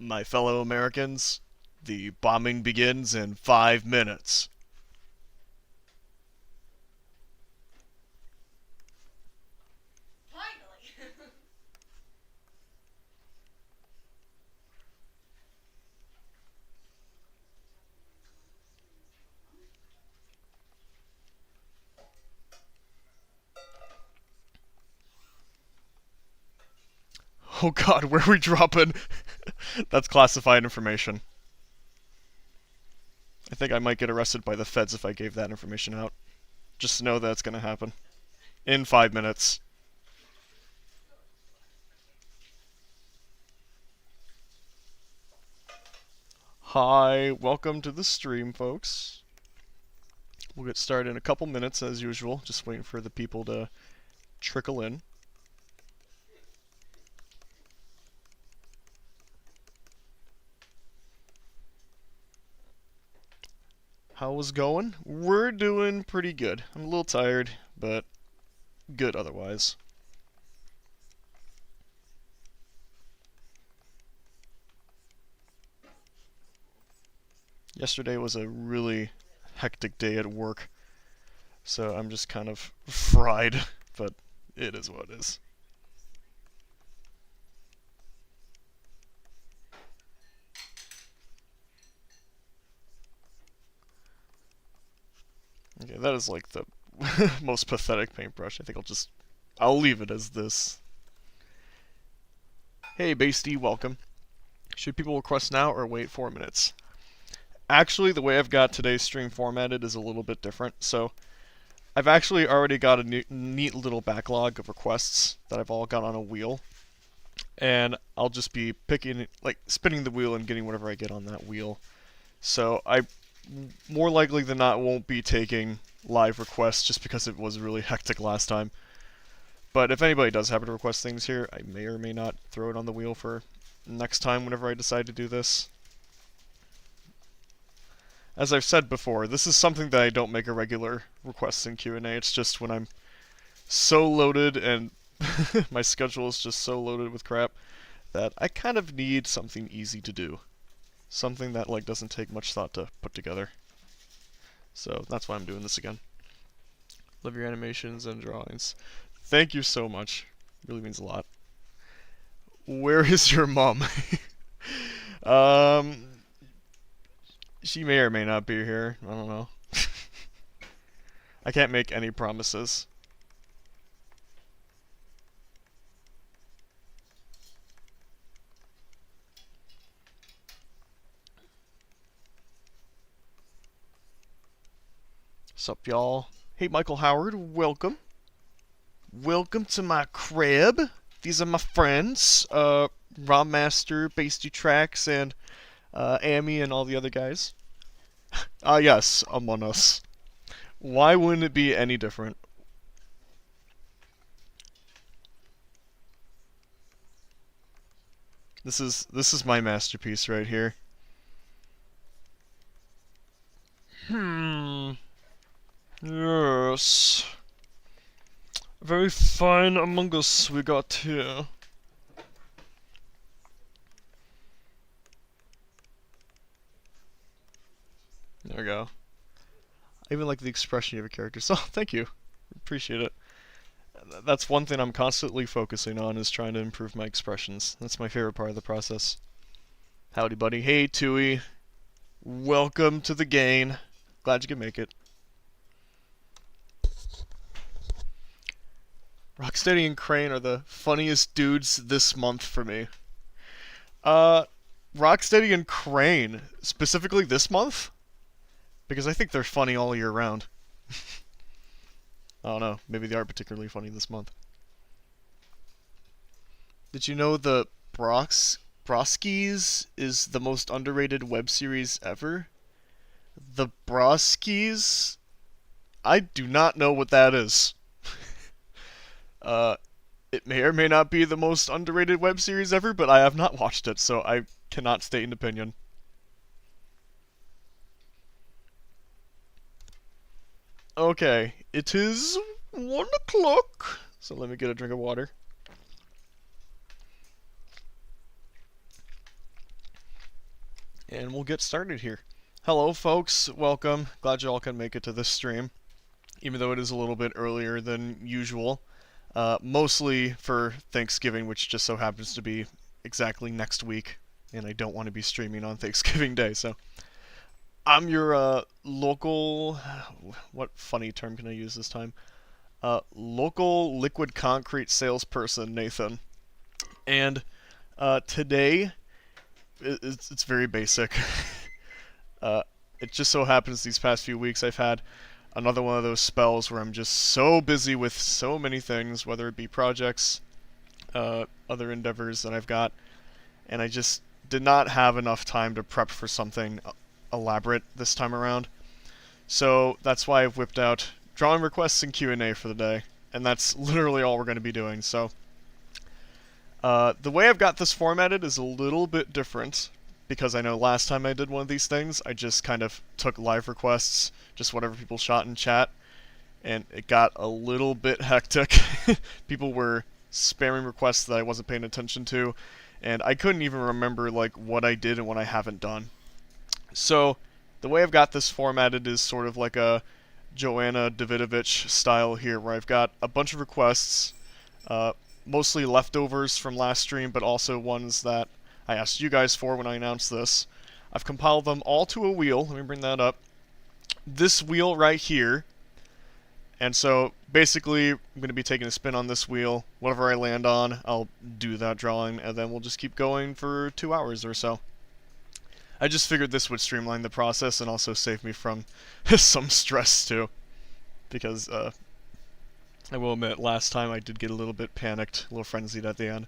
My fellow Americans, the bombing begins in 5 minutes. Finally! Oh god, where are we dropping? That's classified information. I think I might get arrested by the feds if I gave that information out. Just know that's gonna happen. In 5 minutes. Hi, welcome to the stream, folks. We'll get started in a couple minutes as usual, just waiting for the people to trickle in. How's it going? We're doing pretty good. I'm a little tired, but good otherwise. Yesterday was a really hectic day at work, so I'm just kind of fried, but it is what it is. Okay, that is like the most pathetic paintbrush. I think I'll leave it as this. Hey, Basty, welcome. Should people request now or wait 4 minutes? Actually, the way I've got today's stream formatted is a little bit different, so I've actually already got a neat little backlog of requests that I've all got on a wheel, and I'll just be spinning the wheel and getting whatever I get on that wheel. So I, more likely than not, won't be taking live requests just because it was really hectic last time. But if anybody does happen to request things here, I may or may not throw it on the wheel for next time whenever I decide to do this. As I've said before, this is something that I don't make a regular request in Q&A. It's just when I'm so loaded and my schedule is just so loaded with crap that I kind of need something easy to do. Something that doesn't take much thought to put together. So that's why I'm doing this again. Love your animations and drawings. Thank you so much. Really means a lot. Where is your mom? She may or may not be here. I don't know. I can't make any promises. Sup, y'all? Hey, Michael Howard, welcome. Welcome to my crib. These are my friends, Rom Master, Basty Tracks, and Amy, and all the other guys. Yes, Among Us. Why wouldn't it be any different? This is my masterpiece right here. Yes. Very fine Among Us we got here. There we go. I even like the expression of your character, so thank you. Appreciate it. That's one thing I'm constantly focusing on, is trying to improve my expressions. That's my favorite part of the process. Howdy, buddy. Hey, Tui. Welcome to the game. Glad you could make it. Rocksteady and Crane are the funniest dudes this month for me. Rocksteady and Crane, specifically this month? Because I think they're funny all year round. I don't know, maybe they are particularly funny this month. Did you know the Broskies is the most underrated web series ever? The Broskies? I do not know what that is. It may or may not be the most underrated web series ever, but I have not watched it, so I cannot state an opinion. Okay, it is 1 o'clock, so let me get a drink of water. and we'll get started here. Hello folks, welcome. Glad you all can make it to this stream, even though it is a little bit earlier than usual. Mostly for Thanksgiving, which just so happens to be exactly next week, and I don't want to be streaming on Thanksgiving Day, so... I'm your local... What funny term can I use this time? Local liquid concrete salesperson, Nathan. And today, it's very basic. It just so happens these past few weeks I've had another one of those spells where I'm just so busy with so many things, whether it be projects, other endeavors that I've got, and I just did not have enough time to prep for something elaborate this time around. So that's why I've whipped out drawing requests and Q&A for the day, and that's literally all we're going to be doing. So the way I've got this formatted is a little bit different, because I know last time I did one of these things, I just kind of took live requests, just whatever people shot in chat, and it got a little bit hectic. People were spamming requests that I wasn't paying attention to, and I couldn't even remember like what I did and what I haven't done. So the way I've got this formatted is sort of like a Joanna Davidovich style here, where I've got a bunch of requests, mostly leftovers from last stream, but also ones that I asked you guys for when I announced this. I've compiled them all to a wheel. Let me bring that up. This wheel right here. And so basically I'm going to be taking a spin on this wheel. Whatever I land on, I'll do that drawing, and then we'll just keep going for 2 hours or so. I just figured this would streamline the process and also save me from some stress too. Because I will admit, last time I did get a little bit panicked, a little frenzied at the end.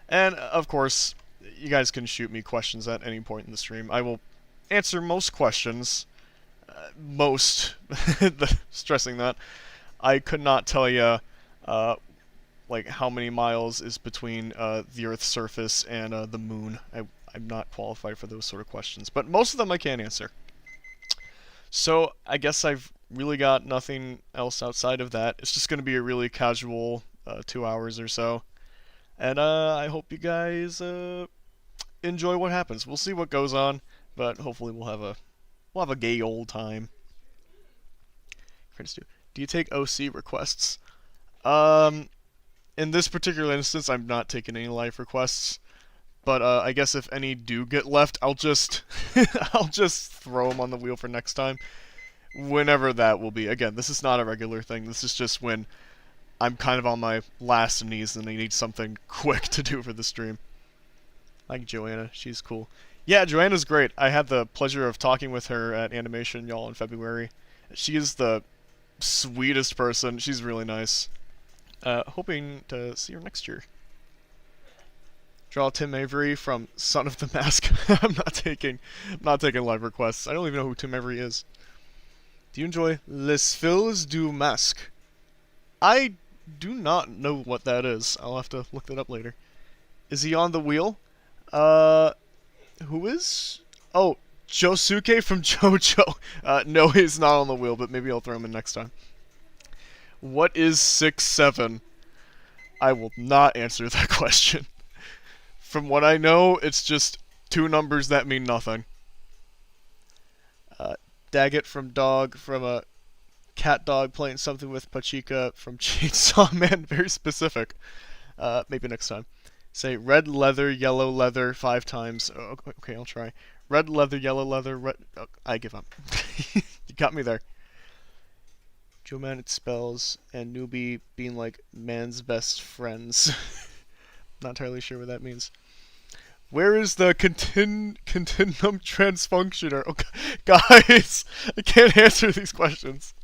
And of course, you guys can shoot me questions at any point in the stream. I will answer most questions. Stressing that. I could not tell you like how many miles is between the Earth's surface and the moon. I'm not qualified for those sort of questions, but most of them I can answer. So I guess I've really got nothing else outside of that. It's just going to be a really casual 2 hours or so, and I hope you guys enjoy what happens. We'll see what goes on, but hopefully we'll have a gay old time. Do you take OC requests? In this particular instance, I'm not taking any live requests. But I guess if any do get left, I'll just I'll just throw them on the wheel for next time, whenever that will be. Again, this is not a regular thing. This is just when I'm kind of on my last knees and I need something quick to do for the stream. Like Joanna, she's cool. Yeah, Joanna's great. I had the pleasure of talking with her at Animation Y'all in February. She is the sweetest person. She's really nice. Hoping to see her next year. Draw Tim Avery from Son of the Mask. I'm not taking live requests. I don't even know who Tim Avery is. Do you enjoy Les Fils du Masque? I do not know what that is. I'll have to look that up later. Is he on the wheel? Who is? Oh, Josuke from JoJo. No, he's not on the wheel, but maybe I'll throw him in next time. What is 6-7? I will not answer that question. From what I know, it's just two numbers that mean nothing. Daggett from Dog, from a cat dog playing something with Pachika from Chainsaw Man. Very specific. Maybe next time. Say red leather, yellow leather 5 times. Oh, okay, I'll try. Red leather, yellow leather, red... Oh, I give up. You got me there. Joe Man, it spells, and newbie being like man's best friends. Not entirely sure what that means. Where is the continuum transfunctioner? Oh, guys, I can't answer these questions.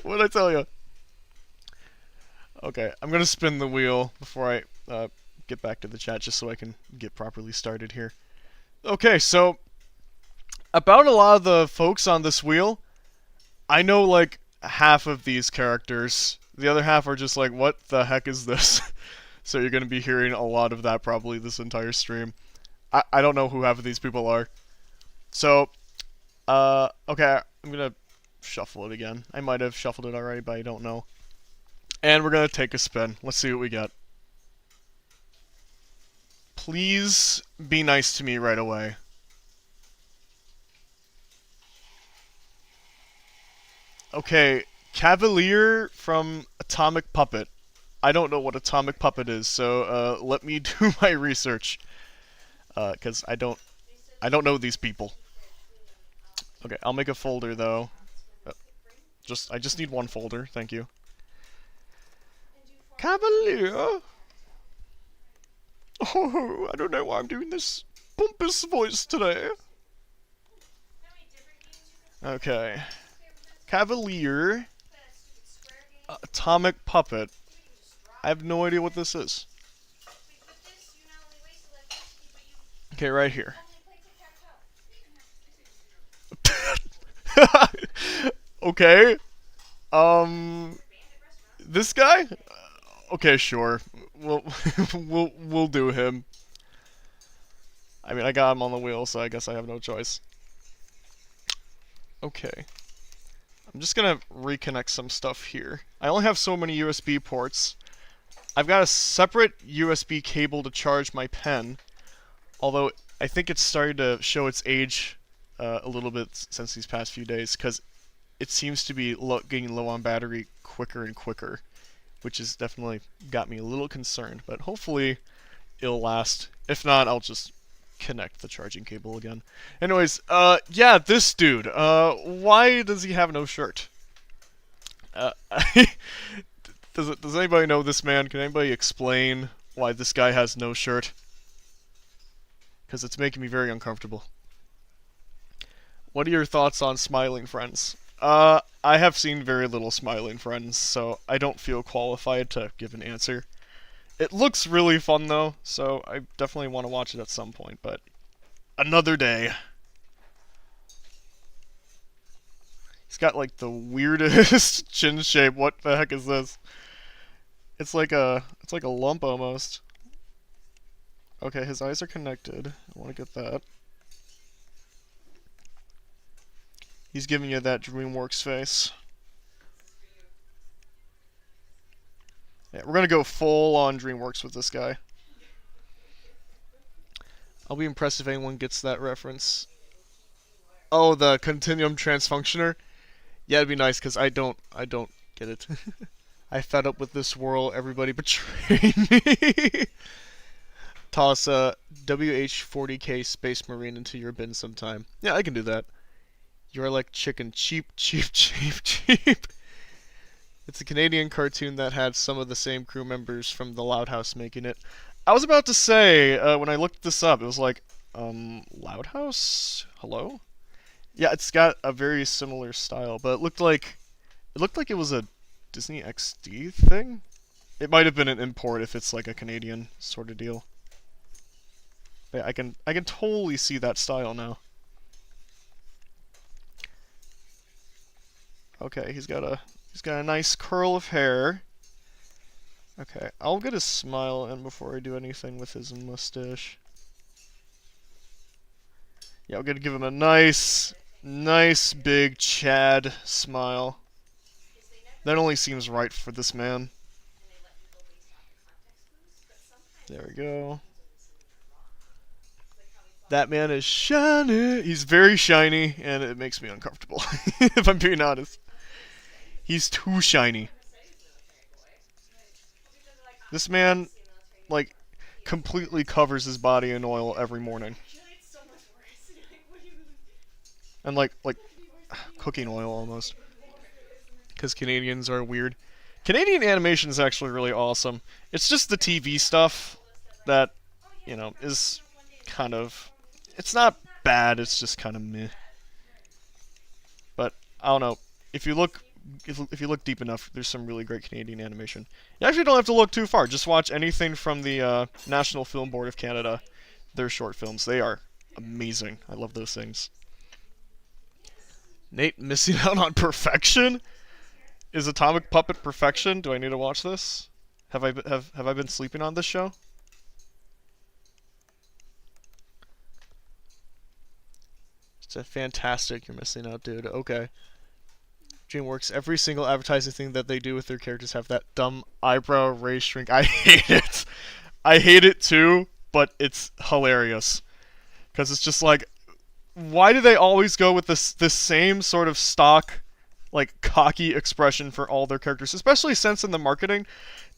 What did I tell you? Okay, I'm gonna spin the wheel before I get back to the chat, just so I can get properly started here. Okay, so about a lot of the folks on this wheel, I know like half of these characters. The other half are just like, what the heck is this? So you're going to be hearing a lot of that probably this entire stream. I don't know who half of these people are. So, okay, I'm going to shuffle it again. I might have shuffled it already, but I don't know. And we're going to take a spin. Let's see what we get. Please be nice to me right away. Okay, Cavalier from Atomic Puppet. I don't know what Atomic Puppet is, so let me do my research. Cause I don't know these people. Okay, I'll make a folder though. Uh, I just need one folder. Thank you. Cavalier. Oh, I don't know why I'm doing this pompous voice today. Okay. Cavalier. Atomic Puppet. I have no idea what this is. Okay, right here. Okay. This guy? Okay, sure. We'll we'll do him. I mean, I got him on the wheel, so I guess I have no choice. Okay. I'm just gonna reconnect some stuff here. I only have so many USB ports. I've got a separate USB cable to charge my pen, although I think it's starting to show its age a little bit since these past few days, because it seems to be getting low on battery quicker and quicker, which has definitely got me a little concerned, but hopefully it'll last. If not, I'll just connect the charging cable again. Anyways, yeah, this dude, why does he have no shirt? Does anybody know this man? Can anybody explain why this guy has no shirt? Because it's making me very uncomfortable. What are your thoughts on Smiling Friends? I have seen very little Smiling Friends, so I don't feel qualified to give an answer. It looks really fun though, so I definitely want to watch it at some point, but another day. He's got like the weirdest chin shape. What the heck is this? It's like a lump almost. Okay, his eyes are connected. I want to get that. He's giving you that DreamWorks face. Yeah, we're gonna go full on DreamWorks with this guy. I'll be impressed if anyone gets that reference. Oh, the Continuum Transfunctioner? Yeah, it'd be nice, because I don't get it. I fed up with this world, everybody betrayed me. Toss a WH-40K Space Marine into your bin sometime. Yeah, I can do that. You're like chicken. Cheap, cheap, cheap, cheap. It's a Canadian cartoon that had some of the same crew members from The Loud House making it. I was about to say, when I looked this up, it was like, Loud House? Hello? Yeah, it's got a very similar style, but it looked like it was a Disney XD thing? It might have been an import if it's like a Canadian sort of deal. But I can totally see that style now. Okay, he's got a nice curl of hair. Okay, I'll get his smile in before I do anything with his mustache. Yeah, I'm gonna give him a nice big Chad smile. That only seems right for this man. There we go. That man is shiny. He's very shiny, and it makes me uncomfortable, if I'm being honest. He's too shiny. This man, like, completely covers his body in oil every morning. And like cooking oil almost. Because Canadians are weird. Canadian animation is actually really awesome. It's just the TV stuff that, you know, is kind of... It's not bad, it's just kind of meh. But, I don't know. If you look deep enough, there's some really great Canadian animation. You actually don't have to look too far. Just watch anything from the National Film Board of Canada. Their short films. They are amazing. I love those things. Nate missing out on perfection? Is Atomic Puppet perfection? Do I need to watch this? Have I been sleeping on this show? It's a fantastic. You're missing out, dude. Okay. DreamWorks, every single advertising thing that they do with their characters have that dumb eyebrow raise shrink. I hate it. I hate it too, but it's hilarious. Because it's just like, why do they always go with this same sort of stock like cocky expression for all their characters, especially since in the marketing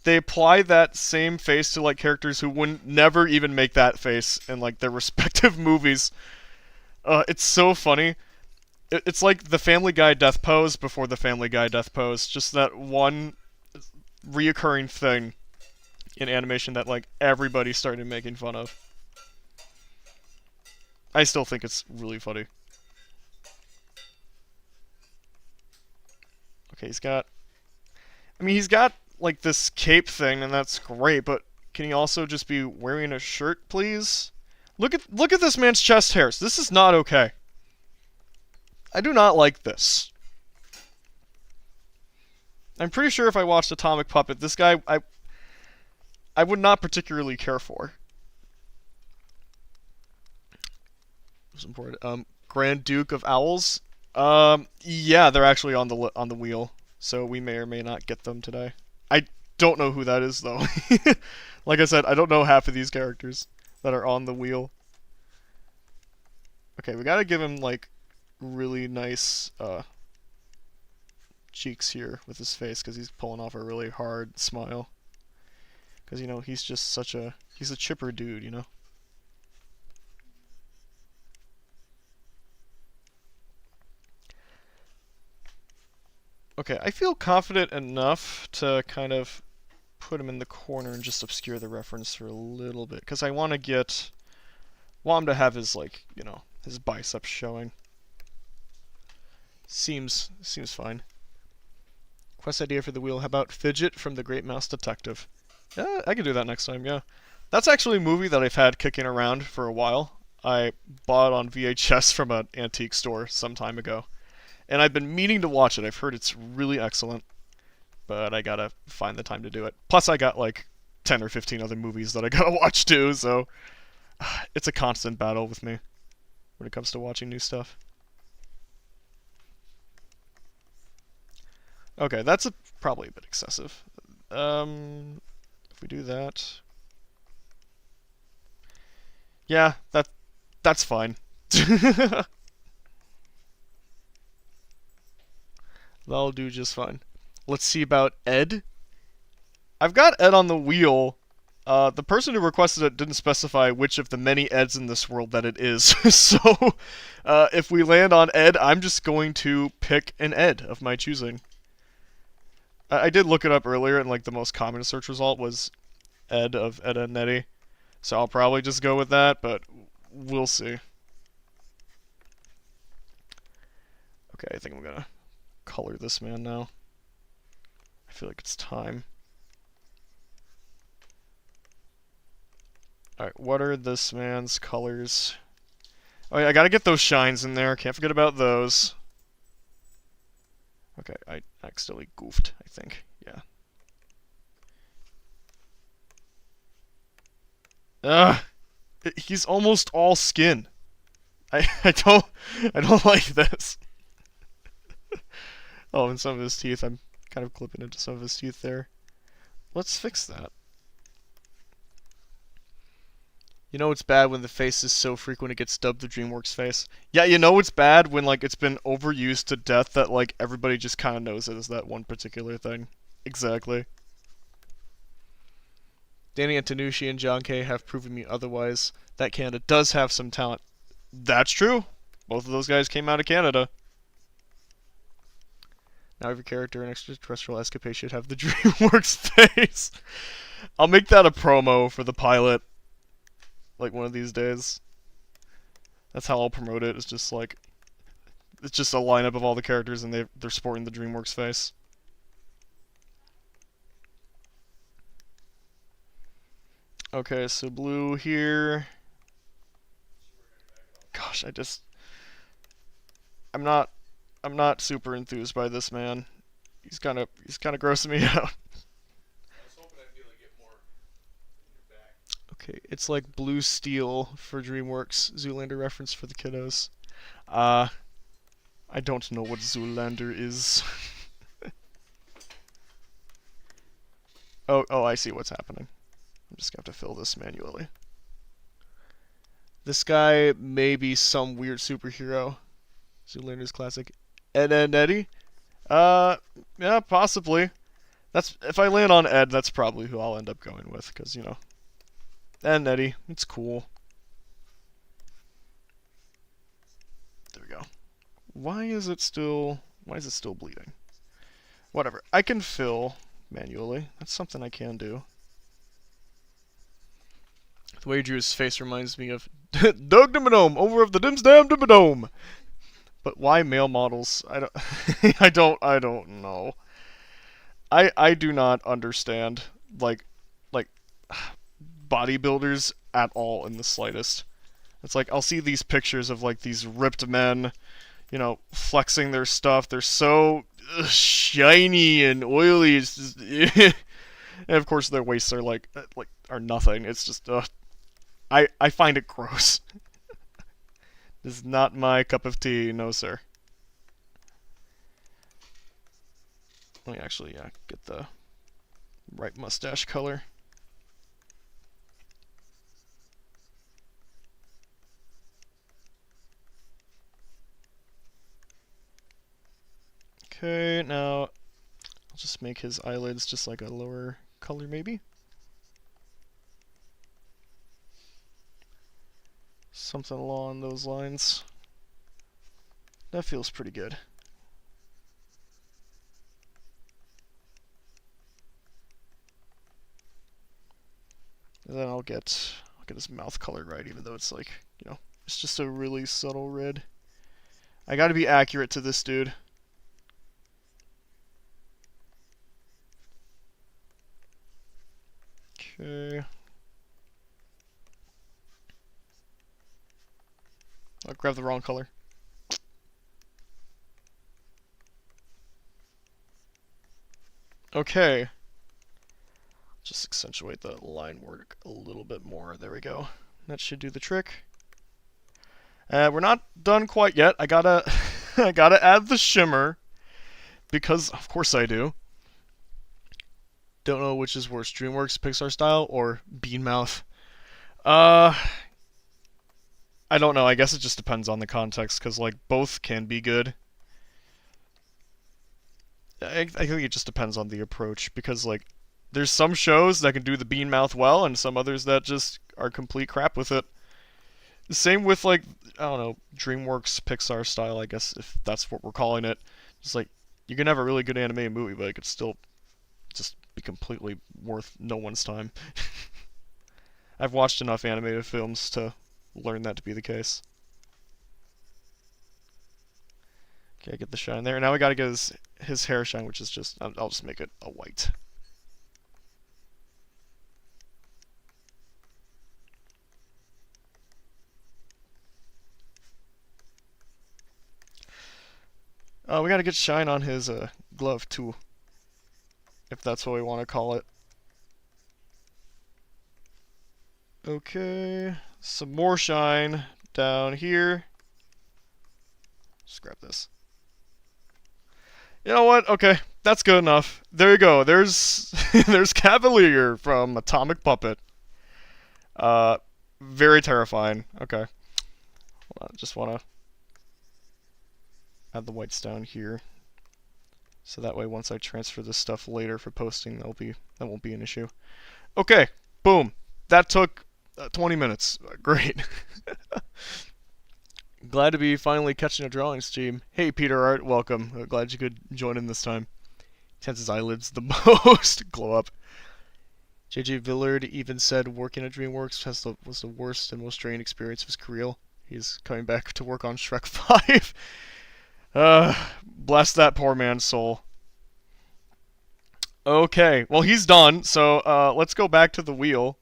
they apply that same face to like characters who wouldn't never even make that face in like their respective movies. It's so funny. It's like the Family Guy death pose before the Family Guy death pose. Just that one reoccurring thing in animation that like everybody started making fun of. I still think it's really funny. Okay, he's got like this cape thing, and that's great. But can he also just be wearing a shirt, please? Look at this man's chest hairs. This is not okay. I do not like this. I'm pretty sure if I watched Atomic Puppet, this guy I would not particularly care for. What's important? Grand Duke of Owls. Yeah, they're actually on the wheel, so we may or may not get them today. I don't know who that is though. Like I said, I don't know half of these characters that are on the wheel. Okay, we gotta give him like really nice cheeks here with his face because he's pulling off a really hard smile. Because, you know, he's just he's a chipper dude, you know? Okay, I feel confident enough to kind of put him in the corner and just obscure the reference for a little bit. Because I want him to have his, like, you know, his biceps showing. Seems fine. Quest idea for the wheel. How about Fidget from the Great Mouse Detective? Yeah, I can do that next time, yeah. That's actually a movie that I've had kicking around for a while. I bought it on VHS from an antique store some time ago. And I've been meaning to watch it. I've heard it's really excellent. But I gotta find the time to do it. Plus I got like 10 or 15 other movies that I gotta watch too, so it's a constant battle with me when it comes to watching new stuff. Okay, that's probably a bit excessive. If we do that... Yeah, that's fine. That'll do just fine. Let's see about Ed. I've got Ed on the wheel. The person who requested it didn't specify which of the many Eds in this world that it is. So, if we land on Ed, I'm just going to pick an Ed of my choosing. I did look it up earlier, and like the most common search result was Ed of Ed and Nettie. So I'll probably just go with that, but we'll see. Okay, I think I'm gonna color this man now. I feel like it's time. Alright, what are this man's colors? Oh yeah, I gotta get those shines in there. Can't forget about those. Okay, I accidentally goofed, I think. Yeah. Ugh! He's almost all skin. I don't like this. Oh, and some of his teeth. I'm kind of clipping into some of his teeth there. Let's fix that. You know it's bad when the face is so frequent it gets dubbed the DreamWorks face? Yeah, you know it's bad when like it's been overused to death that like everybody just kind of knows it as that one particular thing. Exactly. Danny Antonucci and John Kay have proven me otherwise. That Canada does have some talent. That's true. Both of those guys came out of Canada. Now every character in Extraterrestrial Escapade should have the DreamWorks face. I'll make that a promo for the pilot. Like one of these days. That's how I'll promote it. It's just like... It's just a lineup of all the characters and they're sporting the DreamWorks face. Okay, so blue here. Gosh, I'm not super enthused by this man. He's kind of grossing me out. Okay, it's like blue steel for DreamWorks. Zoolander reference for the kiddos. I don't know what Zoolander is. Oh, I see what's happening. I'm just gonna have to fill this manually. This guy may be some weird superhero. Zoolander's classic. Ed, Ed, Eddie? Uh, yeah, possibly. That's if I land on Ed, that's probably who I'll end up going with, because you know, Ed and Eddie, it's cool. There we go. Why is it still bleeding? Whatever. I can fill manually. That's something I can do. The way he drew his face reminds me of Doug Dimmadome, over of the Dimsdam Dimmadome. But why male models? I don't. I don't know. I do not understand like bodybuilders at all in the slightest. It's like I'll see these pictures of like these ripped men, you know, flexing their stuff. They're so shiny and oily. It's just, and of course their waists are like are nothing. It's just I find it gross. This is not my cup of tea, no sir. Let me actually get the right mustache color. Okay, now I'll just make his eyelids just like a lower color maybe. Something along those lines. That feels pretty good. And then I'll get his mouth color right, even though it's like, you know, it's just a really subtle red. I gotta be accurate to this dude. Okay. I'll grab the wrong color. Okay. Just accentuate the line work a little bit more. There we go. That should do the trick. We're not done quite yet. I gotta I gotta add the shimmer because of course I do. Don't know which is worse, DreamWorks Pixar style or Beanmouth. I don't know. I guess it just depends on the context because like both can be good. I think it just depends on the approach because like there's some shows that can do the Beanmouth well and some others that just are complete crap with it. Same with like I don't know DreamWorks Pixar style, I guess if that's what we're calling it. It's like you can have a really good animated movie, but it could still just be completely worth no one's time. I've watched enough animated films to learn that to be the case. Okay, get the shine there. Now we gotta get his hair shine, which is just I'll just make it a white. We gotta get shine on his glove too, if that's what we want to call it. Okay, some more shine down here. Just grab this. You know what? Okay, that's good enough. There you go. There's there's Cavalier from Atomic Puppet. Very terrifying. Okay, just wanna add the whites down here, so that way once I transfer this stuff later for posting, that won't be an issue. Okay, boom. That took 20 minutes. Great. Glad to be finally catching a drawing stream. Hey, Peter Art, welcome. Glad you could join in this time. Tenses eyelids the most. Glow up. J.J. Villard even said working at DreamWorks was the worst and most draining experience of his career. He's coming back to work on Shrek 5. Bless that poor man's soul. Okay, well he's done, so let's go back to the wheel.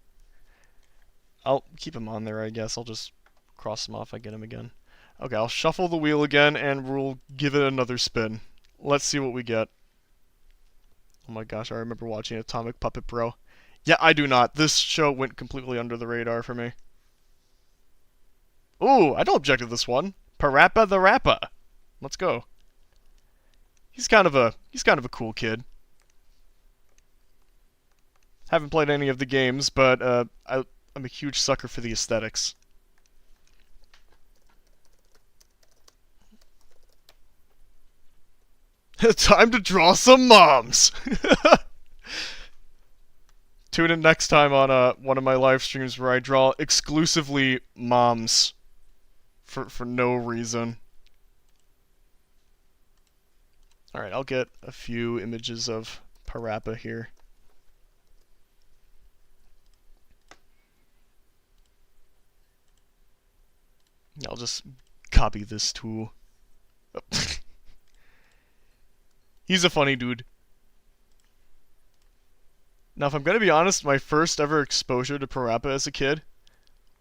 I'll keep him on there, I guess. I'll just cross him off if I get him again. Okay, I'll shuffle the wheel again, and we'll give it another spin. Let's see what we get. Oh my gosh, I remember watching Atomic Puppet Bro. Yeah, I do not. This show went completely under the radar for me. Ooh, I don't object to this one. Parappa the Rappa. Let's go. He's kind of a cool kid. Haven't played any of the games, but I'm a huge sucker for the aesthetics. Time to draw some moms! Tune in next time on one of my live streams where I draw exclusively moms for no reason. Alright, I'll get a few images of Parappa here. I'll just copy this tool. Oh. He's a funny dude. Now, if I'm gonna be honest, my first ever exposure to Parappa as a kid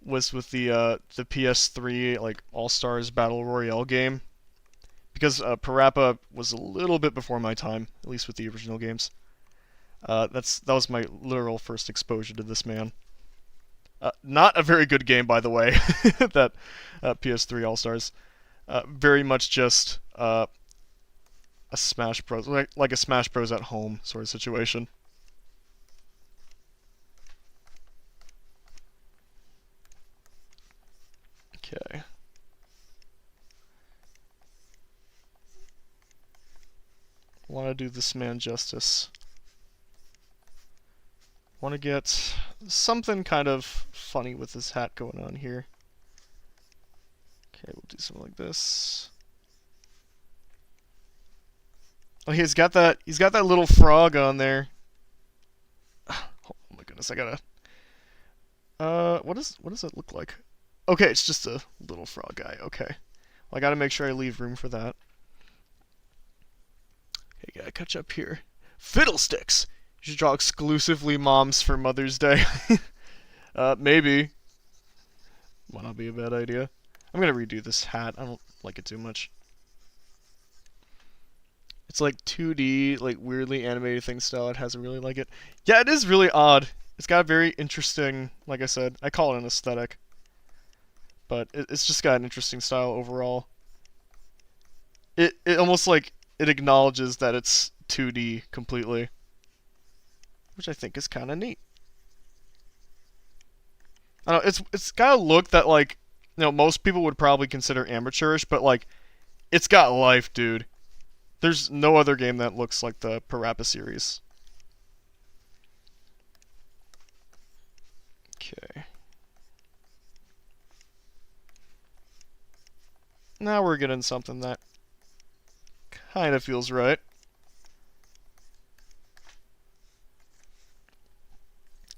was with the PS3 like All-Stars Battle Royale game, because Parappa was a little bit before my time, at least with the original games. That was my literal first exposure to this man. Not a very good game, by the way. That PS3 All-Stars, very much just a Smash Bros, like a Smash Bros at home sort of situation. Okay. Want to do this man justice. Want to get something kind of funny with his hat going on here. Okay, we'll do something like this. Oh, he's got that little frog on there. Oh my goodness, I gotta. What does it look like? Okay, it's just a little frog guy. Okay, well, I gotta make sure I leave room for that. Okay, gotta catch up here. Fiddlesticks! You should draw exclusively moms for Mother's Day. Maybe. Might not be a bad idea. I'm gonna redo this hat. I don't like it too much. It's like 2D, like weirdly animated thing style. It hasn't really like it. Yeah, it is really odd. It's got a very interesting, like I said, I call it an aesthetic. But it's just got an interesting style overall. It almost like it acknowledges that it's 2D completely, which I think is kind of neat. I don't know, it's got a look that, like, you know, most people would probably consider amateurish, but like, it's got life, dude. There's no other game that looks like the Parappa series. Okay. Now we're getting something that kind of feels right.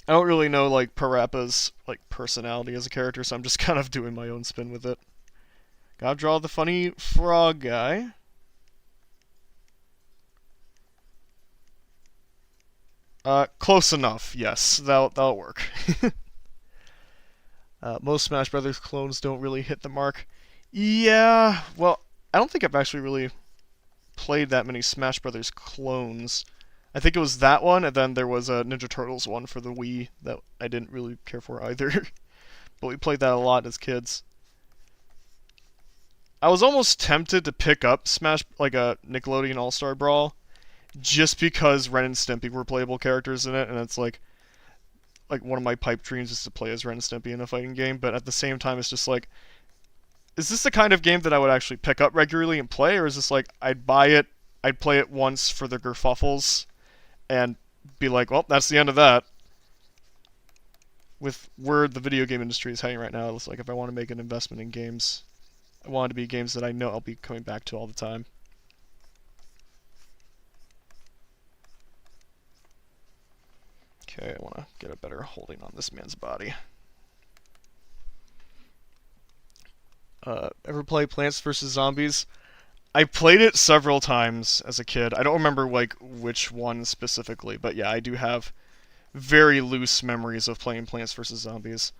I don't really know like Parappa's like personality as a character, so I'm just kind of doing my own spin with it. Gotta draw the funny frog guy. Close enough. Yes, that'll work. Most Smash Brothers clones don't really hit the mark. Yeah, well, I don't think I've actually really played that many Smash Brothers clones. I think it was that one, and then there was a Ninja Turtles one for the Wii that I didn't really care for either. But we played that a lot as kids. I was almost tempted to pick up Smash, like a Nickelodeon All-Star Brawl, just because Ren and Stimpy were playable characters in it, and it's like one of my pipe dreams is to play as Ren and Stimpy in a fighting game, but at the same time it's just like, is this the kind of game that I would actually pick up regularly and play, or is this like, I'd buy it, I'd play it once for the kerfuffles, and be like, well, that's the end of that. With where the video game industry is heading right now, it's like if I want to make an investment in games, I want it to be games that I know I'll be coming back to all the time. Okay, I want to get a better holding on this man's body. Ever play Plants vs. Zombies? I played it several times as a kid. I don't remember like which one specifically, but yeah, I do have very loose memories of playing Plants vs. Zombies.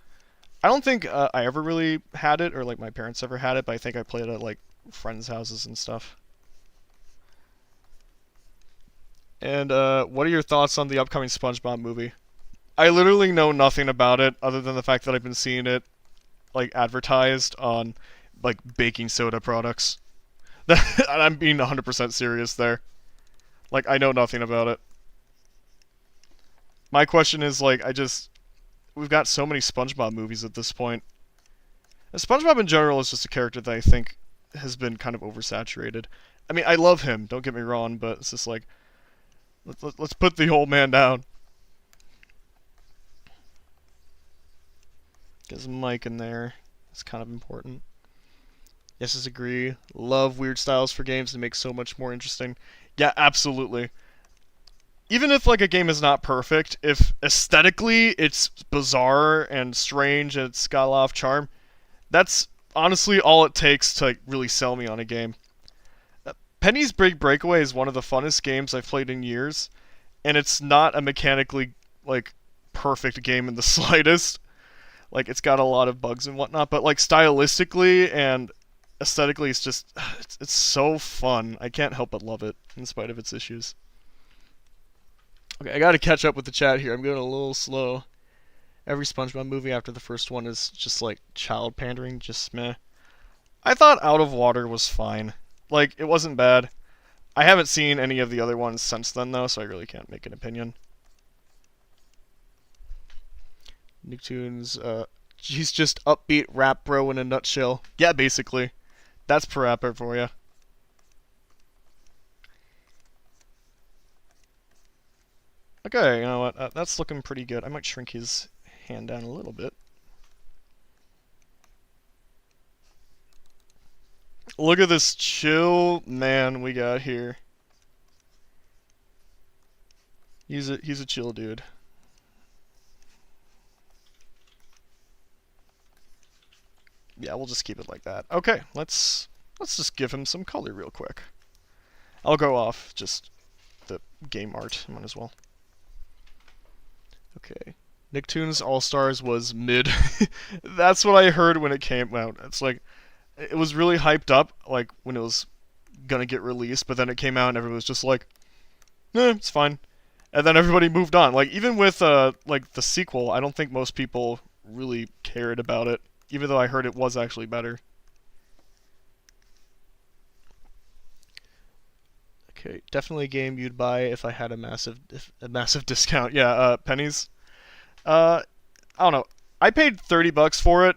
I don't think I ever really had it, or like my parents ever had it, but I think I played it at like friends' houses and stuff. And what are your thoughts on the upcoming SpongeBob movie? I literally know nothing about it other than the fact that I've been seeing it like advertised on like baking soda products. And I'm being 100% serious there. Like, I know nothing about it. My question is like, we've got so many SpongeBob movies at this point. And SpongeBob in general is just a character that I think has been kind of oversaturated. I mean, I love him, don't get me wrong, but it's just like, let's put the old man down. Get some mic in there. It's kind of important. Yes, I agree. Love weird styles for games to make so much more interesting. Yeah, absolutely. Even if like a game is not perfect, if aesthetically it's bizarre and strange and it's got a lot of charm, that's honestly all it takes to like, really sell me on a game. Penny's Big Breakaway is one of the funnest games I've played in years, and it's not a mechanically like perfect game in the slightest. Like it's got a lot of bugs and whatnot, but like stylistically and aesthetically, it's just it's so fun. I can't help but love it in spite of its issues. Okay, I gotta catch up with the chat here. I'm going a little slow. Every SpongeBob movie after the first one is just like child pandering, just meh. I thought Out of Water was fine. Like, it wasn't bad. I haven't seen any of the other ones since then, though, so I really can't make an opinion. Nicktoons, he's just upbeat rap bro in a nutshell. Yeah, basically. That's Parappa for you. Okay, you know what? That's looking pretty good. I might shrink his hand down a little bit. Look at this chill man we got here. He's a chill dude. Yeah, we'll just keep it like that. Okay, let's just give him some color real quick. I'll go off just the game art, might as well. Okay. Nicktoons All-Stars was mid. That's what I heard when it came out. It's like, it was really hyped up, like, when it was gonna get released, but then it came out and everyone was just like, it's fine. And then everybody moved on. Like, even with, like, the sequel, I don't think most people really cared about it, even though I heard it was actually better. Okay, definitely a game you'd buy if I had a massive discount. Yeah, pennies. I don't know. I paid $30 for it.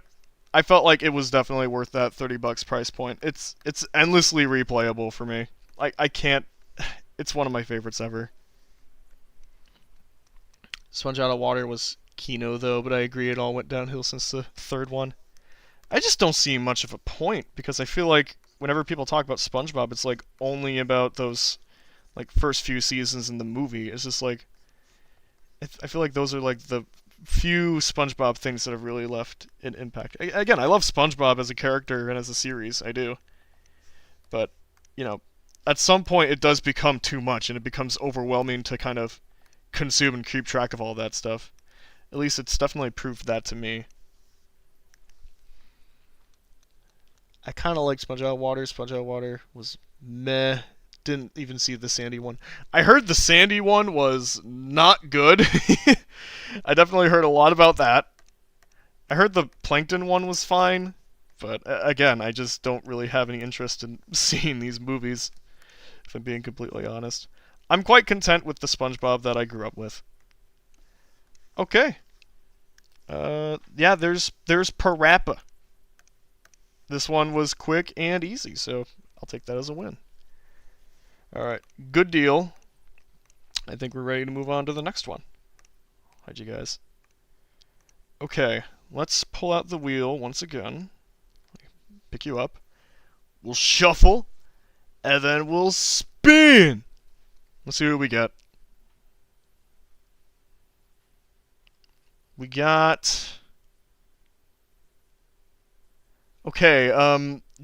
I felt like it was definitely worth that $30 price point. It's endlessly replayable for me. I can't. It's one of my favorites ever. Sponge Out of Water was Kino though, but I agree it all went downhill since the third one. I just don't see much of a point because I feel like whenever people talk about SpongeBob, it's like only about those like first few seasons in the movie. It's just like I feel like those are like the few SpongeBob things that have really left an impact. Again, I love SpongeBob as a character and as a series, I do. But, you know, at some point it does become too much and it becomes overwhelming to kind of consume and keep track of all that stuff. At least it's definitely proved that to me. I kind of liked Sponge Out of Water. Sponge Out of Water was meh. Didn't even see the Sandy one. I heard the Sandy one was not good. I definitely heard a lot about that. I heard the Plankton one was fine, but again, I just don't really have any interest in seeing these movies, if I'm being completely honest. I'm quite content with the SpongeBob that I grew up with. Okay. Yeah, there's Parappa. This one was quick and easy, so I'll take that as a win. Alright, good deal. I think we're ready to move on to the next one. How'd you guys? Okay, let's pull out the wheel once again. Pick you up. We'll shuffle, and then we'll spin! Let's see what we get. We got... Okay,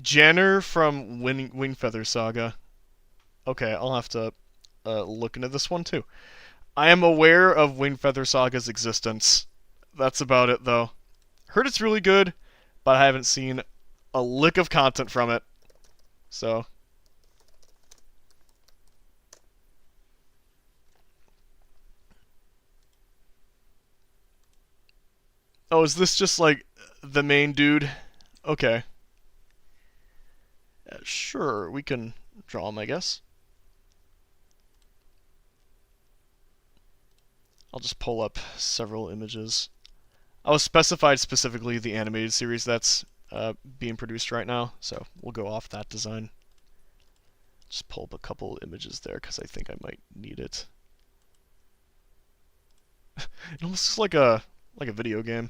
Janner from Wingfeather Saga. Okay, I'll have to look into this one too. I am aware of Wingfeather Saga's existence. That's about it, though. Heard it's really good, but I haven't seen a lick of content from it. So. Oh, is this just like the main dude? Okay. Sure, we can draw him, I guess. I'll just pull up several images. I was specified specifically the animated series. That's being produced right now, so we'll go off that design. Just pull up a couple images there because I think I might need it. It almost looks like a video game.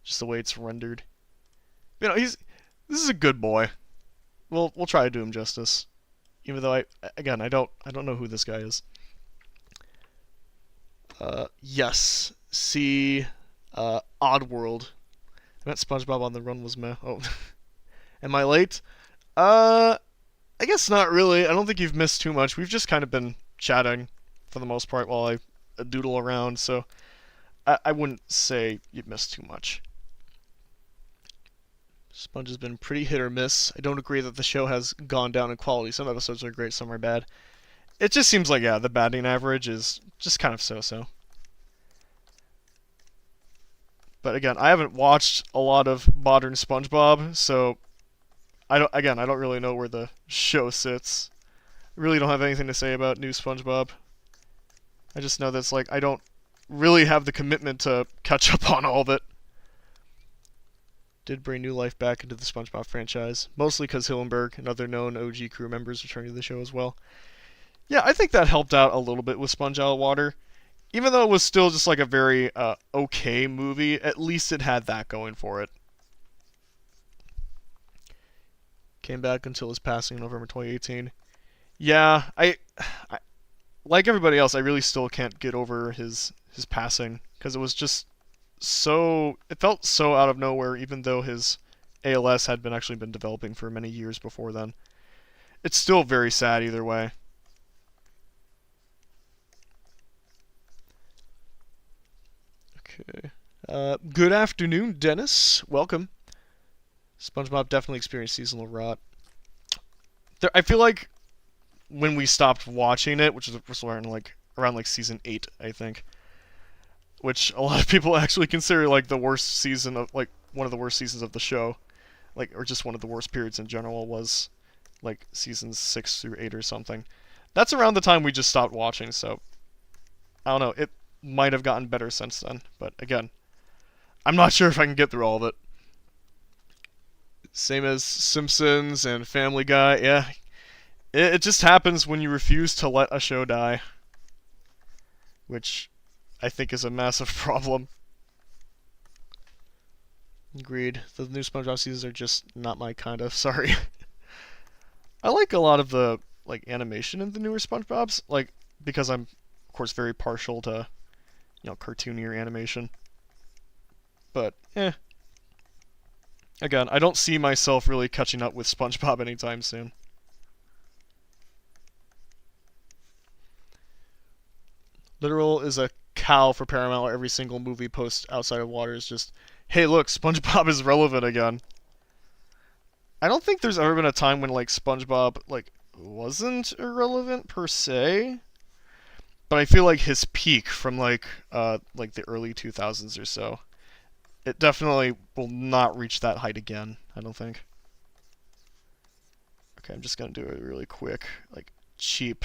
Just the way it's rendered. You know, this is a good boy. We'll try to do him justice. Even though I don't know who this guy is. Yes. See Oddworld. I meant SpongeBob on the Run was meh. Oh. Am I late? I guess not really. I don't think you've missed too much. We've just kind of been chatting for the most part while I doodle around, so I wouldn't say you've missed too much. Sponge has been pretty hit or miss. I don't agree that the show has gone down in quality. Some episodes are great, some are bad. It just seems like, yeah, the batting average is just kind of so-so. But again, I haven't watched a lot of modern SpongeBob, so I don't really know where the show sits. I really don't have anything to say about new SpongeBob. I just know that's like I don't really have the commitment to catch up on all of it. Did bring new life back into the SpongeBob franchise, mostly because Hillenburg and other known OG crew members returning to the show as well. Yeah, I think that helped out a little bit with Sponge Out of Water. Even though it was still just like a very okay movie, at least it had that going for it. Came back until his passing in November 2018. Yeah, I like everybody else, I really still can't get over his passing because it was just it felt so out of nowhere, even though his ALS had actually been developing for many years before then. It's still very sad either way. Okay. Good afternoon, Dennis. Welcome. SpongeBob definitely experienced seasonal rot. I feel like when we stopped watching it, which was around like season 8, I think, which a lot of people actually consider like the worst season of one of the worst seasons of the show, or just one of the worst periods in general, was like seasons 6 through 8 or something. That's around the time we just stopped watching, so I don't know. It might have gotten better since then, but again, I'm not sure if I can get through all of it. Same as Simpsons and Family Guy. Yeah, it just happens when you refuse to let a show die, which I think is a massive problem. Agreed. The new SpongeBob seasons are just not my kind of. Sorry. I like a lot of the animation in the newer SpongeBob's, because I'm of course very partial to cartoonier animation. But again, I don't see myself really catching up with SpongeBob anytime soon. Literal is a cow for Paramount. Every single movie post outside of water is just, hey, look, SpongeBob is relevant again. I don't think there's ever been a time when SpongeBob wasn't irrelevant per se, but I feel like his peak from the early 2000s or so, it definitely will not reach that height again, I don't think. Okay, I'm just gonna do a really quick cheap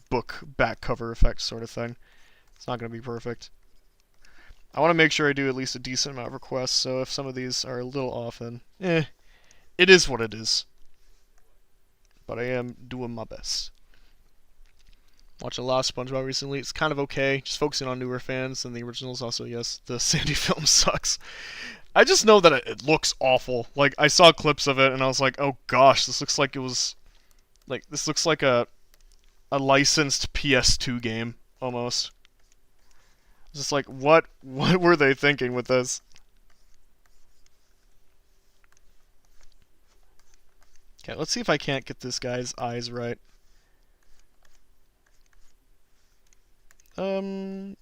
book back cover effect sort of thing. It's not gonna be perfect. I want to make sure I do at least a decent amount of requests, so if some of these are a little off, then it is what it is. But I am doing my best. Watched a lot of SpongeBob recently. It's kind of okay, just focusing on newer fans than the originals. Also, yes, the Sandy film sucks. I just know that it looks awful. I saw clips of it and I was like, oh gosh, this looks like it was this looks like a licensed PS2 game almost. Just what were they thinking with this? Okay, let's see if I can't get this guy's eyes right. I mean,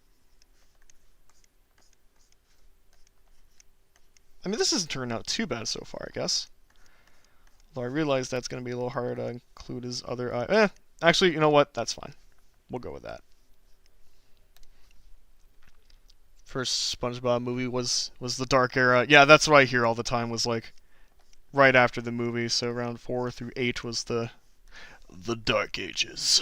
this hasn't turned out too bad so far, I guess. Although I realize that's going to be a little hard to include his other eye. Actually, you know what? That's fine. We'll go with that. First SpongeBob movie was the Dark Era. Yeah, that's what I hear all the time, was right after the movie, so around 4 through 8 was the Dark Ages.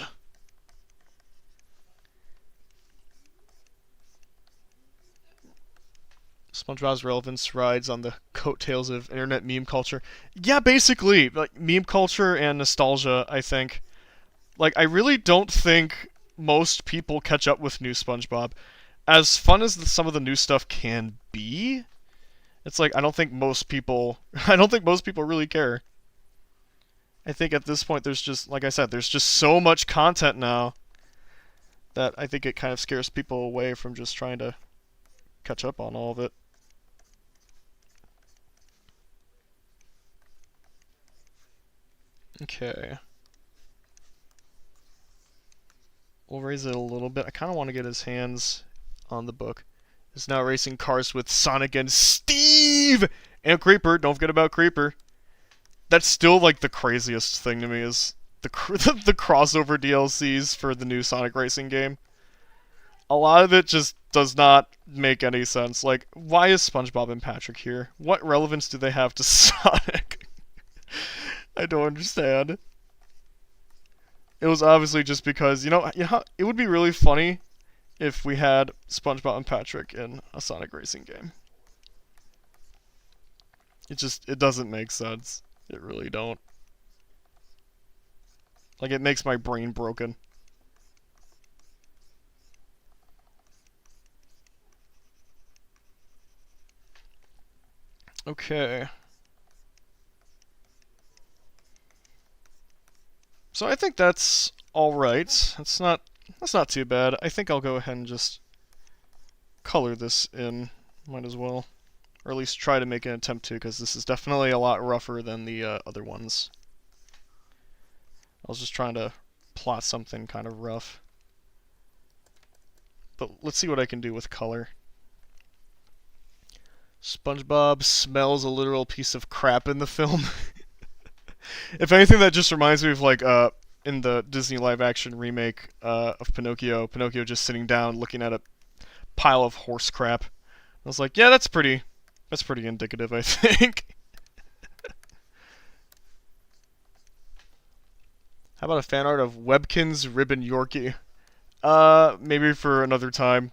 SpongeBob's relevance rides on the coattails of internet meme culture. Yeah, basically, like meme culture and nostalgia, I think. Like, I really don't think most people catch up with new SpongeBob. As fun as some of the new stuff can be, it's like I don't think most people I don't think most people really care. I think at this point there's just like I said, there's just so much content now that I think it kind of scares people away from just trying to catch up on all of it. Okay. We'll raise it a little bit. I kind of want to get his hands on the book. Is now racing cars with Sonic and Steve! And Creeper. Don't forget about Creeper. That's still like the craziest thing to me is the the crossover DLCs for the new Sonic racing game. A lot of it just does not make any sense. Like, why is SpongeBob and Patrick here? What relevance do they have to Sonic? I don't understand. It was obviously just because, it would be really funny if we had SpongeBob and Patrick in a Sonic racing game. It doesn't make sense. It really don't. Like, it makes my brain broken. Okay. So I think that's alright. That's not too bad. I think I'll go ahead and just color this in. Might as well. Or at least try to make an attempt to, because this is definitely a lot rougher than the other ones. I was just trying to plot something kind of rough. But let's see what I can do with color. SpongeBob smells a literal piece of crap in the film. If anything, that just reminds me of like in the Disney live-action remake of Pinocchio, Pinocchio just sitting down looking at a pile of horse crap. I was like, yeah, that's pretty indicative, I think. How about a fan art of Webkinz Ribbon Yorkie? Maybe for another time.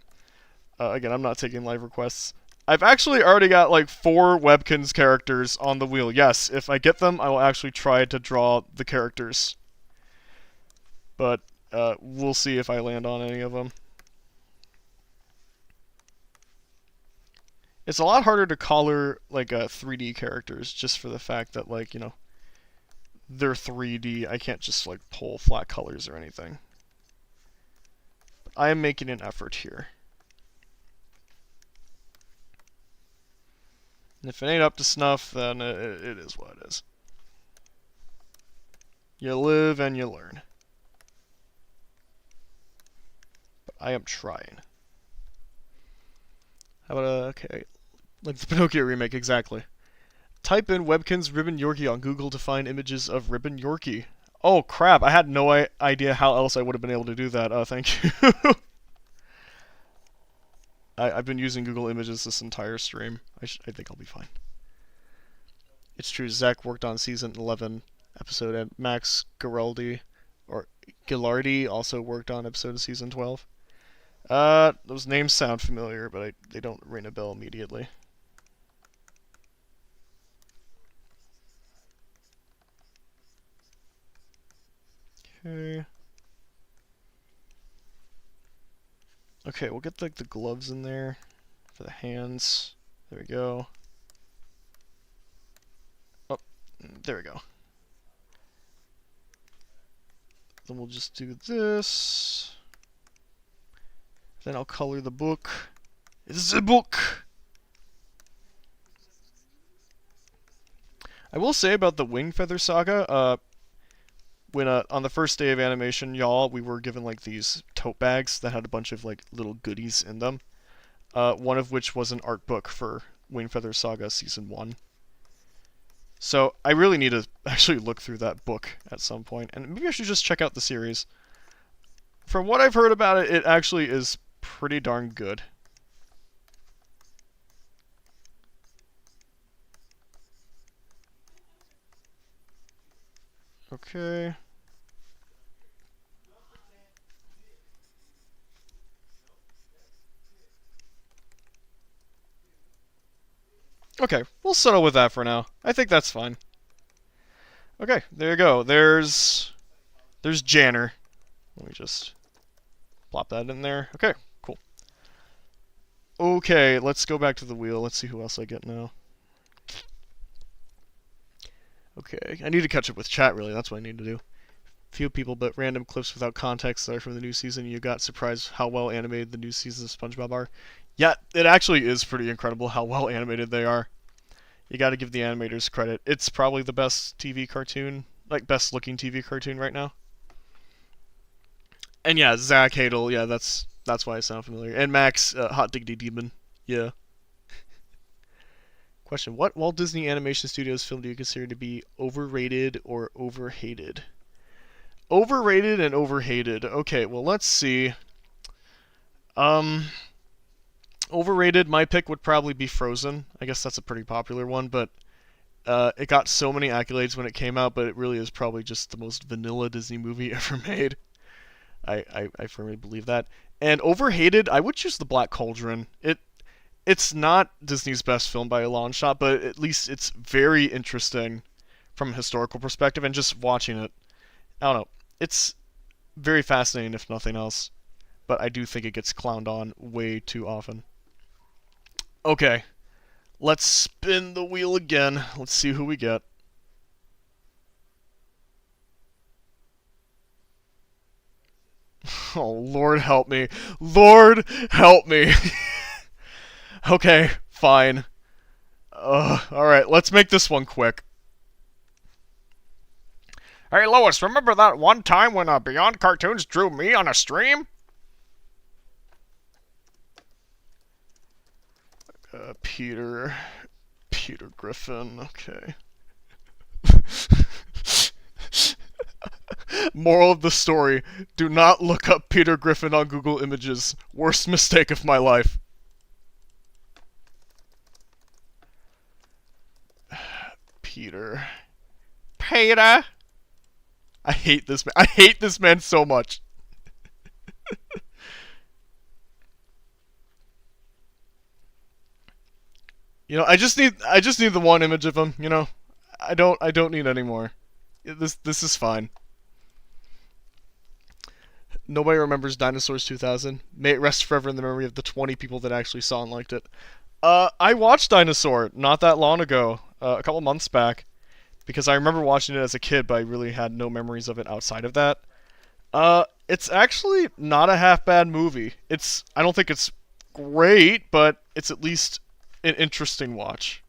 Again, I'm not taking live requests. I've actually already got like 4 Webkinz characters on the wheel. Yes, if I get them, I will actually try to draw the characters. But we'll see if I land on any of them. It's a lot harder to color like 3D characters just for the fact that like, they're 3D. I can't just like pull flat colors or anything. But I am making an effort here. And if it ain't up to snuff, then it is what it is. You live and you learn. But I am trying. How about okay, like the Pinocchio remake, exactly. Type in Webkinz Ribbon Yorkie on Google to find images of Ribbon Yorkie. Oh crap, I had no idea how else I would have been able to do that. Thank you. I've been using Google Images this entire stream. I think I'll be fine. It's true, Zach worked on season 11 episode, and Max Gilardi also worked on episode of season 12. Those names sound familiar, but they don't ring a bell immediately. Okay. Okay, we'll get like the gloves in there for the hands. There we go. Oh, there we go. Then we'll just do this. Then I'll color the book. It's a book! I will say about the Wing Feather Saga, when on the first day of animation, y'all, we were given like these tote bags that had a bunch of like little goodies in them. One of which was an art book for Wing Feather Saga Season 1. So I really need to actually look through that book at some point, and maybe I should just check out the series. From what I've heard about it, it actually is pretty darn good. Okay. Okay, we'll settle with that for now. I think that's fine. Okay, there you go. There's Janner. Let me just plop that in there. Okay, cool. Okay, let's go back to the wheel. Let's see who else I get now. Okay, I need to catch up with chat, really. That's what I need to do. Few people, but random clips without context that are from the new season. You got surprised how well animated the new seasons of SpongeBob are. Yeah, it actually is pretty incredible how well animated they are. You got to give the animators credit. It's probably the best TV cartoon, like best looking TV cartoon right now. And yeah, Zach Hadel, yeah, that's why I sound familiar. And Max, Hot Diggity Demon, yeah. Question: what Walt Disney Animation Studios film do you consider to be overrated or overhated? Overrated and overhated. Okay, well let's see. Overrated. My pick would probably be Frozen. I guess that's a pretty popular one, but it got so many accolades when it came out, but it really is probably just the most vanilla Disney movie ever made. I firmly believe that. And overhated, I would choose The Black Cauldron. It's not Disney's best film by a long shot, but at least it's very interesting from a historical perspective, and just watching it, I don't know, it's very fascinating if nothing else. But I do think it gets clowned on way too often. Okay, let's spin the wheel again. Let's see who we get. Oh, Lord help me. Lord help me. Okay, fine. Alright, let's make this one quick. Hey, Lois, remember that one time when Beyond Cartoons drew me on a stream? Peter Griffin, okay. Moral of the story, do not look up Peter Griffin on Google Images. Worst mistake of my life. Peter. I hate this man. I hate this man so much. You know, I just need the one image of him, you know. I don't need any more. This is fine. Nobody remembers Dinosaurs 2000. May it rest forever in the memory of the 20 people that actually saw and liked it. I watched Dinosaur not that long ago, a couple months back, because I remember watching it as a kid, but I really had no memories of it outside of that. It's actually not a half bad movie. I don't think it's great, but it's at least an interesting watch.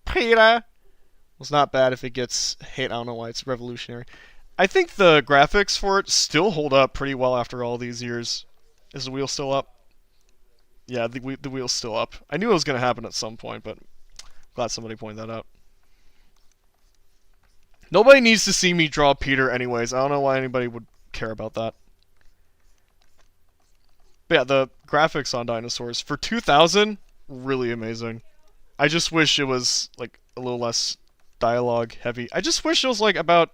Peter was not bad if it gets hate. I don't know why it's revolutionary. I think the graphics for it still hold up pretty well after all these years. Is the wheel still up? Yeah, the wheel's still up. I knew it was going to happen at some point, but glad somebody pointed that out. Nobody needs to see me draw Peter anyways. I don't know why anybody would care about that. But yeah, the graphics on Dinosaurs for 2000, really amazing. I just wish it was like a little less dialogue heavy. I just wish it was like it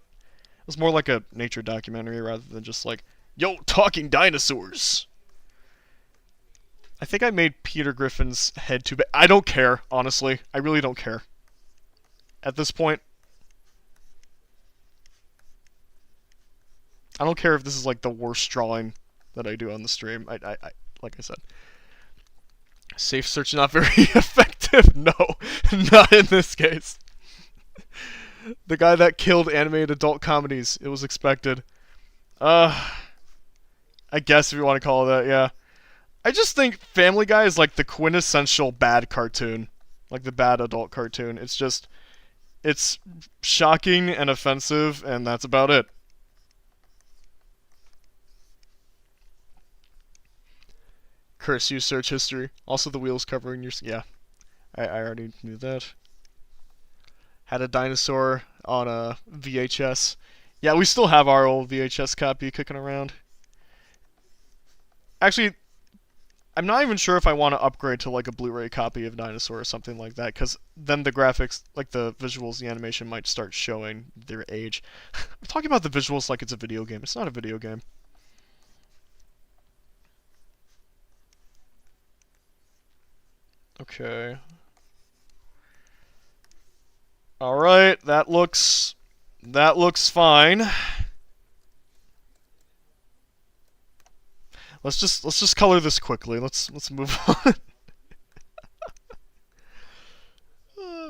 was more like a nature documentary rather than just like, yo, talking dinosaurs. I think I made Peter Griffin's head too big. I don't care, honestly. I really don't care. At this point, I don't care if this is like the worst drawing that I do on the stream. I like I said, safe search not very effective. No, not in this case. The guy that killed animated adult comedies. It was expected. I guess if you want to call it that, yeah. I just think Family Guy is like the quintessential bad cartoon. Like the bad adult cartoon. It's shocking and offensive, and that's about it. Curse you, search history. Also the wheels covering your... Yeah, I already knew that. Had a dinosaur on a VHS. Yeah, we still have our old VHS copy kicking around. Actually, I'm not even sure if I want to upgrade to like a Blu-ray copy of Dinosaur or something like that, because then the graphics, like the visuals, the animation might start showing their age. I'm talking about the visuals like it's a video game. It's not a video game. Okay. Alright, that looks fine. Let's just color this quickly. Let's move on.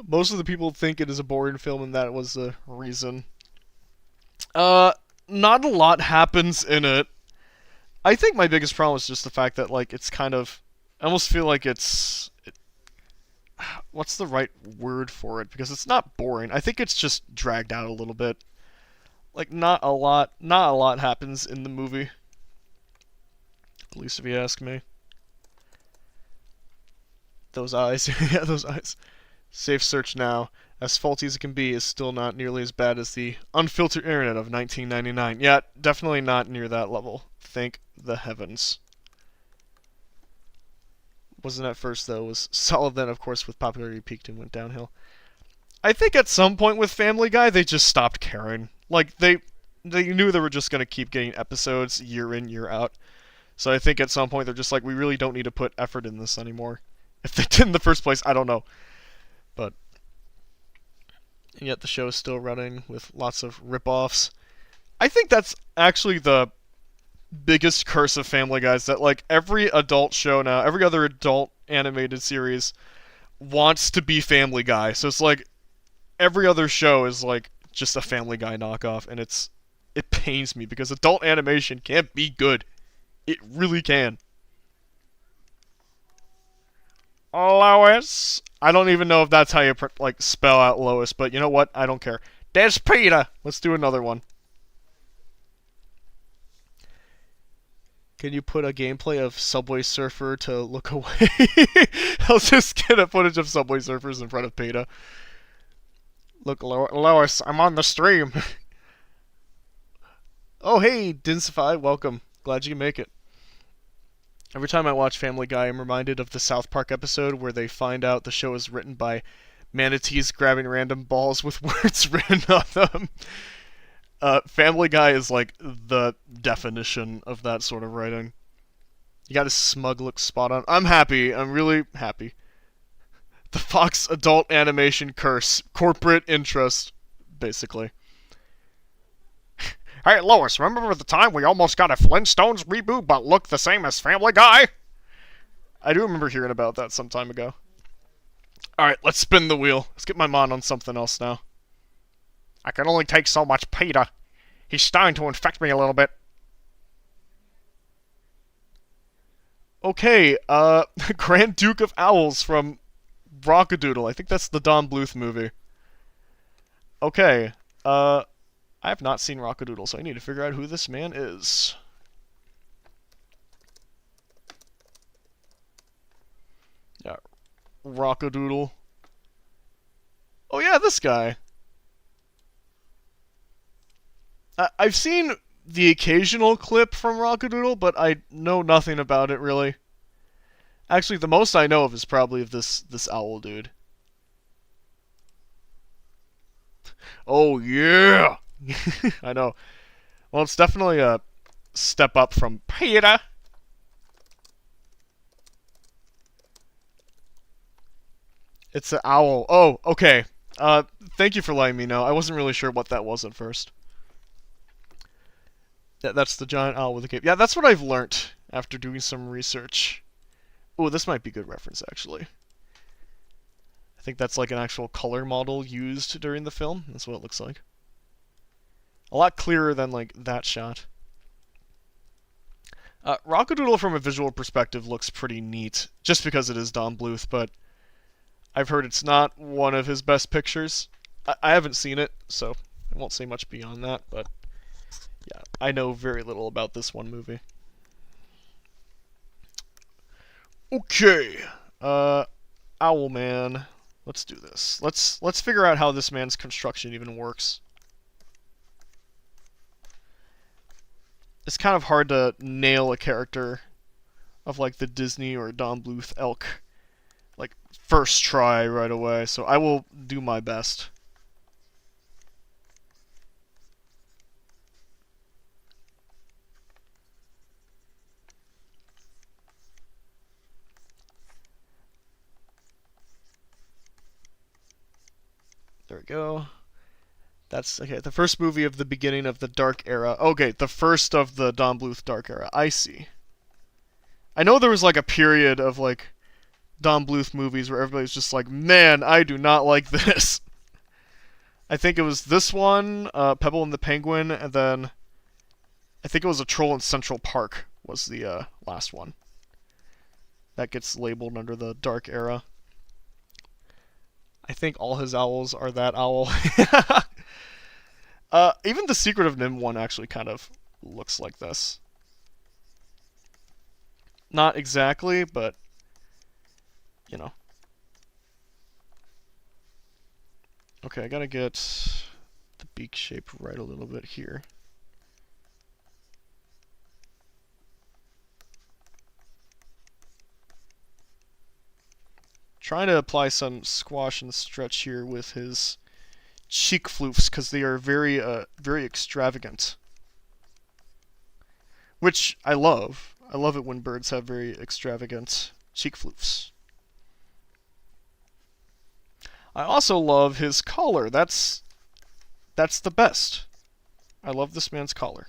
Most of the people think it is a boring film, and that was the reason. Uh, Not a lot happens in it. I think my biggest problem is just the fact that like it's kind of, I almost feel like what's the right word for it? Because it's not boring. I think it's just dragged out a little bit. Like not a lot happens in the movie. At least if you ask me. Those eyes, yeah, those eyes. Safe search now. As faulty as it can be, is still not nearly as bad as the unfiltered internet of 1999. Yeah, definitely not near that level. Thank the heavens. Wasn't at first though. Was solid then, of course, with popularity peaked and went downhill. I think at some point with Family Guy, they just stopped caring. Like they knew they were just gonna keep getting episodes year in year out. So I think at some point they're just like, we really don't need to put effort in this anymore. If they did in the first place, I don't know. But and yet the show is still running with lots of rip-offs. I think that's actually the biggest curse of Family Guy, is that like every adult show now, every other adult animated series wants to be Family Guy. So it's like every other show is like just a Family Guy knockoff, and it pains me because adult animation can't be good. It really can. Lois. I don't even know if that's how you like spell out Lois, but you know what? I don't care. There's Peter. Let's do another one. Can you put a gameplay of Subway Surfer to look away? I'll just get a footage of Subway Surfers in front of Peter. Look, Lois, I'm on the stream. Oh, hey, Dinsify, welcome. Glad you can make it. Every time I watch Family Guy, I'm reminded of the South Park episode where they find out the show is written by manatees grabbing random balls with words written on them. Family Guy is like the definition of that sort of writing. You got a smug look spot on. I'm happy. I'm really happy. The Fox adult animation curse. Corporate interest, basically. Hey, Lois, remember the time we almost got a Flintstones reboot but looked the same as Family Guy? I do remember hearing about that some time ago. Alright, let's spin the wheel. Let's get my mind on something else now. I can only take so much Peter. He's starting to infect me a little bit. Okay, Grand Duke of Owls from Rockadoodle. I think that's the Don Bluth movie. Okay, I have not seen Rockadoodle, so I need to figure out who this man is. Yeah, Rockadoodle. Oh yeah, this guy. I've seen the occasional clip from Rockadoodle, but I know nothing about it really. Actually, the most I know of is probably of this owl dude. Oh yeah, I know. Well, it's definitely a step up from Peter. It's an owl. Oh, okay. Thank you for letting me know. I wasn't really sure what that was at first. Yeah, that's the giant owl with the cape. Yeah, that's what I've learnt after doing some research. Oh, this might be a good reference, actually. I think that's like an actual color model used during the film. That's what it looks like. A lot clearer than, like, that shot. Rockadoodle from a visual perspective looks pretty neat, just because it is Don Bluth, but I've heard it's not one of his best pictures. I haven't seen it, so I won't say much beyond that, but yeah, I know very little about this one movie. Okay, Owlman. Let's do this. Let's figure out how this man's construction even works. It's kind of hard to nail a character of like the Disney or Don Bluth ilk, like first try right away. So I will do my best. we go. That's okay. The first movie of the beginning of the Dark Era. Okay, the first of the Don Bluth Dark Era. I see. I know there was like a period of like Don Bluth movies where everybody's just like, man, I do not like this. I think it was this one, Pebble and the Penguin, and then I think it was A Troll in Central Park was the last one. That gets labeled under the Dark Era. I think all his owls are that owl. Even the Secret of Nim one actually kind of looks like this. Not exactly, but, you know. Okay, I gotta get the beak shape right a little bit here. Trying to apply some squash and stretch here with his cheek floofs because they are very, very extravagant. Which I love. I love it when birds have very extravagant cheek floofs. I also love his collar. That's the best. I love this man's collar.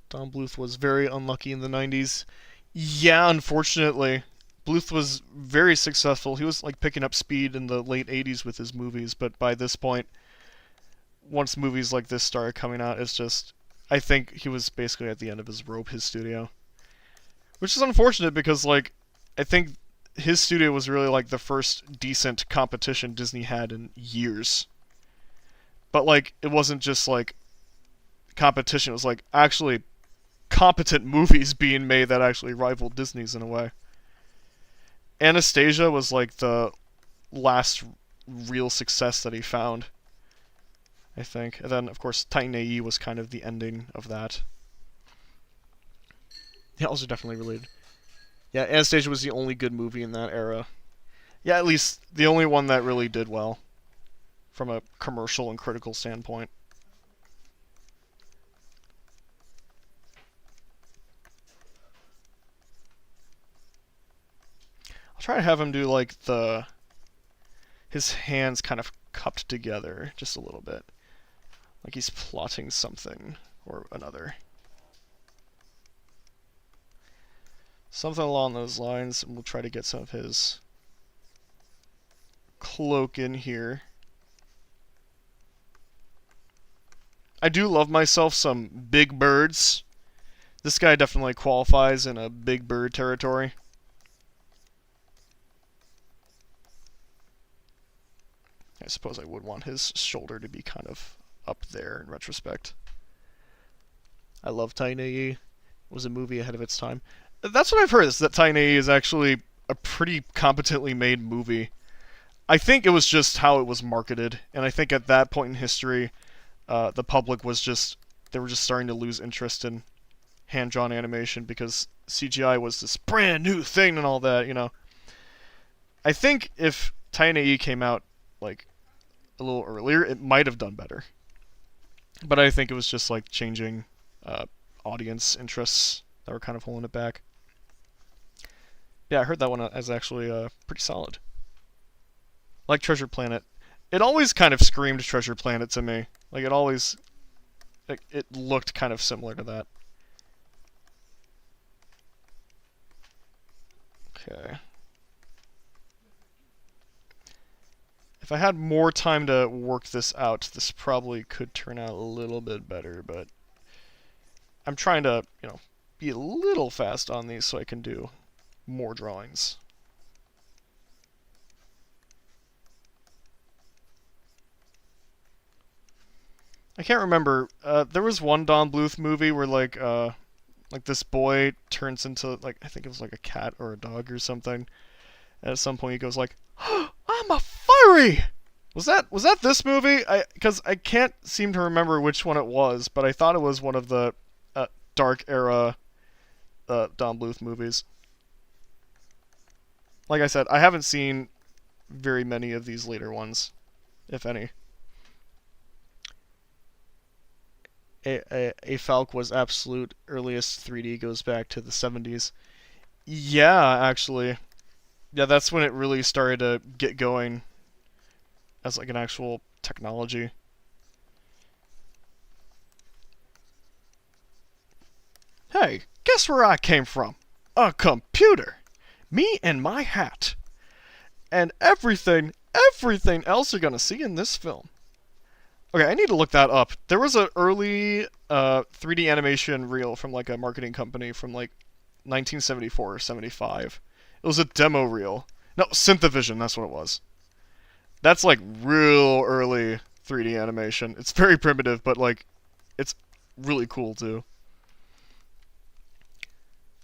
Don Bluth was very unlucky in the 90s. Yeah, unfortunately. Bluth was very successful. He was like picking up speed in the late 80s with his movies, but by this point, once movies like this started coming out, it's just, I think he was basically at the end of his rope, his studio. Which is unfortunate because, like, I think his studio was really like the first decent competition Disney had in years. But, like, it wasn't just like competition, it was like actually competent movies being made that actually rivaled Disney's in a way. Anastasia was like the last real success that he found, I think. And then, of course, Tiny was kind of the ending of that. Yeah, also definitely related. Yeah, Anastasia was the only good movie in that era. Yeah, at least the only one that really did well from a commercial and critical standpoint. I'll try to have him do like his hands kind of cupped together just a little bit. Like he's plotting something or another. Something along those lines, and we'll try to get some of his cloak in here. I do love myself some big birds. This guy definitely qualifies in a big bird territory. I suppose I would want his shoulder to be kind of up there in retrospect. I love Tiny. It was a movie ahead of its time. That's what I've heard, is that Tiny is actually a pretty competently made movie. I think it was just how it was marketed, and I think at that point in history, the public was just, they were just starting to lose interest in hand-drawn animation because CGI was this brand new thing and all that, you know. I think if Tiny came out, like, a little earlier, it might have done better. But I think it was just like changing audience interests that were kind of holding it back. Yeah, I heard that one is actually pretty solid. Like Treasure Planet. It always kind of screamed Treasure Planet to me. Like it always, like, it looked kind of similar to that. Okay. If I had more time to work this out, this probably could turn out a little bit better, but I'm trying to, you know, be a little fast on these so I can do more drawings. I can't remember. There was one Don Bluth movie where like this boy turns into, like, I think it was like a cat or a dog or something. And at some point he goes like, I'm a furry! Was that this movie? Because I can't seem to remember which one it was, but I thought it was one of the Dark Era Don Bluth movies. Like I said, I haven't seen very many of these later ones, if any. A Falk was absolute earliest 3D, goes back to the 70s. Yeah, actually. Yeah, that's when it really started to get going as like an actual technology. Hey, guess where I came from? A computer. Me and my hat. And everything else you're gonna see in this film. Okay, I need to look that up. There was an early 3D animation reel from like a marketing company from like 1974 or 75. It was a demo reel. No, Synthavision, that's what it was. That's like real early 3D animation. It's very primitive, but like it's really cool too.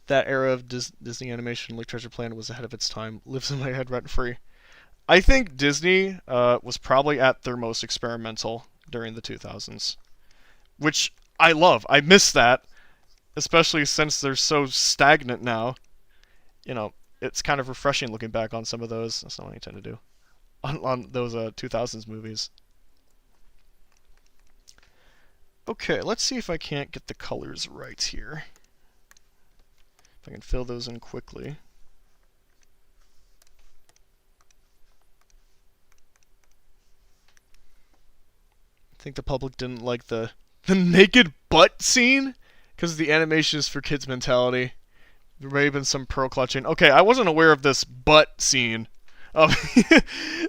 That era of Disney animation, like Treasure Planet, was ahead of its time. Lives in my head rent free. I think Disney was probably at their most experimental during the 2000s, which I love. I miss that, especially since they're so stagnant now. You know, it's kind of refreshing looking back on some of those. That's not what I intend to do. On those 2000s movies. Okay, let's see if I can't get the colors right here. If I can fill those in quickly. I think the public didn't like the naked butt scene because the animation is for kids mentality. There may have been some pearl clutching. Okay, I wasn't aware of this butt scene. Um,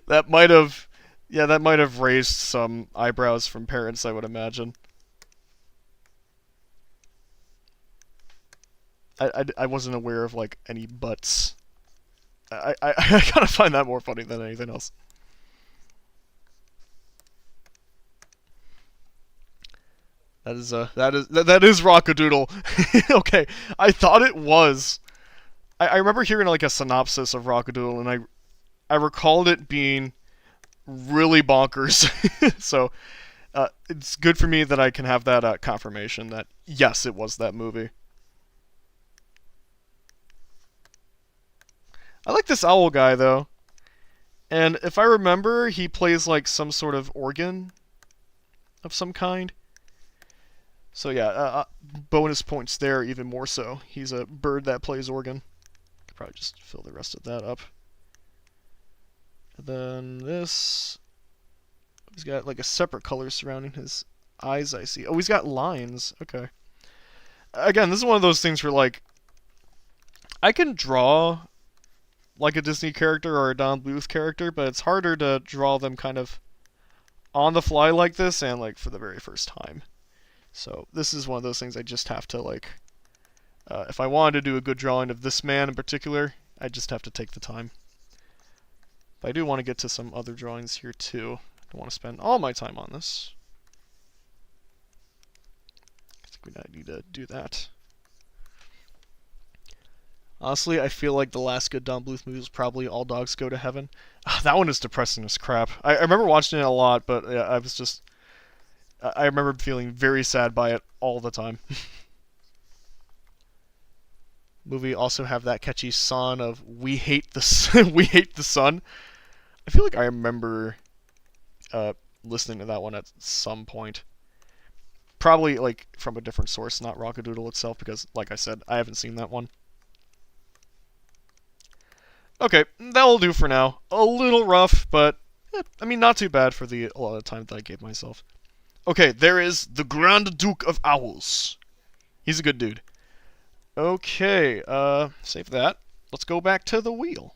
that might have, yeah, that might have raised some eyebrows from parents, I would imagine. I wasn't aware of like any butts. I kind of find that more funny than anything else. That is Rockadoodle. Okay, I thought it was. I remember hearing like a synopsis of Rockadoodle, and I recalled it being really bonkers. So it's good for me that I can have that confirmation that yes, it was that movie. I like this owl guy though, and if I remember, he plays like some sort of organ of some kind. So yeah, bonus points there even more so. He's a bird that plays organ. Could probably just fill the rest of that up. And then this, he's got like a separate color surrounding his eyes, I see. Oh, he's got lines. Okay. Again, this is one of those things where like I can draw like a Disney character or a Don Bluth character, but it's harder to draw them kind of on the fly like this and like for the very first time. So this is one of those things I just have to like, if I wanted to do a good drawing of this man in particular, I just have to take the time. But I do want to get to some other drawings here too. I don't want to spend all my time on this. I think we need to do that. Honestly, I feel like the last good Don Bluth movie was probably All Dogs Go to Heaven. That one is depressing as crap. I remember watching it a lot, but yeah, I was just... I remember feeling very sad by it all the time. Movie also have that catchy song of "We Hate the We Hate the Sun." I feel like I remember listening to that one at some point. Probably like from a different source, not Rockadoodle itself, because like I said, I haven't seen that one. Okay, that'll do for now. A little rough, but I mean not too bad for the a lot of time that I gave myself. Okay, there is the Grand Duke of Owls. He's a good dude. Okay, save that. Let's go back to the wheel.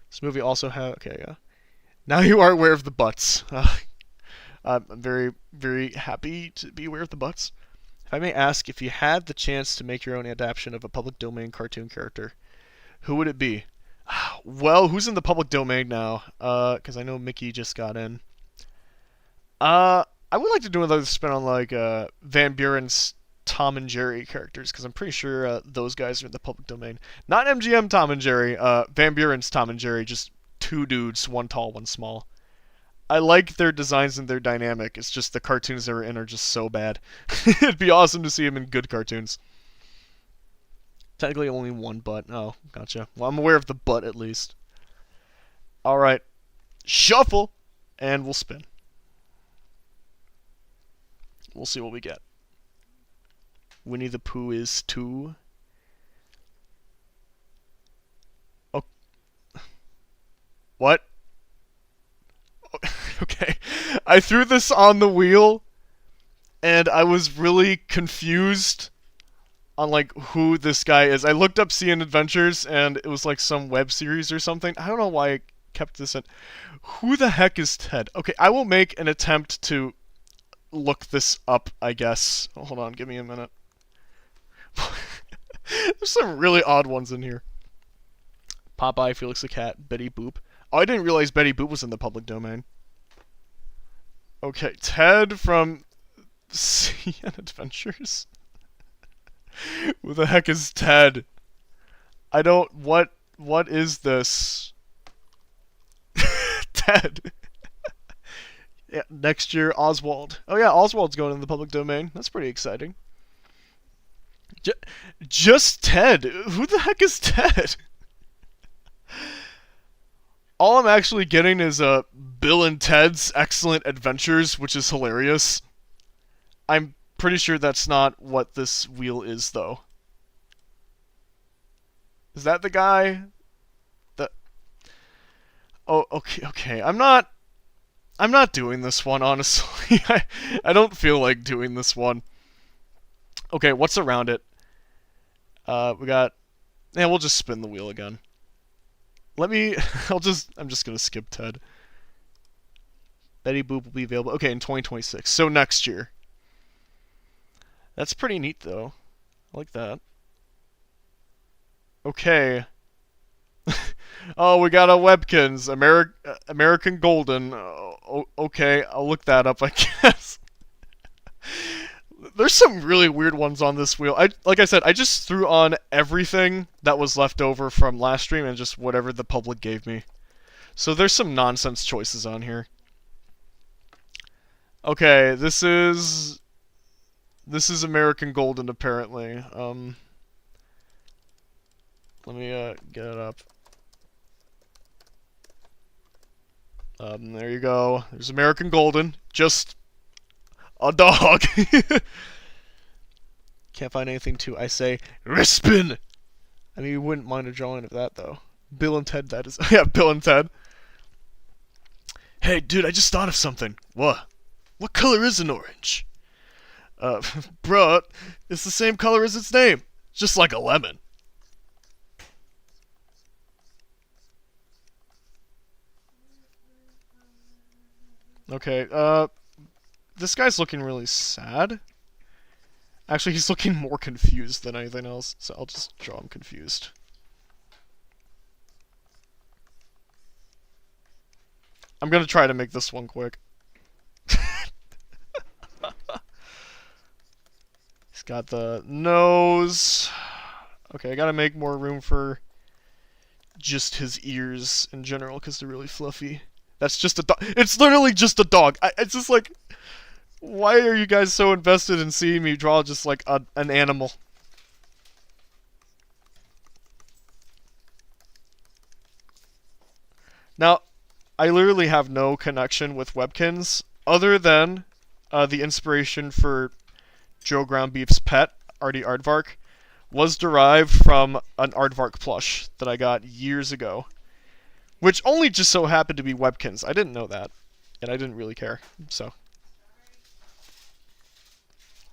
This movie also has... Okay, now you are aware of the butts. I'm very, very happy to be aware of the butts. If I may ask, if you had the chance to make your own adaptation of a public domain cartoon character, who would it be? Well, who's in the public domain now? Because I know Mickey just got in. I would like to do another spin on like Van Buren's Tom and Jerry characters, because I'm pretty sure those guys are in the public domain. Not MGM Tom and Jerry, Van Buren's Tom and Jerry, just two dudes, one tall, one small. I like their designs and their dynamic. It's just the cartoons they were in are just so bad. It'd be awesome to see them in good cartoons. Technically only one butt. Oh, gotcha. Well, I'm aware of the butt at least. Alright. Shuffle! And we'll spin. We'll see what we get. Winnie the Pooh is 2. Oh, what? Okay, I threw this on the wheel, and I was really confused on like who this guy is. I looked up CN Adventures, and it was like some web series or something. I don't know why I kept this in. Who the heck is Ted? Okay, I will make an attempt to look this up, I guess. Oh, hold on, give me a minute. There's some really odd ones in here. Popeye, Felix the Cat, Betty Boop. Oh, I didn't realize Betty Boop was in the public domain. Okay, Ted from CN Adventures. Who the heck is Ted? I don't. What is this? Ted. Yeah, next year, Oswald. Oh yeah, Oswald's going in the public domain. That's pretty exciting. Just Ted. Who the heck is Ted? All I'm actually getting is Bill and Ted's Excellent Adventures, which is hilarious. I'm pretty sure that's not what this wheel is, though. Is that the guy? Oh, okay. I'm not doing this one, honestly. I don't feel like doing this one. Okay, what's around it? We got... Yeah, we'll just spin the wheel again. I'm just gonna skip Ted. Betty Boop will be available. Okay, in 2026. So next year. That's pretty neat, though. I like that. Okay. Oh, we got a Webkins. American Golden. Okay, I'll look that up, I guess. There's some really weird ones on this wheel. Like I said, I just threw on everything that was left over from last stream and just whatever the public gave me. So there's some nonsense choices on here. Okay, this is American Golden apparently. Let me get it up. There you go. There's American Golden. Just a dog. Can't find anything to, I say, Rispin! I mean, you wouldn't mind a drawing of that, though. Bill and Ted, that is. Yeah, Bill and Ted. Hey, dude, I just thought of something. What? What color is an orange? Bruh, it's the same color as its name. Just like a lemon. Okay, this guy's looking really sad. Actually, he's looking more confused than anything else, so I'll just draw him confused. I'm gonna try to make this one quick. He's got the nose. Okay, I gotta make more room for just his ears in general, because they're really fluffy. That's just a dog. It's literally just a dog. It's just like... Why are you guys so invested in seeing me draw just like an animal? Now, I literally have no connection with Webkins other than the inspiration for Joe Groundbeef's pet, Artie Aardvark, was derived from an Aardvark plush that I got years ago. Which only just so happened to be Webkins. I didn't know that. And I didn't really care, so...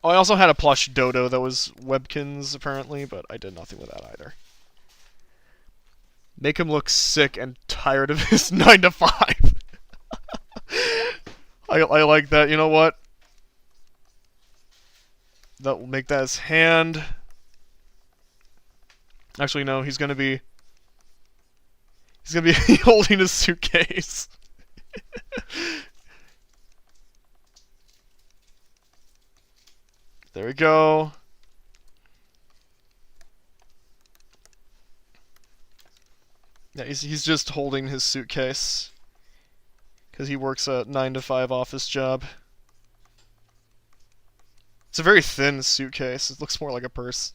Oh, I also had a plush Dodo that was Webkins, apparently, but I did nothing with that either. Make him look sick and tired of his 9 to 5. I like that. You know what? That will make that his hand. Actually, no, he's gonna be holding a suitcase. There we go. Yeah, he's just holding his suitcase because he works a 9 to 5 office job. It's a very thin suitcase. It looks more like a purse.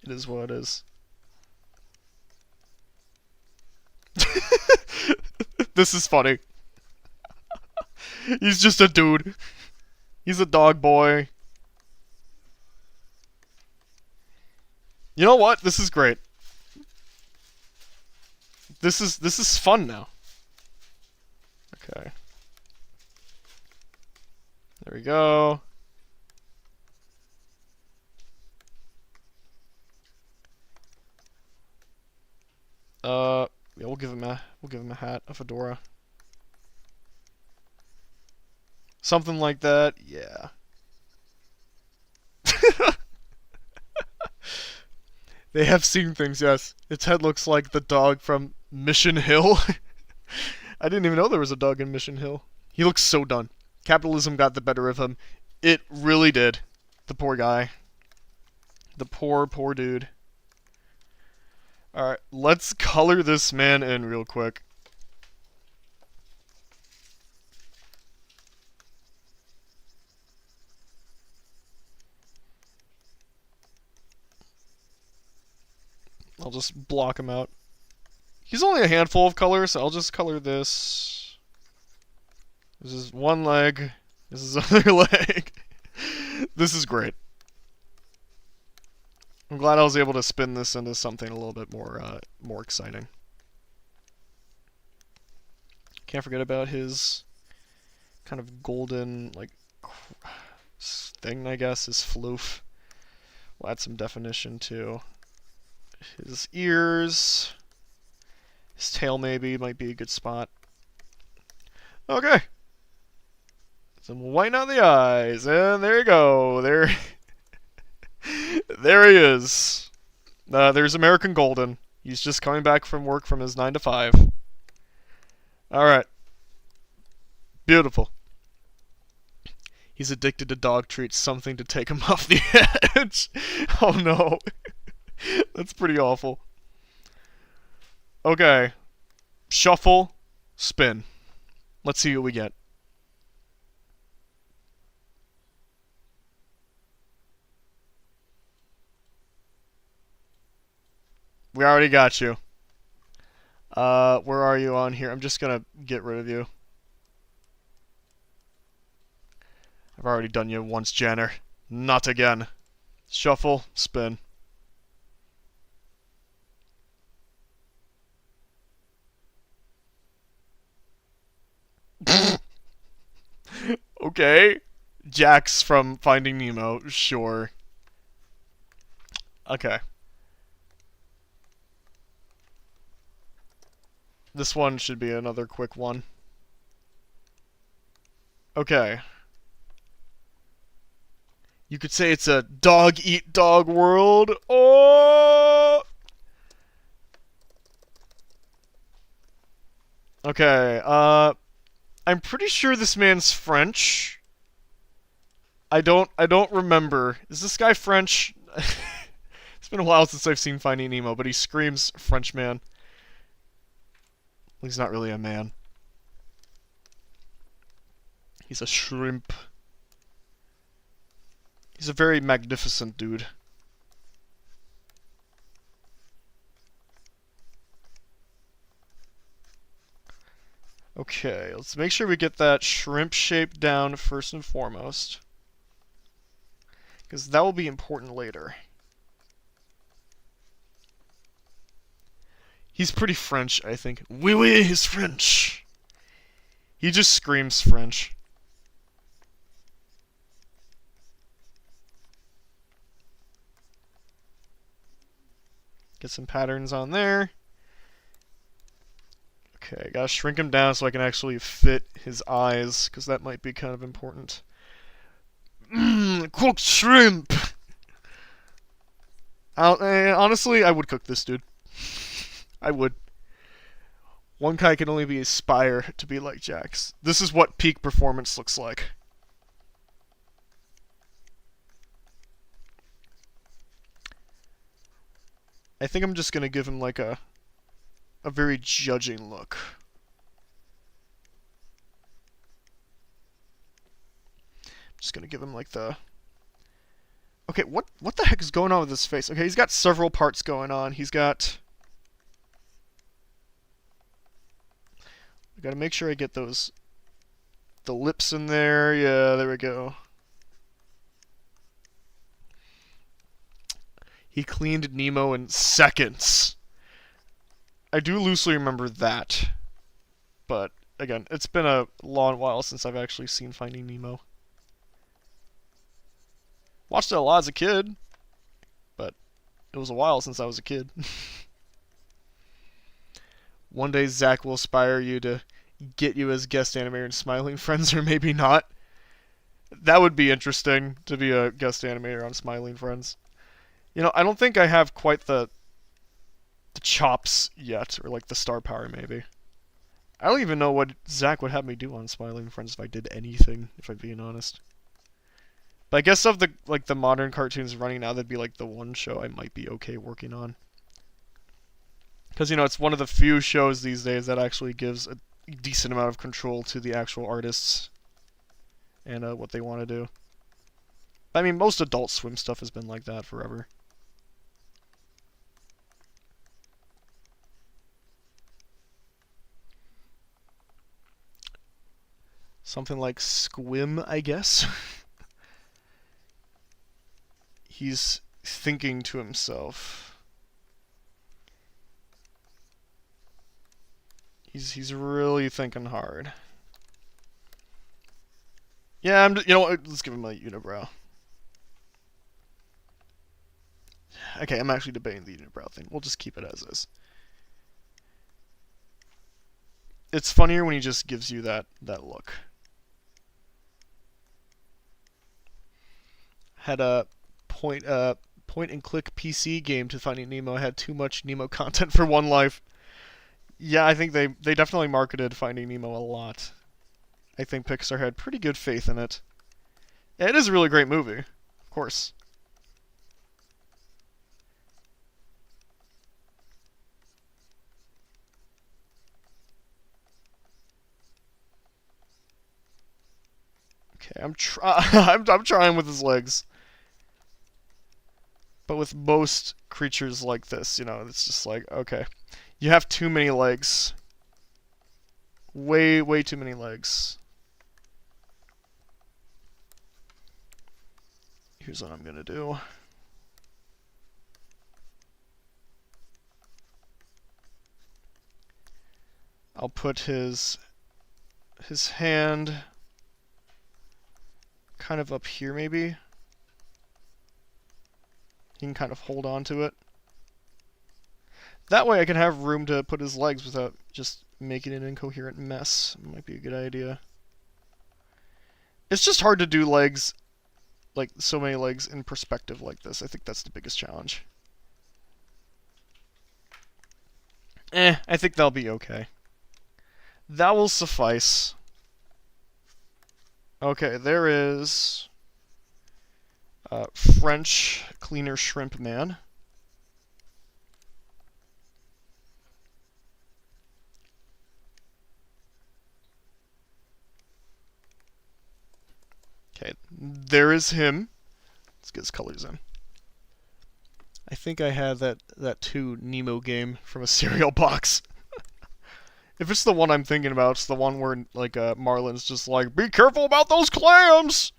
It is what it is. This is funny. He's just a dude. He's a dog boy. You know what? This is great. This is fun now. Okay. There we go. Yeah, we'll give him a hat, a fedora. Something like that. Yeah. They have seen things, yes. Its head looks like the dog from Mission Hill. I didn't even know there was a dog in Mission Hill. He looks so done. Capitalism got the better of him. It really did. The poor guy. The poor, poor dude. Alright, let's color this man in real quick. I'll just block him out. He's only a handful of colors, so I'll just color this. This is one leg. This is other leg. This is great. I'm glad I was able to spin this into something a little bit more exciting. Can't forget about his kind of golden, like, thing, I guess, his floof. We'll add some definition to his ears. His tail maybe might be a good spot. Okay. Some white on the eyes, and there you go. There he is. There's American Golden. He's just coming back from work from his 9 to 5. Alright. Beautiful. He's addicted to dog treats, something to take him off the edge. Oh no. That's pretty awful. Okay. Shuffle, spin. Let's see what we get. We already got you. Where are you on here? I'm just gonna get rid of you. I've already done you once, Janner. Not again. Shuffle, spin. Okay. Jax from Finding Nemo, sure. Okay. This one should be another quick one. Okay. You could say it's a dog-eat-dog world. Oh! Okay, I'm pretty sure this man's French. I don't remember. Is this guy French? It's been a while since I've seen Finding Nemo, but he screams Frenchman. He's not really a man. He's a shrimp. He's a very magnificent dude. Okay, let's make sure we get that shrimp shape down first and foremost. Because that will be important later. He's pretty French, I think. Oui, oui, he's French. He just screams French. Get some patterns on there. Okay, gotta shrink him down so I can actually fit his eyes, because that might be kind of important. Cooked shrimp! Honestly, I would cook this dude. I would. One guy can only be aspire to be like Jax. This is what peak performance looks like. I think I'm just gonna give him like a very judging look. I'm just gonna give him like the... Okay, what the heck is going on with his face? Okay, he's got several parts going on. He's got... I gotta make sure I get those... the lips in there. Yeah, there we go. He cleaned Nemo in seconds. I do loosely remember that. But, again, it's been a long while since I've actually seen Finding Nemo. Watched it a lot as a kid, but it was a while since I was a kid. One day Zach will aspire you to get you as guest animator in Smiling Friends, or maybe not. That would be interesting, to be a guest animator on Smiling Friends. You know, I don't think I have quite the chops yet, or like the star power maybe. I don't even know what Zach would have me do on Smiling Friends if I did anything, if I'm being honest. But I guess of the modern cartoons running now, that'd be like the one show I might be okay working on. Because, you know, it's one of the few shows these days that actually gives a decent amount of control to the actual artists and what they want to do. I mean, most Adult Swim stuff has been like that forever. Something like Squim, I guess. He's thinking to himself. He's really thinking hard. Yeah, you know what? Let's give him a unibrow. Okay, I'm actually debating the unibrow thing. We'll just keep it as is. It's funnier when he just gives you that look. Had a point and click PC game to Finding Nemo. Had too much Nemo content for one life. Yeah, I think they definitely marketed Finding Nemo a lot. I think Pixar had pretty good faith in it. Yeah, it is a really great movie, of course. Okay, I'm trying with his legs. But with most creatures like this, you know, it's just like, okay, you have too many legs. Way, way too many legs. Here's what I'm gonna do. I'll put his hand kind of up here, maybe. He can kind of hold on to it. That way I can have room to put his legs without just making an incoherent mess. Might be a good idea. It's just hard to do legs, like so many legs in perspective like this. I think that's the biggest challenge. I think that'll be okay. That will suffice. Okay, there is French Cleaner Shrimp Man. Okay, there is him. Let's get his colors in. I think I had that 2 Nemo game from a cereal box. If it's the one I'm thinking about, it's the one where like Marlin's just like, "Be careful about those clams!"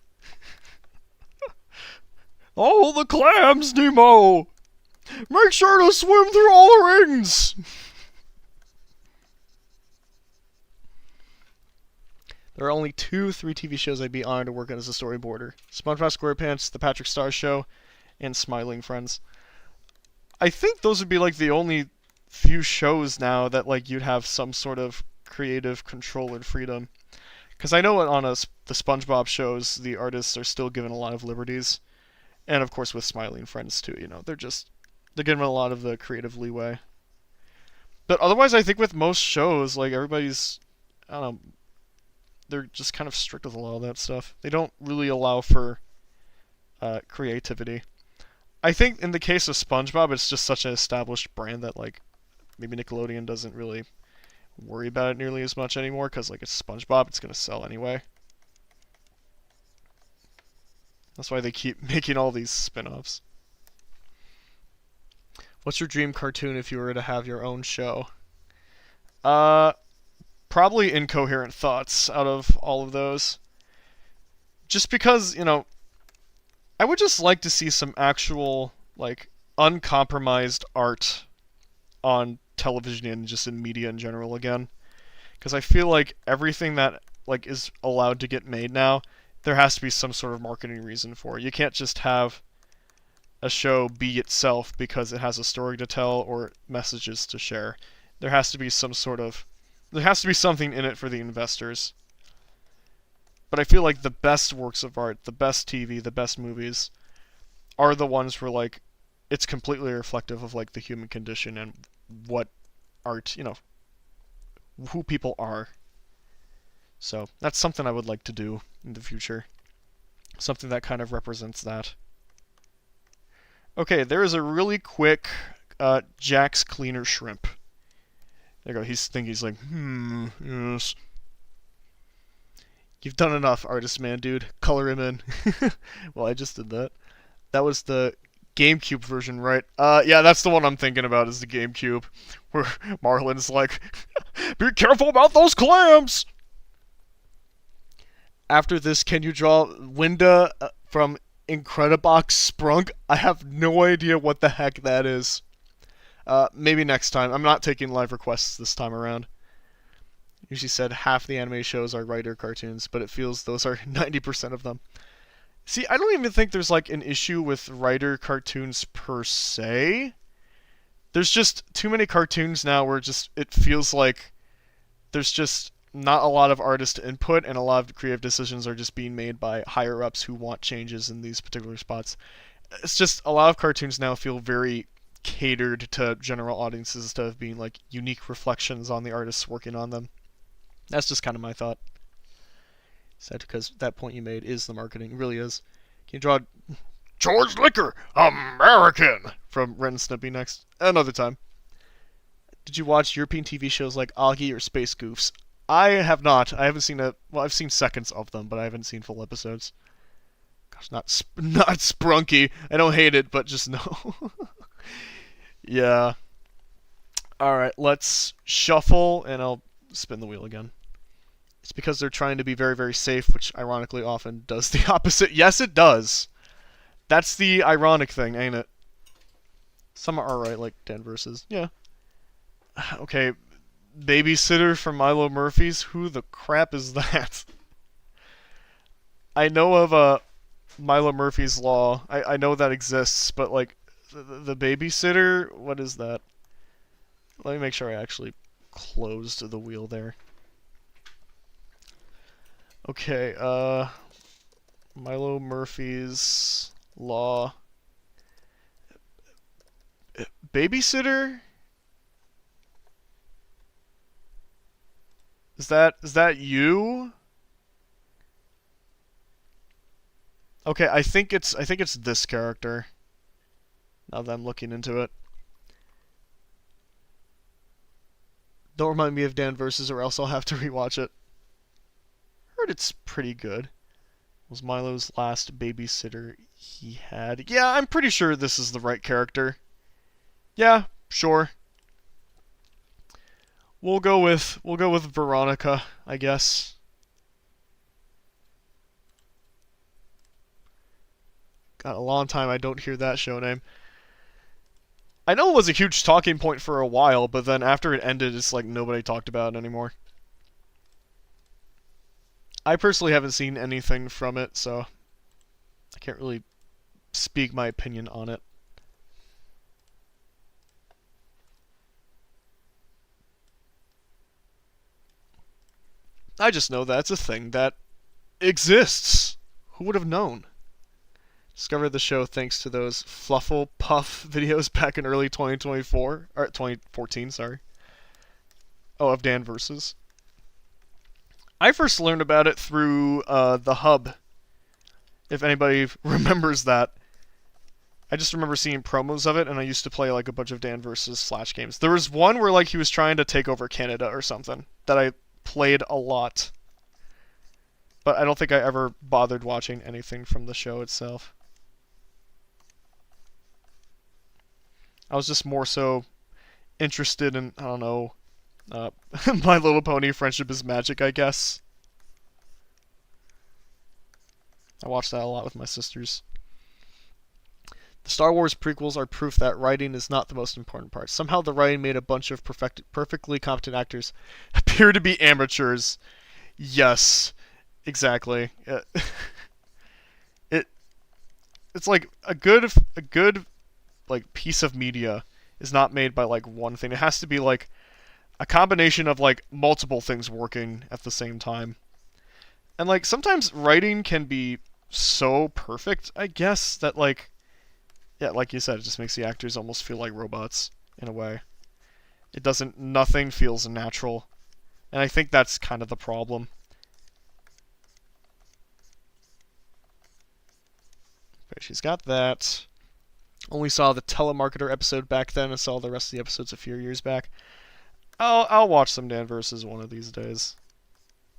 "Oh, the clams, Nemo! Make sure to swim through all the rings!" There are only 3 TV shows I'd be honored to work on as a storyboarder. SpongeBob SquarePants, The Patrick Star Show, and Smiling Friends. I think those would be like the only few shows now that like you'd have some sort of creative control and freedom. Because I know on the SpongeBob shows, the artists are still given a lot of liberties. And of course with Smiling Friends too, you know, they're given a lot of the creative leeway. But otherwise I think with most shows, like everybody's, I don't know, they're just kind of strict with a lot of that stuff. They don't really allow for creativity. I think in the case of SpongeBob, it's just such an established brand that like maybe Nickelodeon doesn't really worry about it nearly as much anymore because like it's SpongeBob, it's gonna sell anyway. That's why they keep making all these spin-offs. What's your dream cartoon if you were to have your own show? Probably Incoherent Thoughts out of all of those. Just because, you know, I would just like to see some actual, like, uncompromised art on television and just in media in general again. Because I feel like everything that like is allowed to get made now, there has to be some sort of marketing reason for it. You can't just have a show be itself because it has a story to tell or messages to share. There has to be there has to be something in it for the investors. But I feel like the best works of art, the best TV, the best movies are the ones where like it's completely reflective of like the human condition and what art, who people are. So that's something I would like to do in the future. Something that kind of represents that. Okay, there is a really quick Jack's Cleaner Shrimp. There you go. He's like, yes. You've done enough, artist man, dude. Color him in. Well, I just did that. That was the GameCube version, right? Yeah, that's the one I'm thinking about, is the GameCube. Where Marlon's like, be careful about those clams! After this, can you draw Linda from Incredibox Sprunk? I have no idea what the heck that is. Maybe next time. I'm not taking live requests this time around. Usually said half the anime shows are writer cartoons, but it feels those are 90% of them. See, I don't even think there's like an issue with writer cartoons per se. There's just too many cartoons now where it feels like there's just not a lot of artist input and a lot of creative decisions are just being made by higher ups who want changes in these particular spots. It's just a lot of cartoons now feel very catered to general audiences instead of being like unique reflections on the artists working on them. That's just kind of my thought. Sad because that point you made is the marketing. It really is. Can you draw George Liquor, American, from Ren and Snippy next? Another time. Did you watch European TV shows like Augie or Space Goofs? I have not. I haven't seen I've seen seconds of them, but I haven't seen full episodes. Gosh, not Sprunky. I don't hate it, but just no. Yeah. Alright, let's shuffle, and I'll spin the wheel again. It's because they're trying to be very, very safe, which ironically often does the opposite. Yes, it does. That's the ironic thing, ain't it? Some are alright, like Dan versus. Yeah. Okay, Babysitter from Milo Murphy's? Who the crap is that? I know of Milo Murphy's Law. I know that exists, but like, the Babysitter? What is that? Let me make sure I actually closed the wheel there. Okay, Milo Murphy's Law. Babysitter? Is that you? Okay, I think it's this character. Now that I'm looking into it. Don't remind me of Dan versus, or else I'll have to rewatch it. Heard it's pretty good. Was Milo's last babysitter he had? Yeah, I'm pretty sure this is the right character. Yeah, sure. We'll go with Veronica, I guess. Got a long time I don't hear that show name. I know it was a huge talking point for a while, but then after it ended, it's like nobody talked about it anymore. I personally haven't seen anything from it, so I can't really speak my opinion on it. I just know that's a thing that exists. Who would have known? Discovered the show thanks to those Fluffle Puff videos back in early 2024, or 2014, sorry. Oh, of Dan versus. I first learned about it through the Hub. If anybody remembers that. I just remember seeing promos of it, and I used to play like a bunch of Dan versus Slash games. There was one where like he was trying to take over Canada or something that I played a lot. But I don't think I ever bothered watching anything from the show itself. I was just more so interested in, I don't know, My Little Pony Friendship is Magic, I guess. I watched that a lot with my sisters. The Star Wars prequels are proof that writing is not the most important part. Somehow the writing made a bunch of perfectly competent actors appear to be amateurs. Yes, exactly. It it's like a good like piece of media is not made by like one thing. It has to be like a combination of like multiple things working at the same time. And like sometimes writing can be so perfect, I guess, that like yeah, like you said, it just makes the actors almost feel like robots in a way. It doesn't nothing feels natural. And I think that's kind of the problem. Okay, she's got that. Only saw the telemarketer episode back then and saw the rest of the episodes a few years back. I'll watch some Dan versus one of these days.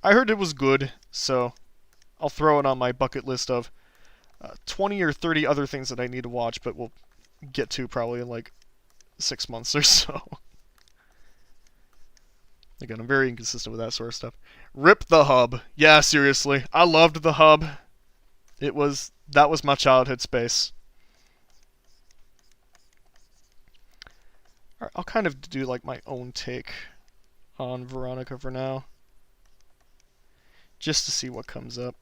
I heard it was good, so I'll throw it on my bucket list of 20 or 30 other things that I need to watch, but we'll get to probably in like 6 months or so. Again, I'm very inconsistent with that sort of stuff. Rip the Hub. Yeah, seriously. I loved the Hub. That was my childhood space. Alright, I'll kind of do like my own take on Veronica for now. Just to see what comes up.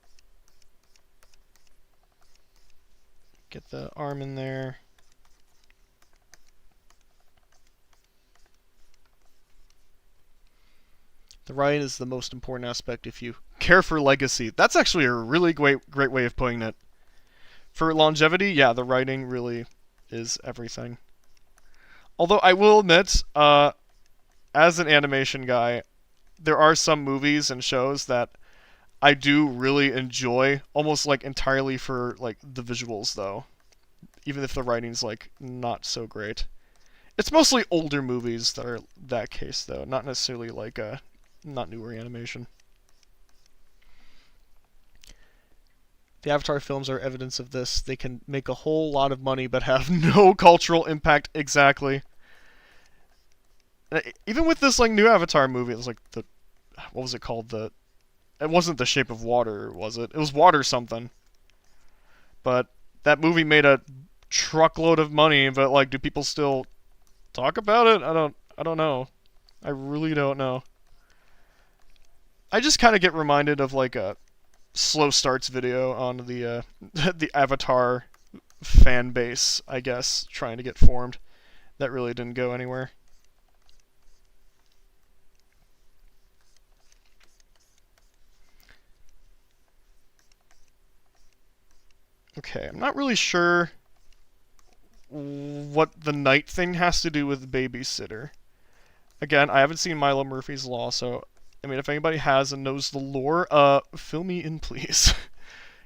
Get the arm in there. The writing is the most important aspect if you care for legacy. That's actually a really great way of putting it. For longevity, yeah, the writing really is everything. Although I will admit, as an animation guy, there are some movies and shows that I do really enjoy, almost like entirely for like the visuals though. Even if the writing's like not so great. It's mostly older movies that are that case though, not necessarily like not newer animation. The Avatar films are evidence of this. They can make a whole lot of money but have no cultural impact. Exactly. Even with this like new Avatar movie, it was like what was it called? It wasn't The Shape of Water, was it? It was Water something. But that movie made a truckload of money, but like do people still talk about it? I don't know. I really don't know. I just kind of get reminded of like a slow starts video on the the Avatar fan base, I guess, trying to get formed. That really didn't go anywhere. Okay, I'm not really sure what the night thing has to do with babysitter. Again, I haven't seen Milo Murphy's Law, so I mean, if anybody has and knows the lore, fill me in, please,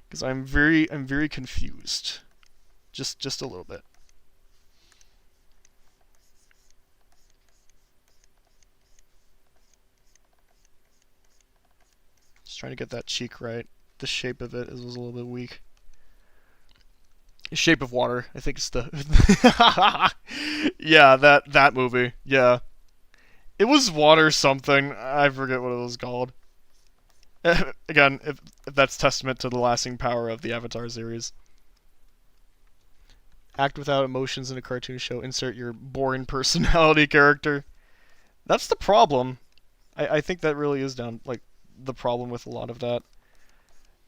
because I'm very confused, just a little bit. Just trying to get that cheek right. The shape of it was a little bit weak. Shape of Water, I think it's the yeah, that movie. Yeah. It was Water something. I forget what it was called. Again, if that's testament to the lasting power of the Avatar series. Act without emotions in a cartoon show. Insert your boring personality character. That's the problem. I think that really is like the problem with a lot of that.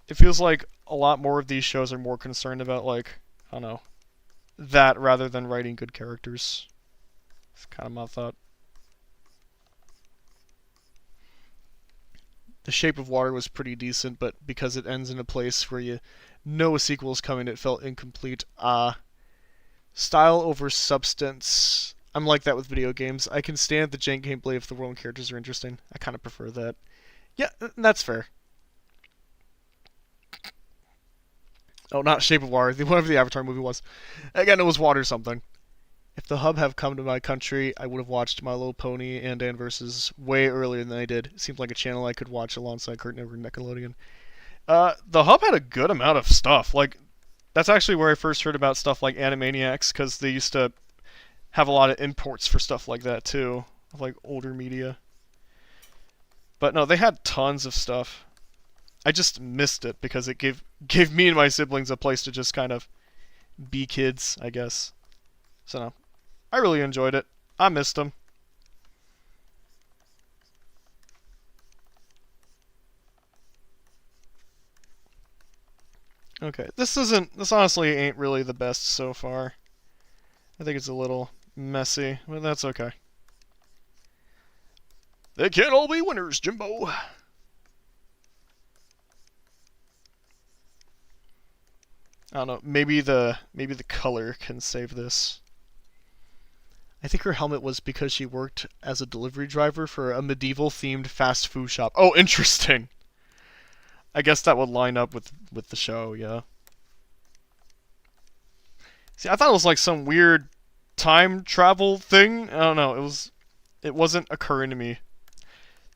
It feels like a lot more of these shows are more concerned about like, I don't know, that rather than writing good characters. It's kind of my thought. The Shape of Water was pretty decent, but because it ends in a place where you know a sequel is coming, it felt incomplete. Style over substance. I'm like that with video games. I can stand the jank gameplay if the world and characters are interesting. I kind of prefer that. Yeah, that's fair. Oh, not Shape of Water. Whatever the Avatar movie was. Again, it was Water something. If the hub have come to my country, I would have watched My Little Pony and Dan vs. way earlier than I did. It seemed like a channel I could watch alongside Cartoon Network and Nickelodeon. The hub had a good amount of stuff. Like, that's actually where I first heard about stuff like Animaniacs, because they used to have a lot of imports for stuff like that too, of like older media. But no, they had tons of stuff. I just missed it because it gave me and my siblings a place to just kind of B kids, I guess. So no, I really enjoyed it. I missed them. Okay, this honestly ain't really the best so far. I think it's a little messy, but that's okay. They can't all be winners, Jimbo. I don't know, maybe the color can save this. I think her helmet was because she worked as a delivery driver for a medieval-themed fast food shop. Oh, interesting. I guess that would line up with the show, yeah. See, I thought it was like some weird time travel thing. I don't know. It wasn't occurring to me.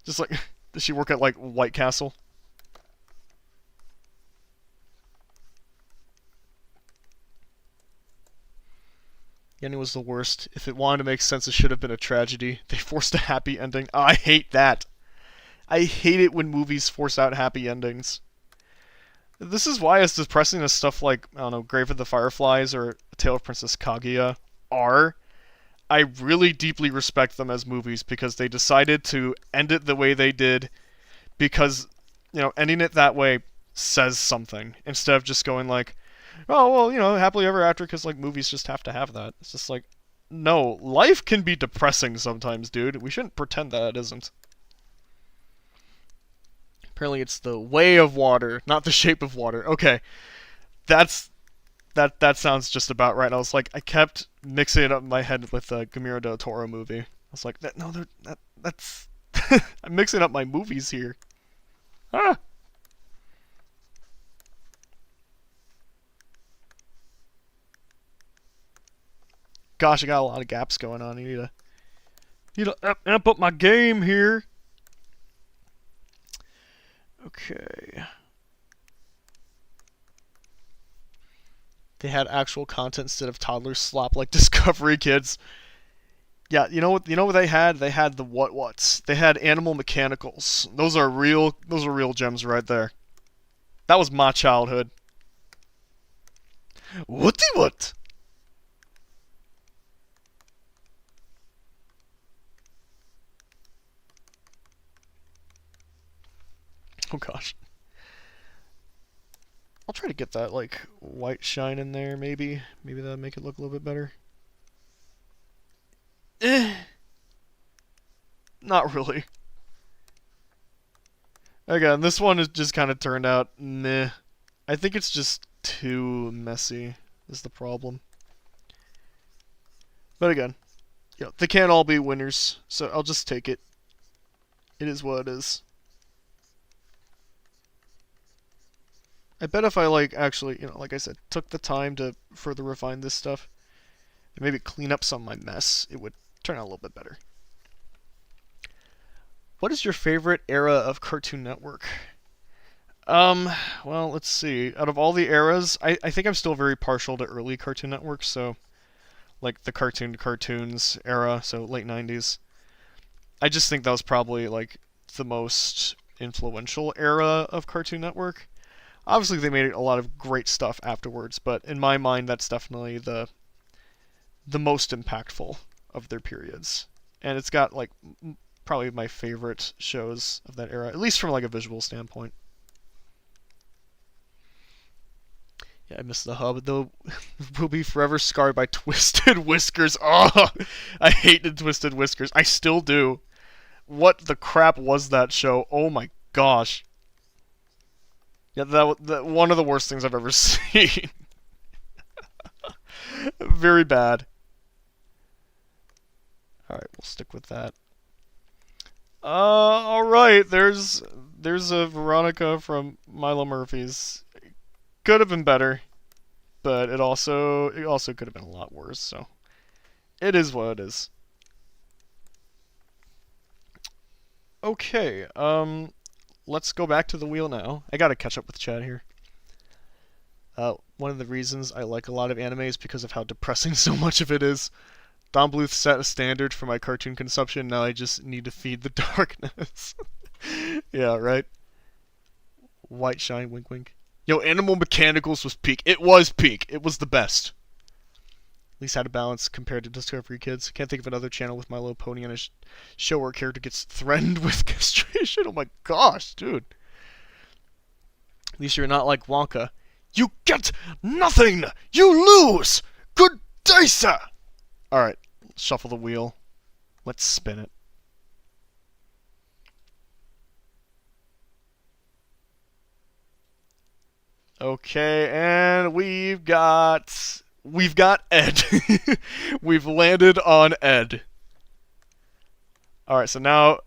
Just like, does she work at like White Castle? The ending was the worst. If it wanted to make sense, it should have been a tragedy. They forced a happy ending. Oh, I hate that. I hate it when movies force out happy endings. This is why as depressing as stuff like, I don't know, Grave of the Fireflies or A Tale of Princess Kaguya are, I really deeply respect them as movies because they decided to end it the way they did because, ending it that way says something instead of just going like, oh, well, happily ever after because, like, movies just have to have that. It's just like, no, life can be depressing sometimes, dude. We shouldn't pretend that it isn't. Apparently it's the way of water, not the shape of water. Okay, that sounds just about right. I was like, I kept mixing it up in my head with the Guillermo del Toro movie. I was like, that's I'm mixing up my movies here. Ah. Gosh, I got a lot of gaps going on. I need to amp up my game here. Okay. They had actual content instead of toddlers slop like Discovery Kids. Yeah, you know what they had? They had the what's. They had Animal Mechanicals. Those are real gems right there. That was my childhood. Whatty what? Oh gosh. I'll try to get that like white shine in there maybe. Maybe that'll make it look a little bit better. Not really. Again, this one is just kind of turned out meh. I think it's just too messy is the problem. But again, they can't all be winners, so I'll just take it. It is what it is. I bet if I actually, like I said, took the time to further refine this stuff and maybe clean up some of my mess, it would turn out a little bit better. What is your favorite era of Cartoon Network? Well, let's see. Out of all the eras, I think I'm still very partial to early Cartoon Network, so like the cartoons era, so late 90s. I just think that was probably like the most influential era of Cartoon Network. Obviously, they made a lot of great stuff afterwards, but in my mind, that's definitely the most impactful of their periods. And it's got like probably my favorite shows of that era, at least from like a visual standpoint. Yeah, I miss the hub, though. Will be forever scarred by Twisted Whiskers. Oh, I hated Twisted Whiskers. I still do. What the crap was that show? Oh my gosh. Yeah, that one of the worst things I've ever seen. Very bad. Alright, we'll stick with that. Alright, there's a Veronica from Milo Murphy's. Could have been better, but it also could have been a lot worse, so it is what it is. Okay, let's go back to the wheel now. I gotta catch up with Chad here. One of the reasons I like a lot of anime is because of how depressing so much of it is. Don Bluth set a standard for my cartoon consumption, now I just need to feed the darkness. Yeah, right? White shine, wink wink. Yo, Animal Mechanicals was peak. It was peak. It was the best. At least had a balance compared to Discovery Kids. Can't think of another channel with My Little Pony on a show where a character gets threatened with castration. Oh my gosh, dude. At least you're not like Wonka. You get nothing! You lose! Good day, sir! Alright, shuffle the wheel. Let's spin it. Okay, and we've got Ed. We've landed on Ed. All right, so now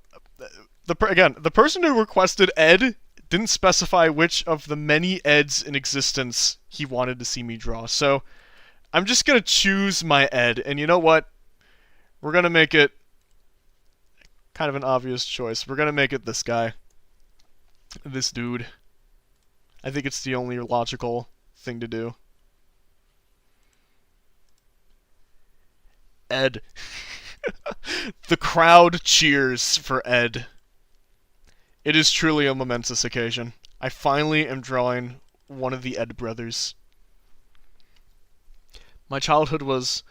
the person who requested Ed didn't specify which of the many Eds in existence he wanted to see me draw. So I'm just gonna choose my Ed, and you know what? We're gonna make it kind of an obvious choice. We're gonna make it this guy, this dude. I think it's the only logical thing to do. Ed. The crowd cheers for Ed. It is truly a momentous occasion. I finally am drawing one of the Ed brothers. My childhood was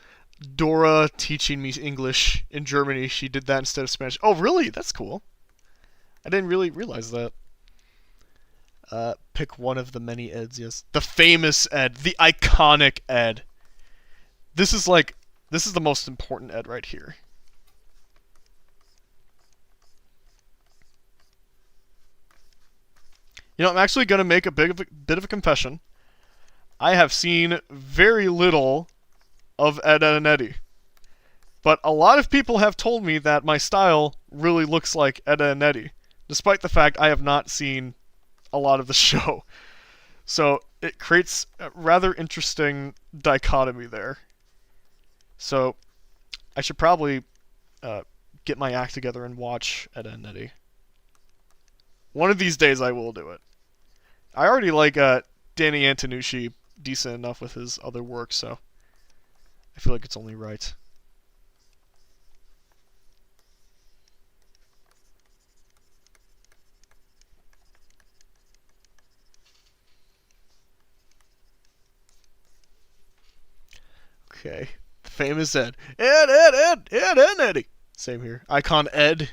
Dora teaching me English in Germany. She did that instead of Spanish. Oh, really? That's cool. I didn't really realize that. Pick one of the many Eds, yes. The famous Ed. The iconic Ed. This is the most important Ed right here. You know, I'm actually going to make a bit of a confession. I have seen very little of Ed, Edd and Eddy. But a lot of people have told me that my style really looks like Ed, Edd and Eddy, despite the fact I have not seen a lot of the show. So it creates a rather interesting dichotomy there. So I should probably get my act together and watch Ed, Edd and Eddy. One of these days I will do it. I already like Danny Antonucci decent enough with his other work, so I feel like it's only right. Okay. Famous Ed. Ed, and Eddy. Same here. Icon Ed.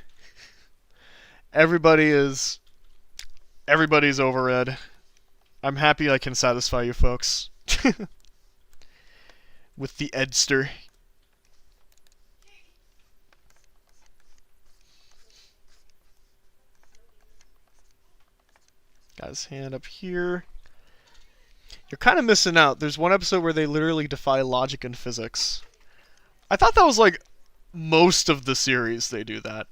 Everybody's over Ed. I'm happy I can satisfy you folks. With the Edster. Got his hand up here. You're kind of missing out. There's one episode where they literally defy logic and physics. I thought that was like most of the series they do that.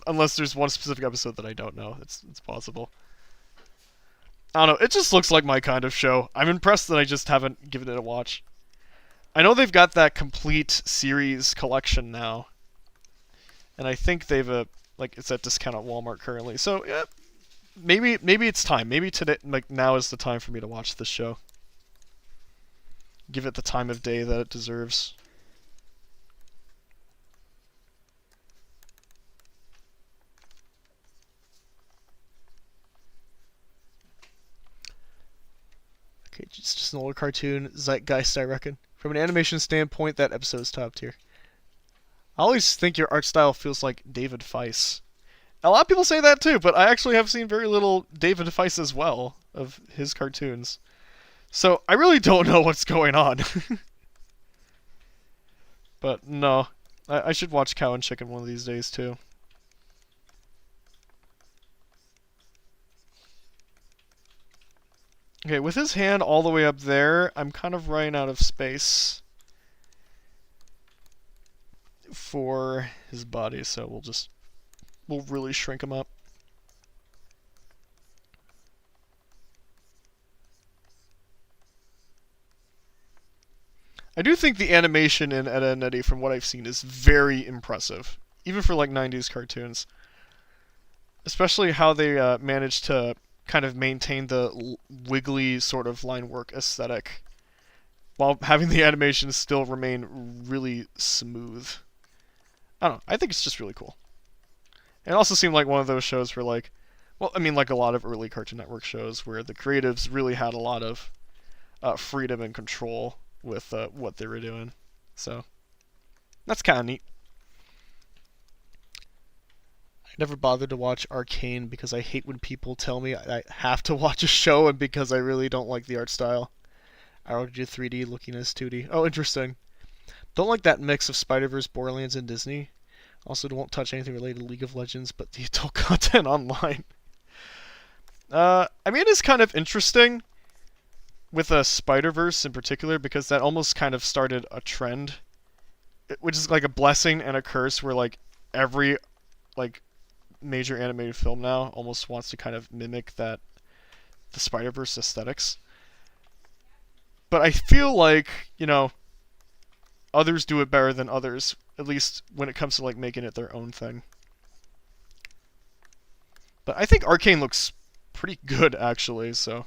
Unless there's one specific episode that I don't know. It's possible. I don't know. It just looks like my kind of show. I'm impressed that I just haven't given it a watch. I know they've got that complete series collection now. And I think they've it's at discount at Walmart currently. So, yeah, maybe it's time. Maybe today now is the time for me to watch this show. Give it the time of day that it deserves. Okay, just an older cartoon, zeitgeist, I reckon. From an animation standpoint, that episode's top tier. I always think your art style feels like David Feiss. A lot of people say that too, but I actually have seen very little David Feiss as well, of his cartoons. So, I really don't know what's going on. But, no. I should watch Cow and Chicken one of these days, too. Okay, with his hand all the way up there, I'm kind of running out of space for his body, so we'll really shrink him up. I do think the animation in Ed, Edd and Eddy, from what I've seen, is very impressive, even for like 90s cartoons. Especially how they managed to kind of maintain the wiggly sort of line work aesthetic while having the animations still remain really smooth. I don't know. I think it's just really cool. It also seemed like one of those shows where, like, Well, I mean, like a lot of early Cartoon Network shows where the creatives really had a lot of freedom and control with what they were doing. So that's kind of neat. I never bothered to watch Arcane because I hate when people tell me I have to watch a show and because I really don't like the art style. I already did 3D looking as 2D. Oh, interesting. Don't like that mix of Spider-Verse, Borderlands, and Disney. Also, won't touch anything related to League of Legends, but the adult content online. I mean, it is kind of interesting with a Spider-Verse in particular because that almost kind of started a trend, which is like a blessing and a curse where like every like major animated film now almost wants to kind of mimic that the Spider-Verse aesthetics. But I feel like, others do it better than others, at least when it comes to like making it their own thing. But I think Arcane looks pretty good actually, so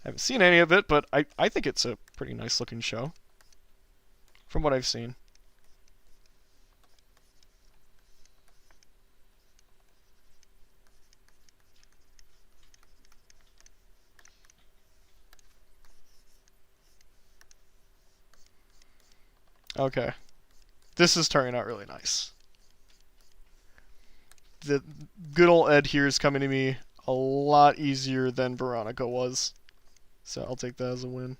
I haven't seen any of it, but I think it's a pretty nice looking show from what I've seen. Okay. This is turning out really nice. The good old Ed here is coming to me a lot easier than Veronica was. So I'll take that as a win.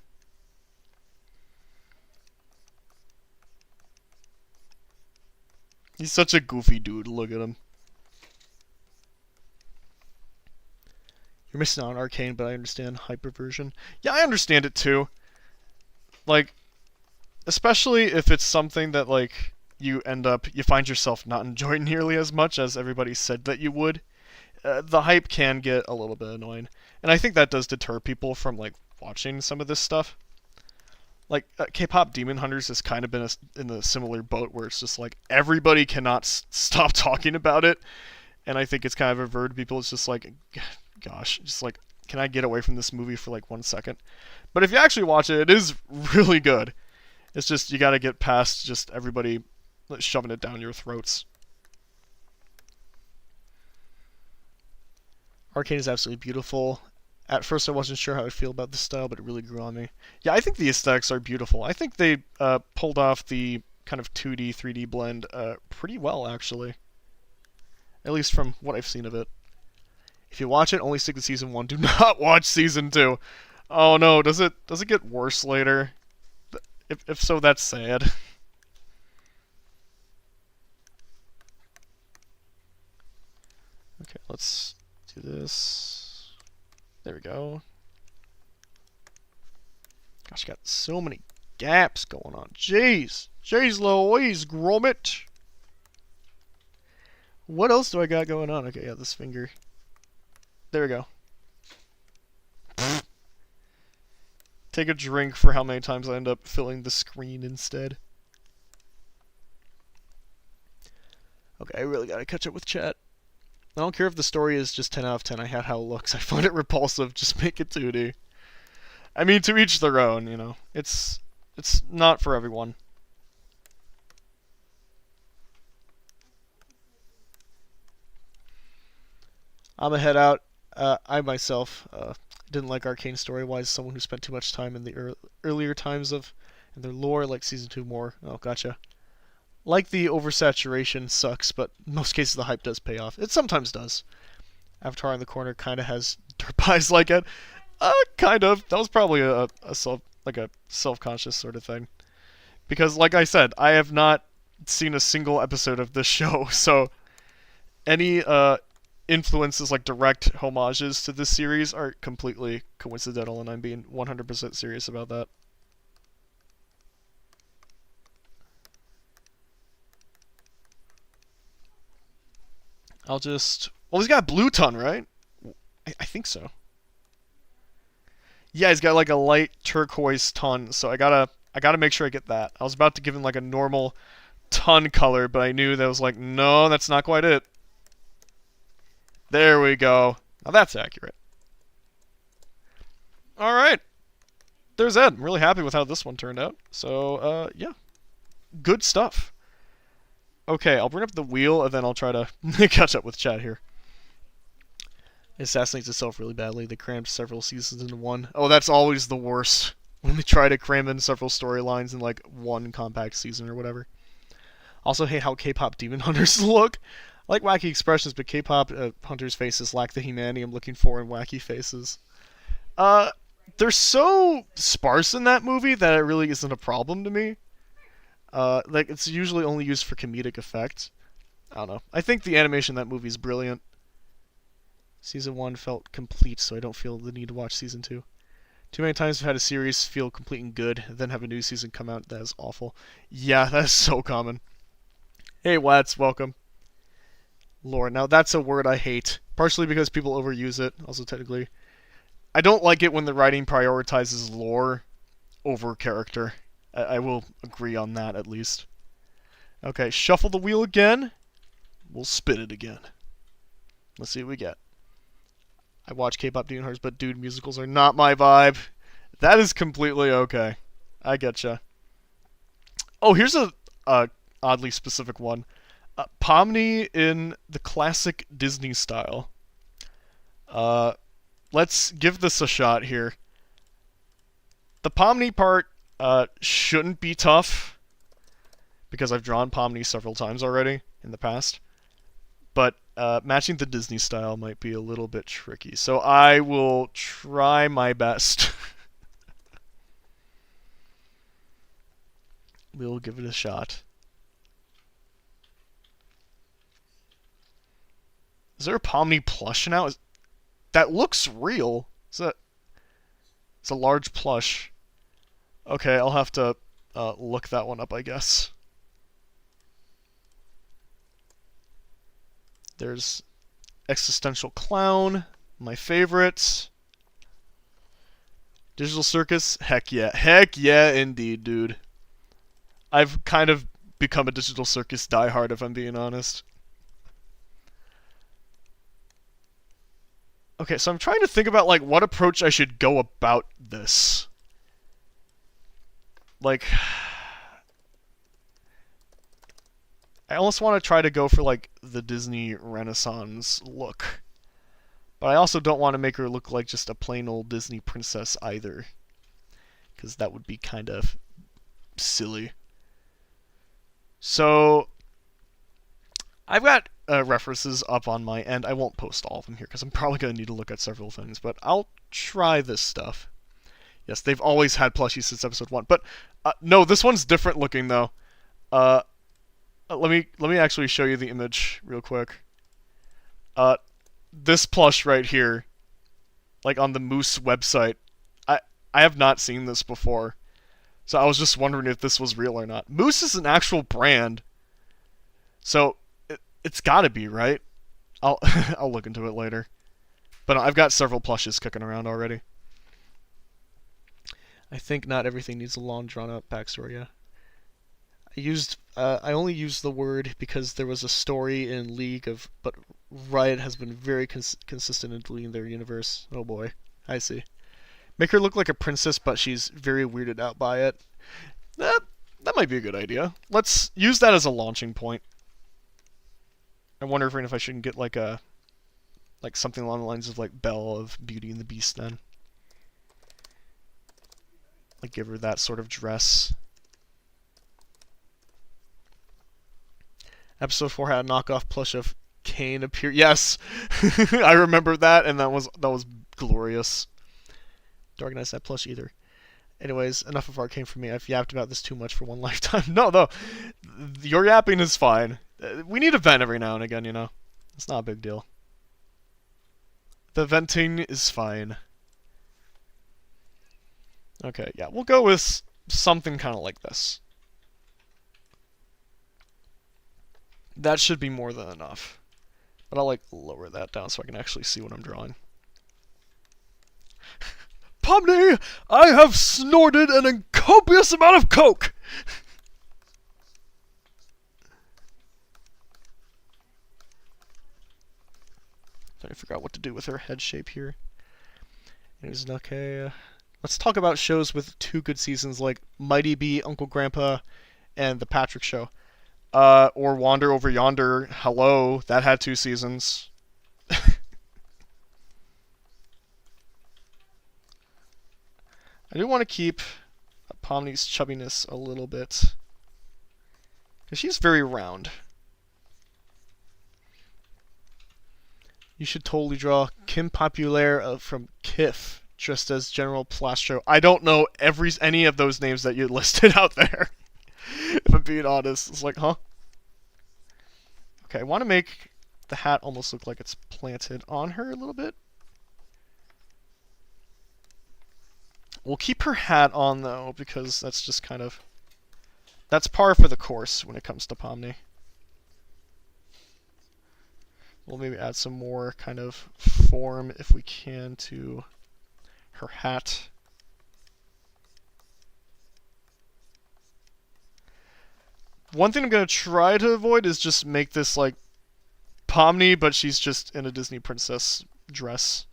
He's such a goofy dude, look at him. You're missing out on Arcane, but I understand hyperversion. Yeah, I understand it too. Like, especially if it's something that, like, you find yourself not enjoying nearly as much as everybody said that you would. The hype can get a little bit annoying. And I think that does deter people from, like, watching some of this stuff. Like, K-pop Demon Hunters has kind of been in a similar boat where it's just like, everybody cannot stop talking about it. And I think it's kind of averted people. It's just like, gosh, just like, can I get away from this movie for like 1 second? But if you actually watch it, it is really good. It's just, you gotta get past just everybody shoving it down your throats. Arcane is absolutely beautiful. At first I wasn't sure how I'd feel about the style, but it really grew on me. Yeah, I think the aesthetics are beautiful. I think they pulled off the kind of 2D, 3D blend pretty well, actually. At least from what I've seen of it. If you watch it, only stick to Season 1. Do not watch Season 2. Oh no, does it get worse later? If so, that's sad. Okay, let's do this. There we go. Gosh, got so many gaps going on. Jeez. Jeez Louise, Gromit. What else do I got going on? Okay, yeah, this finger. There we go. Take a drink for how many times I end up filling the screen instead. Okay, I really gotta catch up with chat. I don't care if the story is just 10 out of 10. I had how it looks. I find it repulsive. Just make it 2D. I mean, to each their own, you know. It's not for everyone. I'm a head out. I myself didn't like Arcane story-wise. Someone who spent too much time in the earlier times of their lore, like Season 2 more. Oh, gotcha. Like the oversaturation sucks, but in most cases the hype does pay off. It sometimes does. Avatar in the corner kind of has derp eyes like it. Kind of. That was probably a self-conscious sort of thing. Because, like I said, I have not seen a single episode of this show, so any influences, like direct homages to this series, are completely coincidental, and I'm being 100% serious about that. I'll just... Well, he's got a blue ton, right? I think so. Yeah, he's got like a light turquoise ton, so I gotta make sure I get that. I was about to give him like a normal ton color, but I knew that was like, no, that's not quite it. There we go. Now that's accurate. Alright. There's Ed. I'm really happy with how this one turned out. So, yeah. Good stuff. Okay, I'll bring up the wheel, and then I'll try to catch up with chat here. It assassinates itself really badly. They crammed several seasons into one. Oh, that's always the worst. When they try to cram in several storylines in like one compact season or whatever. Also hate how K-pop demon hunters look. I like wacky expressions, but K-pop hunters' faces lack the humanity I'm looking for in wacky faces. Uh, they're so sparse in that movie that it really isn't a problem to me. Like it's usually only used for comedic effect. I don't know. I think the animation in that movie is brilliant. Season 1 felt complete, so I don't feel the need to watch Season 2. Too many times I've had a series feel complete and good, then have a new season come out that is awful. Yeah, that is so common. Hey, Watts, welcome. Lore. Now, that's a word I hate. Partially because people overuse it, also technically. I don't like it when the writing prioritizes lore over character. I will agree on that, at least. Okay, shuffle the wheel again. We'll spin it again. Let's see what we get. I watch K-pop demon hunters, but dude, musicals are not my vibe. That is completely okay. I getcha. Oh, here's a oddly specific one. Pomni in the classic Disney style. Let's give this a shot here. The Pomni part shouldn't be tough, because I've drawn Pomni several times already in the past. But matching the Disney style might be a little bit tricky. So I will try my best. We'll give it a shot. Is there a Pomni plush now? That looks real. It's a large plush. Okay, I'll have to look that one up, I guess. There's Existential Clown, my favorite. Digital Circus, heck yeah. Heck yeah, indeed, dude. I've kind of become a Digital Circus diehard, if I'm being honest. Okay, so I'm trying to think about, like, what approach I should go about this. Like, I almost want to try to go for, like, the Disney Renaissance look. But I also don't want to make her look like just a plain old Disney princess either. Because that would be kind of silly. So, I've got references up on my end. I won't post all of them here because I'm probably going to need to look at several things. But I'll try this stuff. Yes, they've always had plushies since episode 1. But, no, this one's different looking, though. Let me actually show you the image real quick. This plush right here, like on the Moose website, I have not seen this before, so I was just wondering if this was real or not. Moose is an actual brand, so it's got to be, right? I'll I'll look into it later. But I've got several plushes kicking around already. I think not everything needs a long drawn-out backstory. Yeah. I only used the word because there was a story in League of, but Riot has been very consistent in deleting their universe. Oh boy, I see. Make her look like a princess, but she's very weirded out by it. That might be a good idea. Let's use that as a launching point. I'm wondering if I shouldn't get like something along the lines of like Belle of Beauty and the Beast then. Like give her that sort of dress. Episode 4 had a knockoff plush of Kane appear. Yes, I remember that, and that was glorious. Don't organize that plush either. Anyways, enough of Arcane for me. I've yapped about this too much for one lifetime. No, your yapping is fine. We need a vent every now and again, you know. It's not a big deal. The venting is fine. Okay, yeah, we'll go with something kind of like this. That should be more than enough. But I'll, like, lower that down so I can actually see what I'm drawing. Pomni, I have snorted an copious amount of coke! Trying to figure out what to do with her head shape here. Anyways, okay. Let's talk about shows with 2 good seasons like Mighty Bee, Uncle Grandpa, and The Patrick Show. Or Wander Over Yonder. Hello, that had 2 seasons. I do want to keep Pomni's chubbiness a little bit, because she's very round. You should totally draw Kim Populaire from KIF, just as General Plastro. I don't know any of those names that you listed out there. If I'm being honest, it's like, huh? Okay, I want to make the hat almost look like it's planted on her a little bit. We'll keep her hat on though, because that's just kind of, that's par for the course when it comes to Pomni. We'll maybe add some more kind of form, if we can, to her hat. One thing I'm going to try to avoid is just make this like Pomni, but she's just in a Disney princess dress.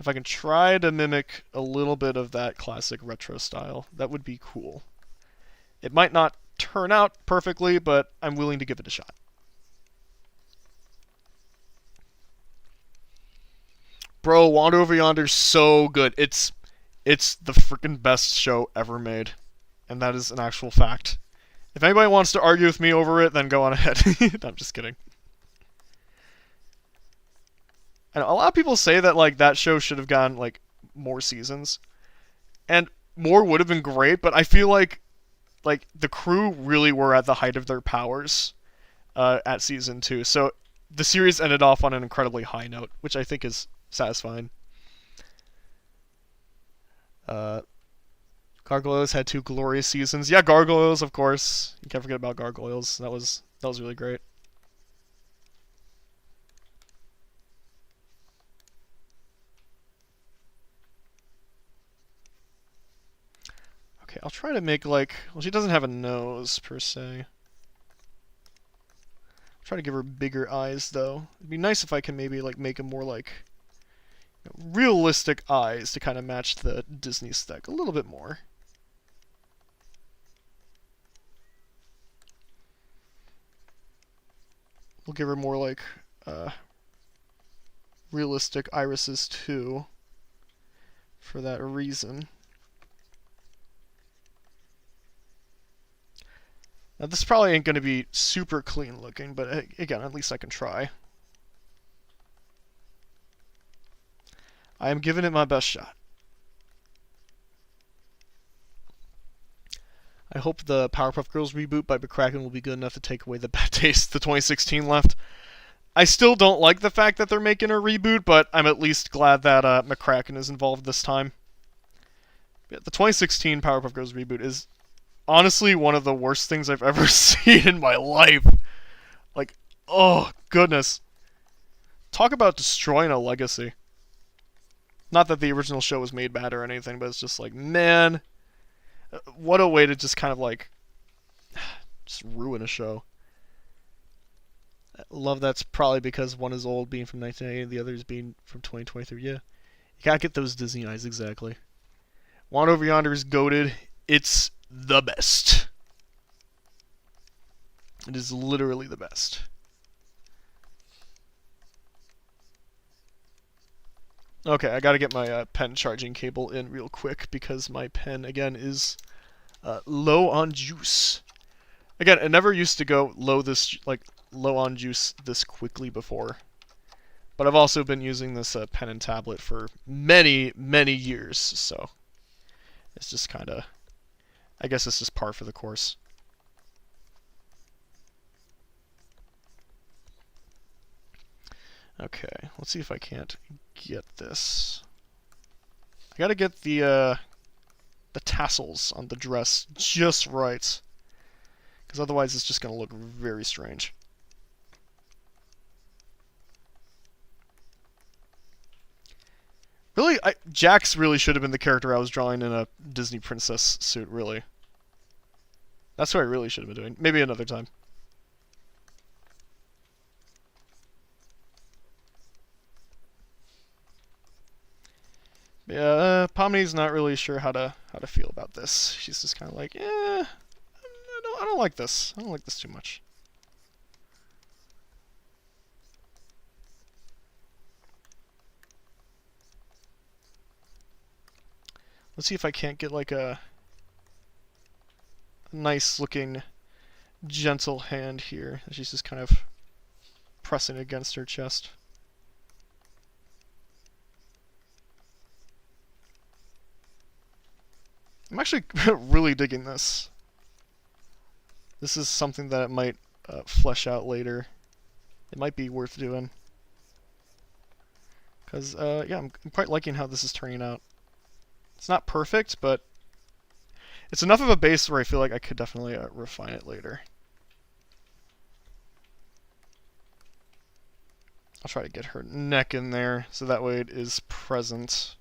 If I can try to mimic a little bit of that classic retro style, that would be cool. It might not turn out perfectly, but I'm willing to give it a shot. Bro, Wander Over Yonder's so good. It's the freaking best show ever made. And that is an actual fact. If anybody wants to argue with me over it, then go on ahead. No, I'm just kidding. And a lot of people say that like that show should have gotten like more seasons. And more would have been great, but I feel like the crew really were at the height of their powers at season 2. So the series ended off on an incredibly high note, which I think is satisfying. Gargoyles had 2 glorious seasons. Yeah, Gargoyles, of course. You can't forget about Gargoyles. That was really great. Okay, I'll try to make like, well, she doesn't have a nose per se. I'll try to give her bigger eyes though. It'd be nice if I can maybe like make them more like realistic eyes to kind of match the Disney aesthetic a little bit more. We'll give her more like realistic irises too, for that reason. Now this probably ain't going to be super clean looking, but again, at least I can try. I am giving it my best shot. I hope the Powerpuff Girls reboot by McCracken will be good enough to take away the bad taste the 2016 left. I still don't like the fact that they're making a reboot, but I'm at least glad that McCracken is involved this time. The 2016 Powerpuff Girls reboot is honestly one of the worst things I've ever seen in my life. Like, oh, goodness. Talk about destroying a legacy. Not that the original show was made bad or anything, but it's just like, man, what a way to just kind of like, just ruin a show. I love that's probably because one is old, being from 1980, and the other is being from 2023. Yeah, you gotta get those Disney eyes exactly. Wander Over Yonder is goated. It's the best. It is literally the best. Okay, I gotta get my pen charging cable in real quick because my pen, again, is low on juice. Again, it never used to go low on juice this quickly before. But I've also been using this pen and tablet for many, many years, so it's just kind of, I guess it's just par for the course. Okay, let's see if I can't get this. I gotta get the tassels on the dress just right, because otherwise it's just gonna look very strange. Really, Jax really should have been the character I was drawing in a Disney princess suit, really. That's what I really should have been doing. Maybe another time. Yeah, Pomni's not really sure how to feel about this. She's just kind of like, I don't like this. I don't like this too much. Let's see if I can't get like a nice looking gentle hand here. She's just kind of pressing against her chest. I'm actually really digging this. This is something that might flesh out later. It might be worth doing. Because, yeah, I'm quite liking how this is turning out. It's not perfect, but it's enough of a base where I feel like I could definitely refine it later. I'll try to get her neck in there, so that way it is present.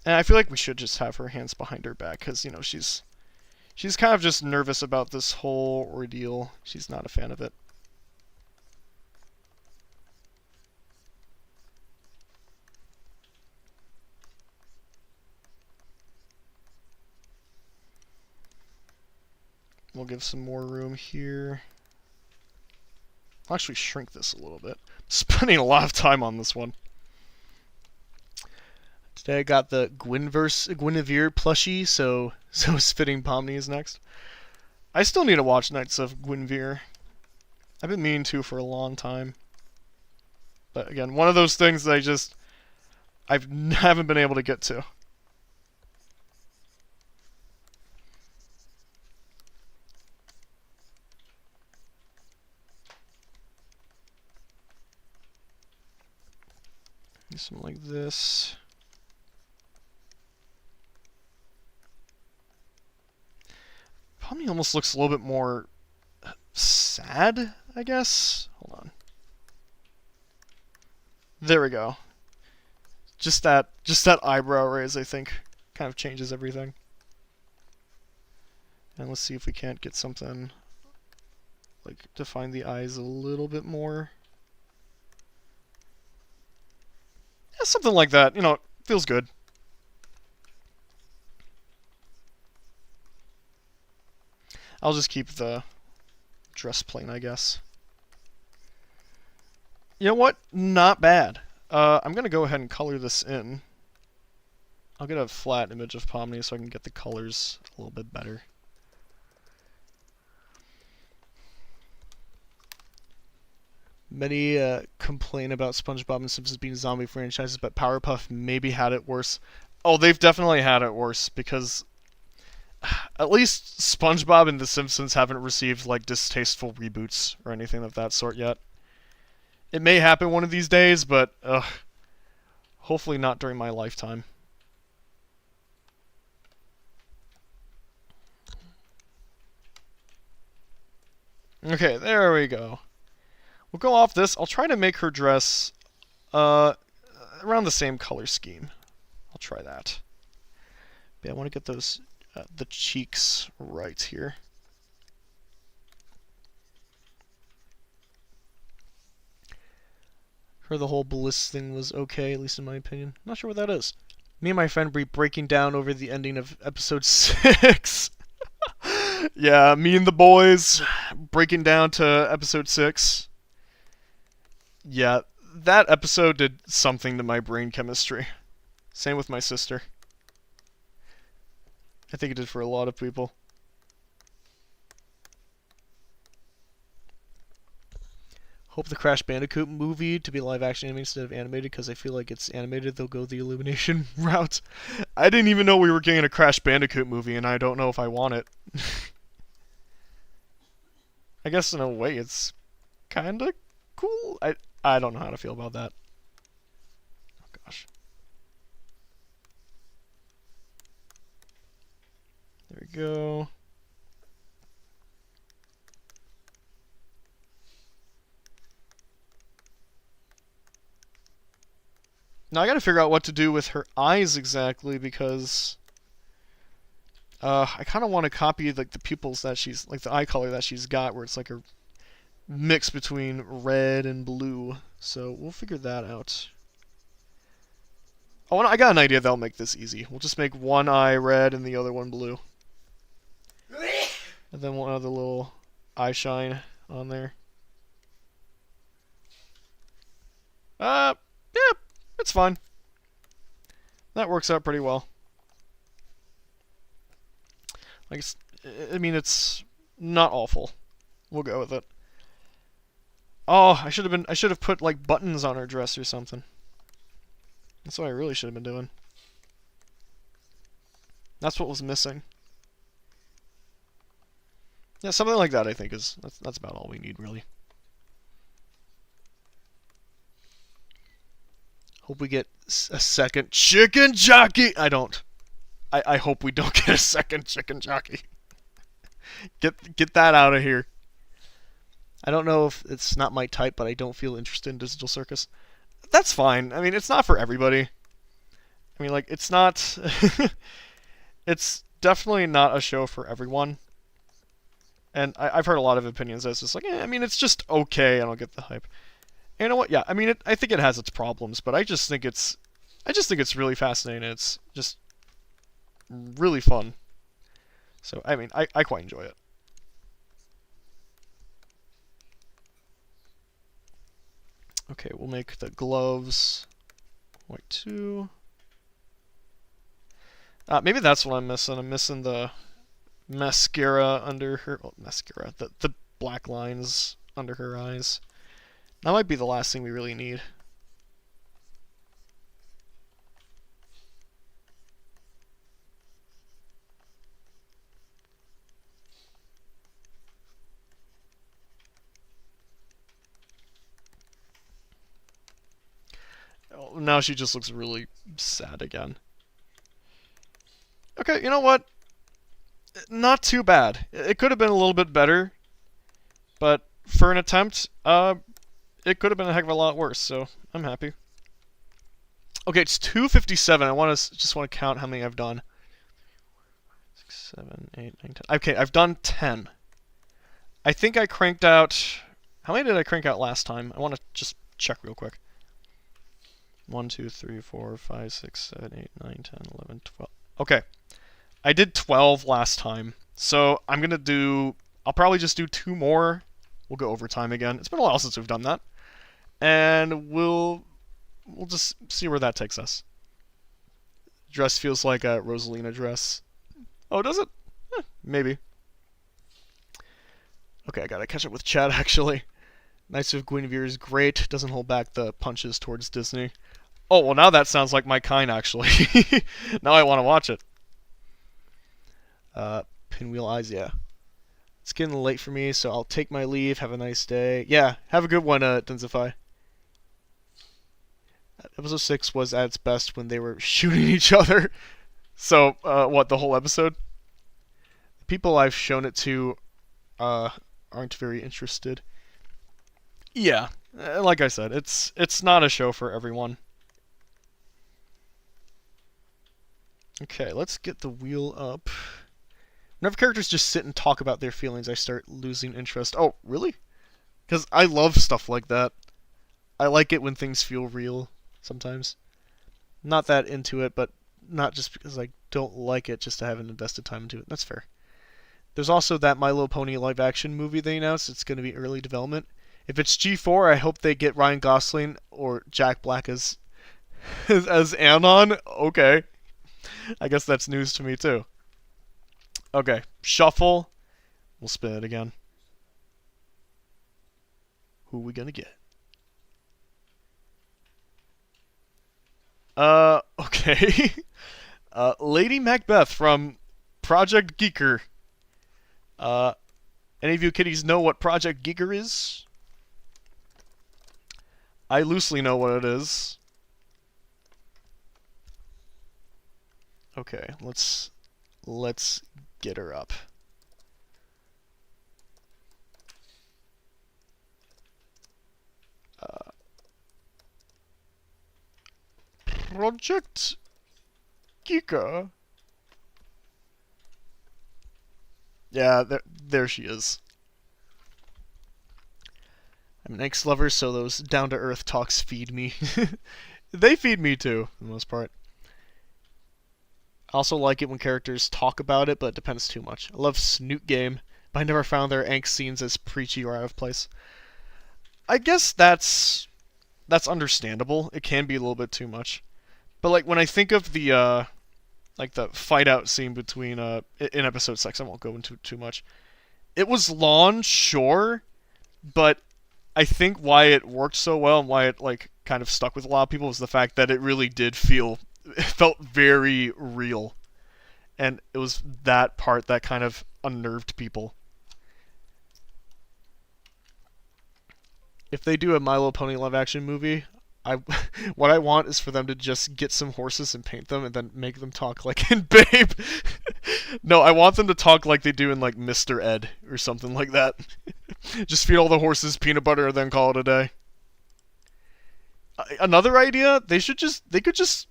And I feel like we should just have her hands behind her back, because, you know, she's kind of just nervous about this whole ordeal. She's not a fan of it. We'll give some more room here. I'll actually shrink this a little bit. I'm spending a lot of time on this one. Today I got the Guinevere plushie, so it's fitting Pomni is next. I still need to watch Knights of Guinevere. I've been meaning to for a long time. But again, one of those things that I haven't been able to get to. Something like this. Pomni almost looks a little bit more sad, I guess. Hold on. There we go. Just that eyebrow raise, I think, kind of changes everything. And let's see if we can't get something like define the eyes a little bit more. Yeah, something like that. You know, feels good. I'll just keep the dress plain, I guess. You know what? Not bad. I'm going to go ahead and color this in. I'll get a flat image of Pomni so I can get the colors a little bit better. Many complain about SpongeBob and Simpsons being zombie franchises, but Powerpuff maybe had it worse. Oh, they've definitely had it worse, because at least SpongeBob and The Simpsons haven't received like distasteful reboots or anything of that sort yet. It may happen one of these days, but hopefully not during my lifetime. Okay, there we go. We'll go off this. I'll try to make her dress around the same color scheme. I'll try that. But yeah, I want to get those the cheeks right here. Heard the whole bliss thing was okay, at least in my opinion. Not sure what that is. Me and my friend were breaking down over the ending of episode 6. Yeah, me and the boys breaking down to episode 6. Yeah, that episode did something to my brain chemistry. Same with my sister. I think it did for a lot of people. Hope the Crash Bandicoot movie to be live action animated instead of animated, because I feel like it's animated, they'll go the Illumination route. I didn't even know we were getting a Crash Bandicoot movie, and I don't know if I want it. I guess in a way it's kinda cool. I don't know how to feel about that. Oh gosh. There we go. Now I gotta figure out what to do with her eyes exactly, because I kind of want to copy like the pupils that she's, like the eye color that she's got, where it's like a mix between red and blue. So we'll figure that out. Oh, and I got an idea that'll make this easy. We'll just make one eye red and the other one blue. And then we'll add the little eye shine on there. Yeah, it's fine. That works out pretty well. Like, I mean, it's not awful. We'll go with it. Oh, I should have put like buttons on her dress or something. That's what I really should have been doing. That's what was missing. Yeah, something like that I think that's about all we need really. Hope we get a second chicken jockey. I hope we don't get a second chicken jockey. Get that out of here. I don't know if it's not my type, but I don't feel interested in Digital Circus. That's fine. I mean, it's not for everybody. I mean, like, it's not... it's definitely not a show for everyone. And I've heard a lot of opinions that's just like, I mean, it's just okay, I don't get the hype. And you know what? Yeah, I mean, I think it has its problems, but I just think it's really fascinating. It's just really fun. So, I mean, I quite enjoy it. Okay, we'll make the gloves white too. Maybe that's what I'm missing. I'm missing the mascara under her... Oh, mascara. The black lines under her eyes. That might be the last thing we really need. Oh, now she just looks really sad again. Okay, you know what? Not too bad. It could have been a little bit better, but for an attempt, it could have been a heck of a lot worse, so I'm happy. Okay, it's 2:57. I just want to count how many I've done. 6, 7, 8, 9, 10. Okay, I've done 10. I think I cranked out... How many did I crank out last time? I want to just check real quick. 1, 2, 3, 4, 5, 6, 7, 8, 9, 10, 11, 12. Okay. I did 12 last time. So I'm going to do... I'll probably just do 2 more. We'll go overtime again. It's been a while since we've done that. And we'll just see where that takes us. Dress feels like a Rosalina dress. Oh, does it? Maybe. Okay, I gotta catch up with chat, actually. Knights of Guinevere is great. Doesn't hold back the punches towards Disney. Oh, well, now that sounds like my kind, actually. Now I want to watch it. Pinwheel Eyes, yeah. It's getting late for me, so I'll take my leave. Have a nice day. Yeah, have a good one, Denzify. Episode 6 was at its best when they were shooting each other. So, what, the whole episode? The people I've shown it to aren't very interested. Yeah, like I said, it's not a show for everyone. Okay, let's get the wheel up. Whenever characters just sit and talk about their feelings, I start losing interest. Oh, really? Because I love stuff like that. I like it when things feel real, sometimes. Not that into it, but not just because I don't like it, just I haven't invested time into it. That's fair. There's also that My Little Pony live-action movie they announced. It's going to be early development. If it's G4, I hope they get Ryan Gosling or Jack Black as Anon. Okay. I guess that's news to me, too. Okay, shuffle. We'll spin it again. Who are we gonna get? Okay. Lady Macbeth from Project Geeker. Any of you kiddies know what Project Geeker is? I loosely know what it is. Okay, let's get her up. Project Geeker. Yeah, there she is. I'm an X lover, so those down-to-earth talks feed me. They feed me too, for the most part. I also like it when characters talk about it, but it depends too much. I love Snoot Game, but I never found their angst scenes as preachy or out of place. I guess that's understandable. It can be a little bit too much. But like when I think of the like the fight out scene between in episode 6, I won't go into it too much. It was long, sure, but I think why it worked so well and why it like kind of stuck with a lot of people was the fact that it really did feel, it felt very real, and it was that part that kind of unnerved people. If they do a My Little Pony live action movie, I what I want is for them to just get some horses and paint them and then make them talk like in Babe. No, I want them to talk like they do in like Mr. Ed or something like that. Just feed all the horses peanut butter and then call it a day. Another idea, they could just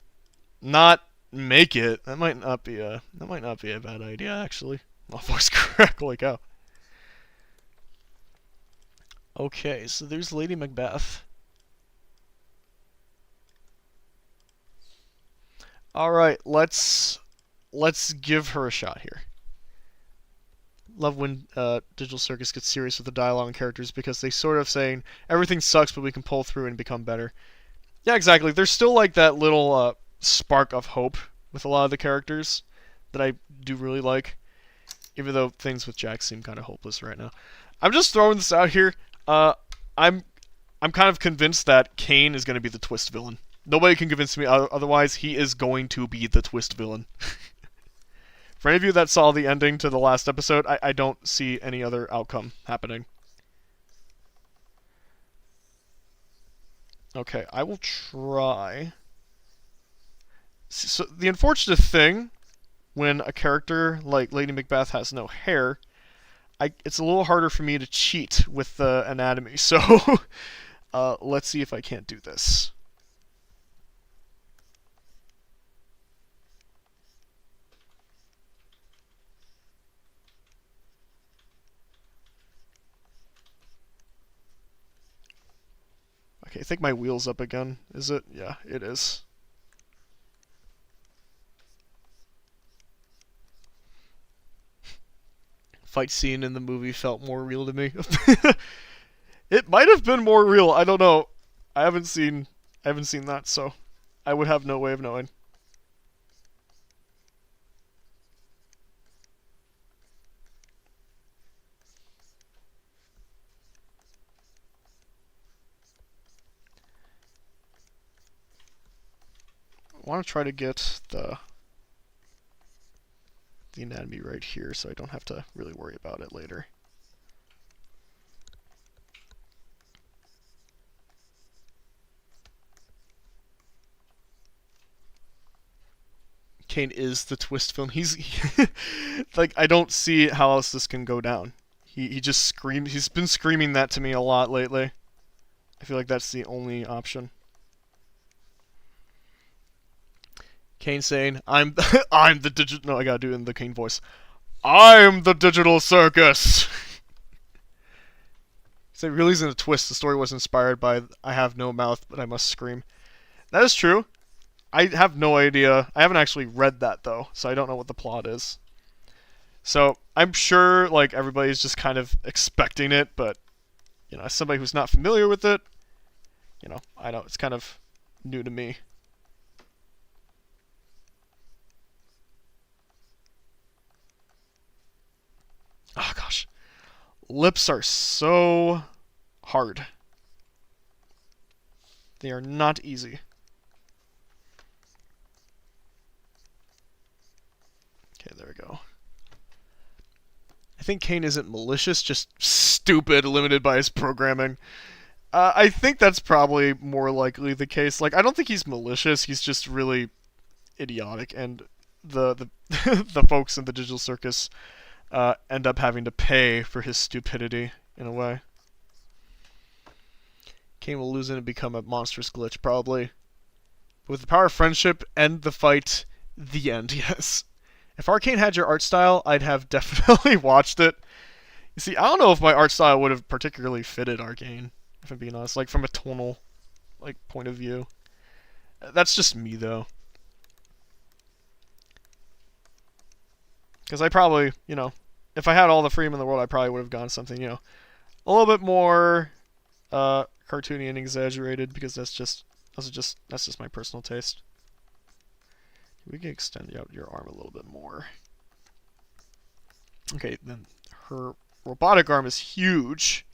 not make it. That might not be a bad idea actually. My voice crack like out. Okay, so there's Lady Macbeth. All right, let's give her a shot here. Love when Digital Circus gets serious with the dialogue and characters because they sort of saying everything sucks, but we can pull through and become better. Yeah, exactly. There's still like that little spark of hope with a lot of the characters that I do really like, even though things with Jack seem kind of hopeless right now. I'm just throwing this out here. I'm kind of convinced that Kane is going to be the twist villain. Nobody can convince me otherwise. He is going to be the twist villain. For any of you that saw the ending to the last episode, I don't see any other outcome happening. Okay, I will try. So the unfortunate thing when a character like Lady Macbeth has no hair, it's a little harder for me to cheat with the anatomy. So let's see if I can't do this. Okay, I think my wheel's up again. Is it? Yeah, it is. Fight scene in the movie felt more real to me. It might have been more real. I don't know. I haven't seen that, so I would have no way of knowing. I want to try to get the anatomy right here so I don't have to really worry about it later. Kane is the twist film. He's like, I don't see how else this can go down. He just screams. He's been screaming that to me a lot lately. I feel like that's the only option. Kane saying, "I'm I'm the digital." No, I gotta do it in the Kane voice. I'm the digital circus. So it really isn't a twist. The story was inspired by "I have no mouth, but I must scream." That is true. I have no idea. I haven't actually read that though, so I don't know what the plot is. So I'm sure like everybody's just kind of expecting it, but you know, as somebody who's not familiar with it, you know, I know it's kind of new to me. Oh gosh, lips are so hard. They are not easy. Okay, there we go. I think Kane isn't malicious, just stupid, limited by his programming. I think that's probably more likely the case. Like, I don't think he's malicious. He's just really idiotic, and the the folks in the digital circus end up having to pay for his stupidity in a way. Kane will lose it and become a monstrous glitch, probably. With the power of friendship, end the fight. The end. Yes. If Arcane had your art style, I'd have definitely watched it. You see, I don't know if my art style would have particularly fitted Arcane, if I'm being honest, like from a tonal like point of view. That's just me though. Because I probably, you know, if I had all the freedom in the world, I probably would have gone something, you know, a little bit more cartoony and exaggerated, because that's just my personal taste. We can extend out your arm a little bit more. Okay, then her robotic arm is huge.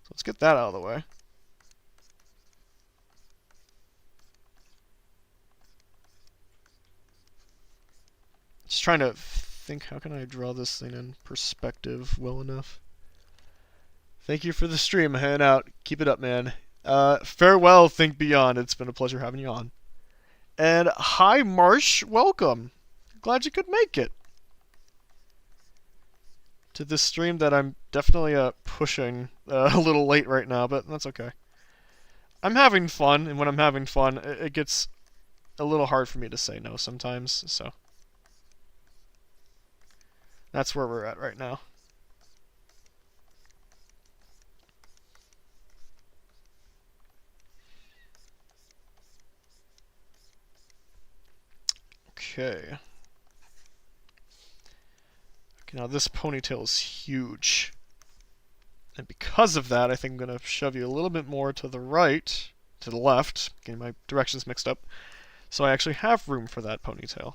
So let's get that out of the way. Just trying to think, how can I draw this thing in perspective well enough? Thank you for the stream, hanging out. Keep it up, man. Farewell, Think Beyond. It's been a pleasure having you on. And hi, Marsh. Welcome. Glad you could make it to this stream that I'm definitely pushing a little late right now, but that's okay. I'm having fun, and when I'm having fun, it gets a little hard for me to say no sometimes, so that's where we're at right now. Okay. Now this ponytail is huge. And because of that, I think I'm going to shove you a little bit more to the right, to the left, getting my directions mixed up, so I actually have room for that ponytail.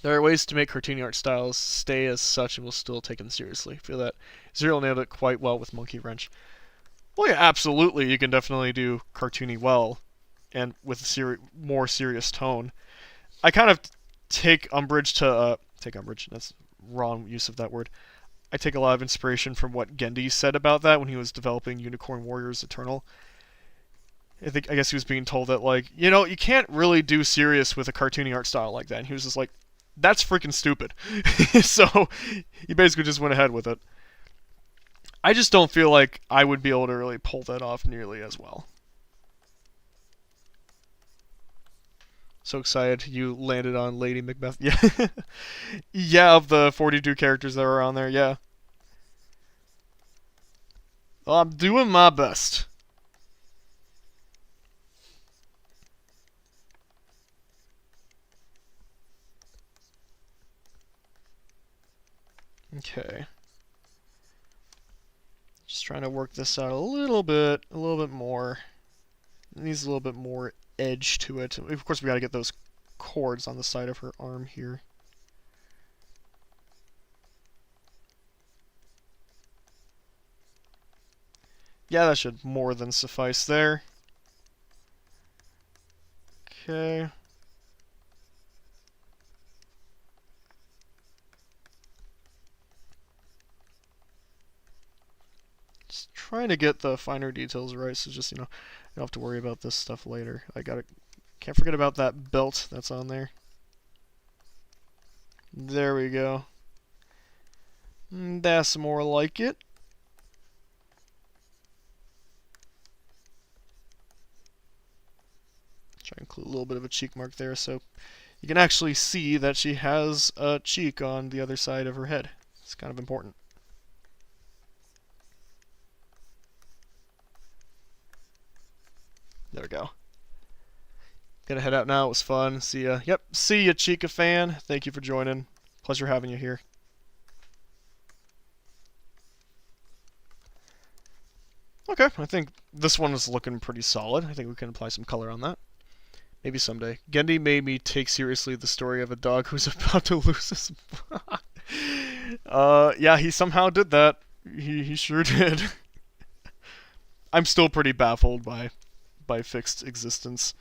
There are ways to make cartoony art styles stay as such and will still take them seriously. I feel that Zero nailed it quite well with Monkey Wrench. Well, yeah, absolutely. You can definitely do cartoony well, and with a more serious tone. I kind of take umbrage to take umbrage. That's wrong use of that word. I take a lot of inspiration from what Gendy said about that when he was developing Unicorn Warriors Eternal. I guess he was being told that, like, you can't really do serious with a cartoony art style like that. And he was just like, that's freaking stupid. So he basically just went ahead with it. I just don't feel like I would be able to really pull that off nearly as well. So excited you landed on Lady Macbeth. Yeah. Yeah, of the 42 characters that are on there, yeah. Well, I'm doing my best. Okay. Just trying to work this out a little bit more. It needs a little bit more edge to it. Of course, we got to get those cords on the side of her arm here. Yeah, that should more than suffice there. Okay. Just trying to get the finer details right, so just, I don't have to worry about this stuff later. Can't forget about that belt that's on there. There we go. That's more like it. Try and include a little bit of a cheek mark there so you can actually see that she has a cheek on the other side of her head. It's kind of important. There we go. Gonna head out now. It was fun. See ya. Yep. See ya, Chica fan. Thank you for joining. Pleasure having you here. Okay, I think this one is looking pretty solid. I think we can apply some color on that. Maybe someday. Gendy made me take seriously the story of a dog who's about to lose his... yeah, he somehow did that. He sure did. I'm still pretty baffled by fixed existence.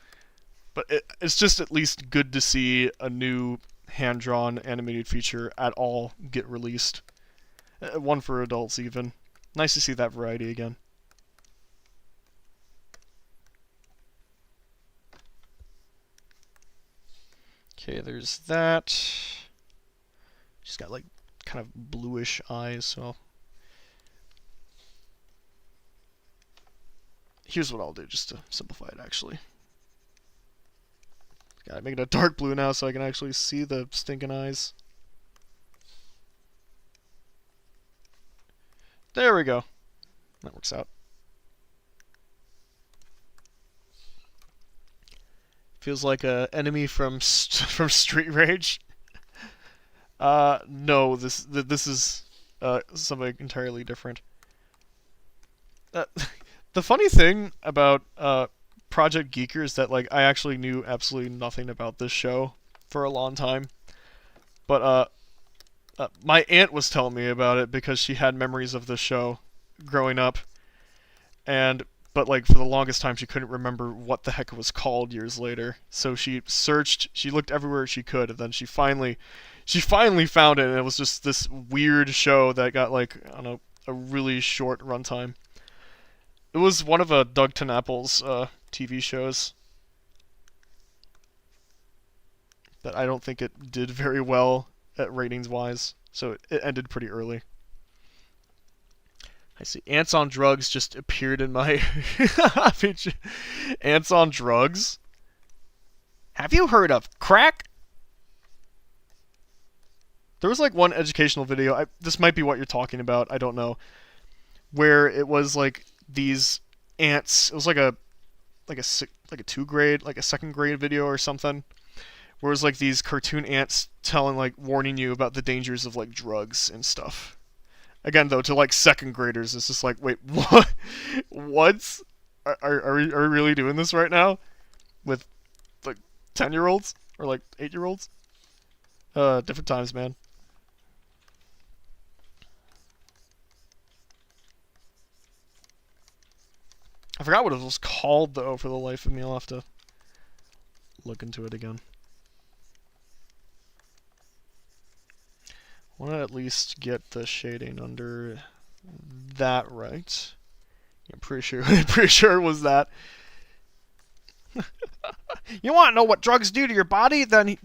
But it's just at least good to see a new hand-drawn animated feature at all get released. One for adults, even. Nice to see that variety again. Okay, there's that. She's got, like, kind of bluish eyes, so... Here's what I'll do, just to simplify it, actually. Gotta make it a dark blue now so I can actually see the stinking eyes. There we go. That works out. Feels like a enemy from Street Rage. No, this is something entirely different. The funny thing about Project Geekers that like I actually knew absolutely nothing about this show for a long time. But my aunt was telling me about it because she had memories of the show growing up, and but like for the longest time she couldn't remember what the heck it was called years later. So she searched, she looked everywhere she could, and then she finally found it, and it was just this weird show that got like I don't know a really short runtime. It was one of Doug TenNapel's TV shows that I don't think it did very well at ratings wise, so it ended pretty early. I see Ants on Drugs just appeared in my feature. Ants on Drugs? Have you heard of crack? There was like one educational video. This might be what you're talking about. I don't know. Where it was like these ants. It was like a second grade video or something. Where it was like these cartoon ants telling like warning you about the dangers of like drugs and stuff. Again, though, to like second graders, it's just like, wait, what? What? Are we really doing this right now with like 10-year-olds or like 8-year-olds? Different times, man. I forgot what it was called though. For the life of me, I'll have to look into it again. I want to at least get the shading under that right. I'm pretty sure. I'm pretty sure it was that. You want to know what drugs do to your body? Then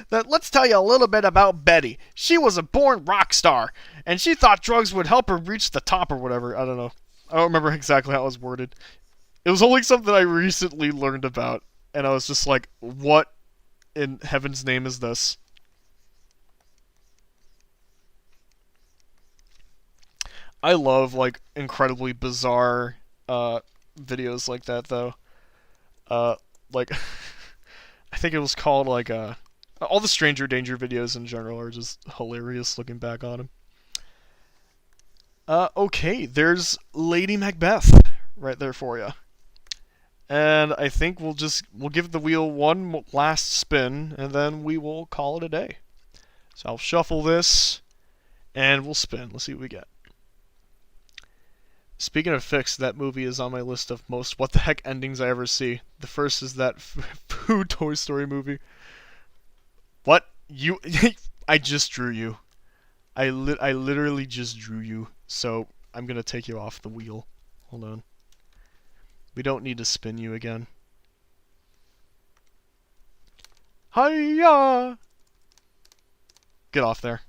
let's tell you a little bit about Betty. She was a born rock star, and she thought drugs would help her reach the top or whatever. I don't know. I don't remember exactly how it was worded. It was only something I recently learned about, and I was just like, what in heaven's name is this? I love like incredibly bizarre videos like that though. Uh, like I think it was called like all the Stranger Danger videos in general are just hilarious looking back on them. Okay, there's Lady Macbeth right there for you. And I think we'll give the wheel one last spin, and then we will call it a day. So I'll shuffle this, and we'll spin. Let's see what we get. Speaking of fixed, that movie is on my list of most what the heck endings I ever see. The first is that Food Toy Story movie. What? You? I just drew you. I literally just drew you. So I'm gonna take you off the wheel. Hold on. We don't need to spin you again. Hiya! Get off there.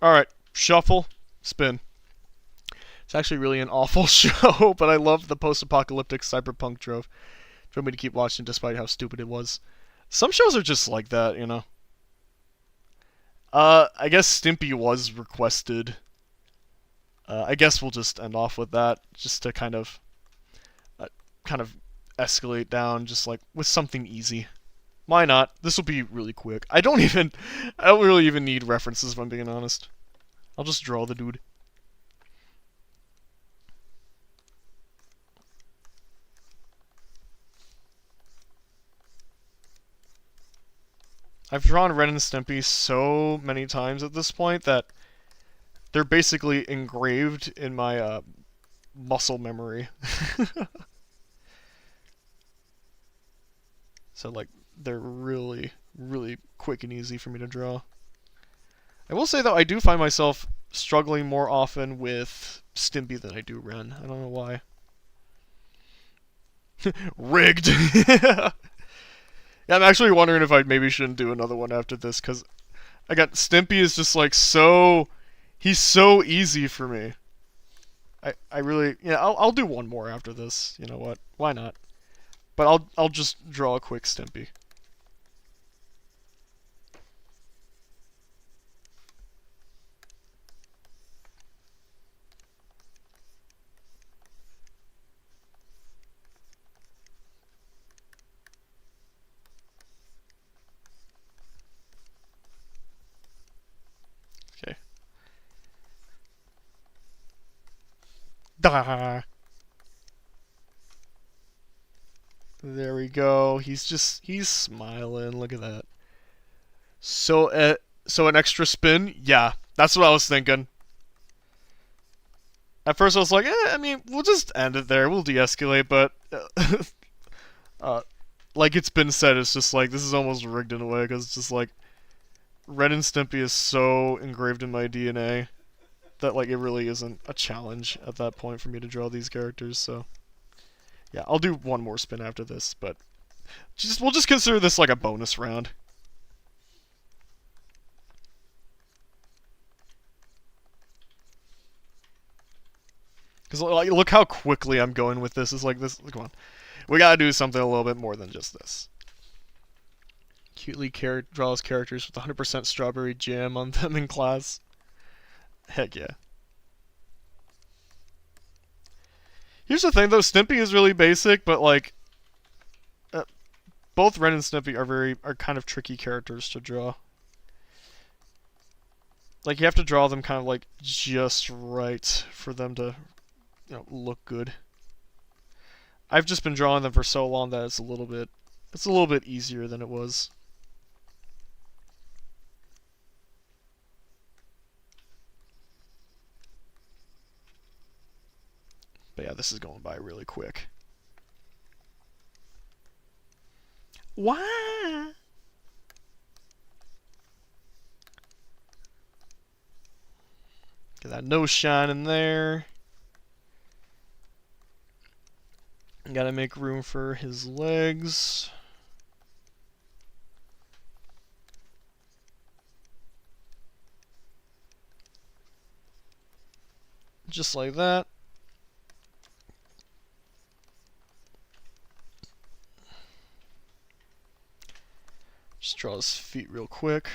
Alright, shuffle, spin. It's actually really an awful show, but I love the post-apocalyptic cyberpunk drove me to keep watching despite how stupid it was. Some shows are just like that, you know. I guess Stimpy was requested. I guess we'll just end off with that, just to kind of escalate down, just like with something easy. Why not? This will be really quick. I don't really even need references if I'm being honest. I'll just draw the dude. I've drawn Ren and Stimpy so many times at this point that they're basically engraved in my muscle memory. So like they're really, really quick and easy for me to draw. I will say though, I do find myself struggling more often with Stimpy than I do Ren. I don't know why. Rigged! Yeah, I'm actually wondering if I maybe shouldn't do another one after this, because I got Stimpy is just like so... He's so easy for me. I really... Yeah, I'll do one more after this. You know what? Why not? But I'll just draw a quick Stimpy. Okay. Da. There we go. He's smiling. Look at that. So an extra spin? Yeah, that's what I was thinking. At first I was like, I mean, we'll just end it there. We'll de-escalate, but uh, like it's been said, it's just like this is almost rigged in a way because it's just like Ren and Stimpy is so engraved in my DNA that like it really isn't a challenge at that point for me to draw these characters. So yeah, I'll do one more spin after this, but we'll just consider this like a bonus round. Because like, look how quickly I'm going with this. It's like this. Come on, we gotta do something a little bit more than just this. Cutely draws characters with 100% strawberry jam on them in class. Heck yeah. Here's the thing though, Stimpy is really basic, but like both Ren and Stimpy are kind of tricky characters to draw. Like you have to draw them kind of like just right for them to, look good. I've just been drawing them for so long that it's a little bit easier than it was. But yeah, this is going by really quick. Why? Get that nose shine in there. Gotta make room for his legs. Just like that. Just draw his feet real quick.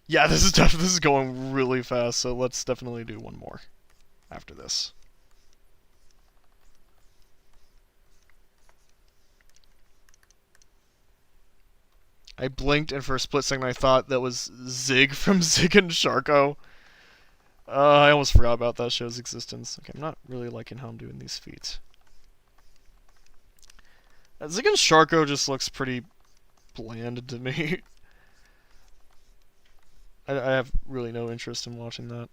Yeah, this is going really fast, so let's definitely do one more after this. I blinked, and for a split second I thought that was Zig from Zig and Sharko. I almost forgot about that show's existence. Okay, I'm not really liking how I'm doing these feet. Zig and Sharko just looks pretty bland to me. I have really no interest in watching that.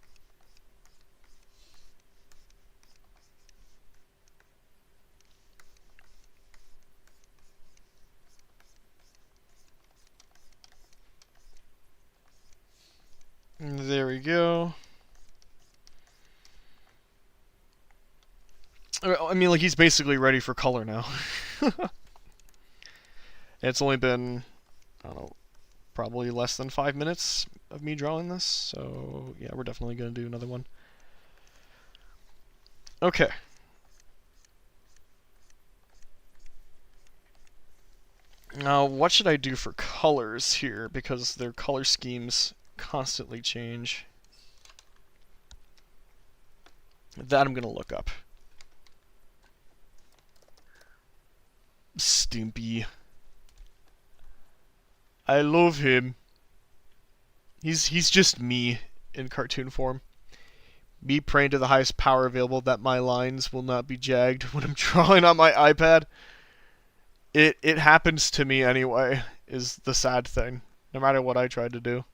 There we go. I mean, like, he's basically ready for color now. It's only been, I don't know, probably less than 5 minutes of me drawing this, so yeah, we're definitely going to do another one. Okay. Now, what should I do for colors here, because their color schemes constantly change? That I'm going to look up. Stimpy. I love him. He's just me in cartoon form. Me praying to the highest power available that my lines will not be jagged when I'm drawing on my iPad. It happens to me anyway, is the sad thing, no matter what I tried to do.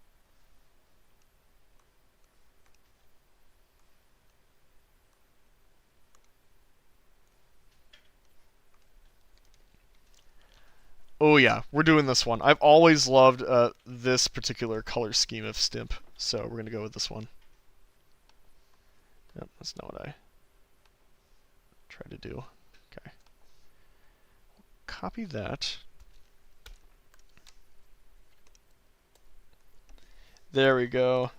Oh yeah, we're doing this one. I've always loved this particular color scheme of Stimp, so we're going to go with this one. Yep, that's not what I tried to do. Okay. Copy that. There we go.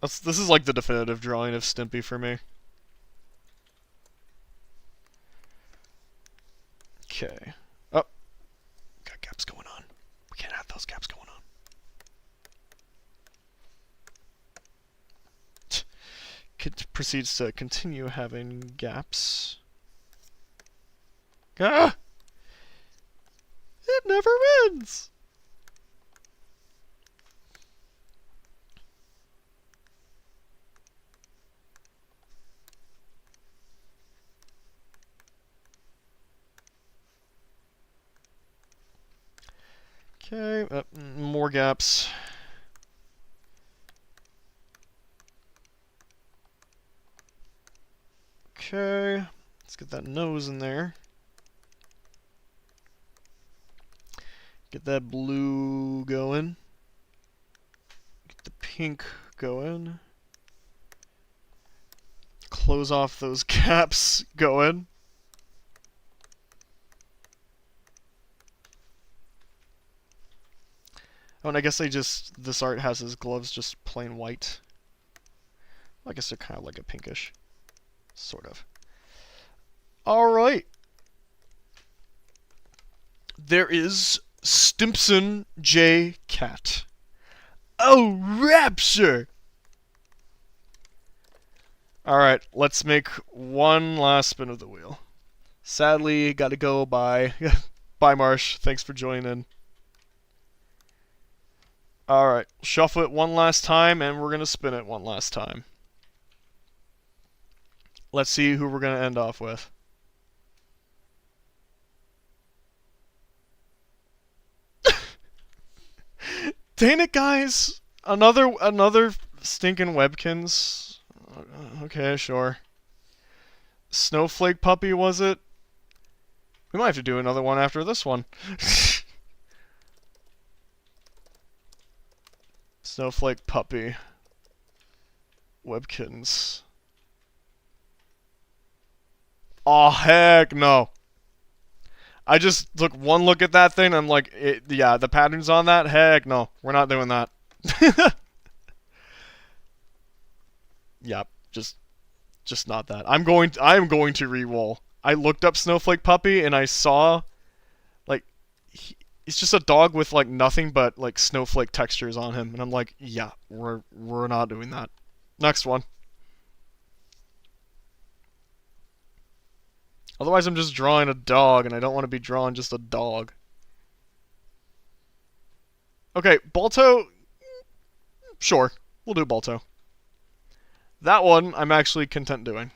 This is like the definitive drawing of Stimpy for me. Okay. Oh. Got gaps going on. We can't have those gaps going on. Proceeds to continue having gaps. Ah! It never ends! Okay, more gaps. Okay, let's get that nose in there. Get that blue going. Get the pink going. Close off those gaps going. Oh, and I guess this art has his gloves just plain white. I guess they're kind of like a pinkish. Sort of. Alright. There is Stimpson J. Cat. Oh, rapture! Alright, let's make one last spin of the wheel. Sadly, gotta go. Bye. Bye, Marsh. Thanks for joining in. Alright, shuffle it one last time, and we're gonna spin it one last time. Let's see who we're gonna end off with. Dang it, guys! Another stinking Webkins. Okay, sure. Snowflake Puppy, was it? We might have to do another one after this one. Snowflake Puppy. Webkins. Oh, heck no. I just took one look at that thing and I'm like, yeah, the pattern's on that? Heck no. We're not doing that. Yep, just not that. I am going to re-roll. I looked up Snowflake Puppy and I saw, like, it's just a dog with like nothing but like snowflake textures on him, and I'm like, yeah, we're not doing that. Next one. Otherwise, I'm just drawing a dog, and I don't want to be drawing just a dog. Okay, Balto. Sure, we'll do Balto. That one I'm actually content doing.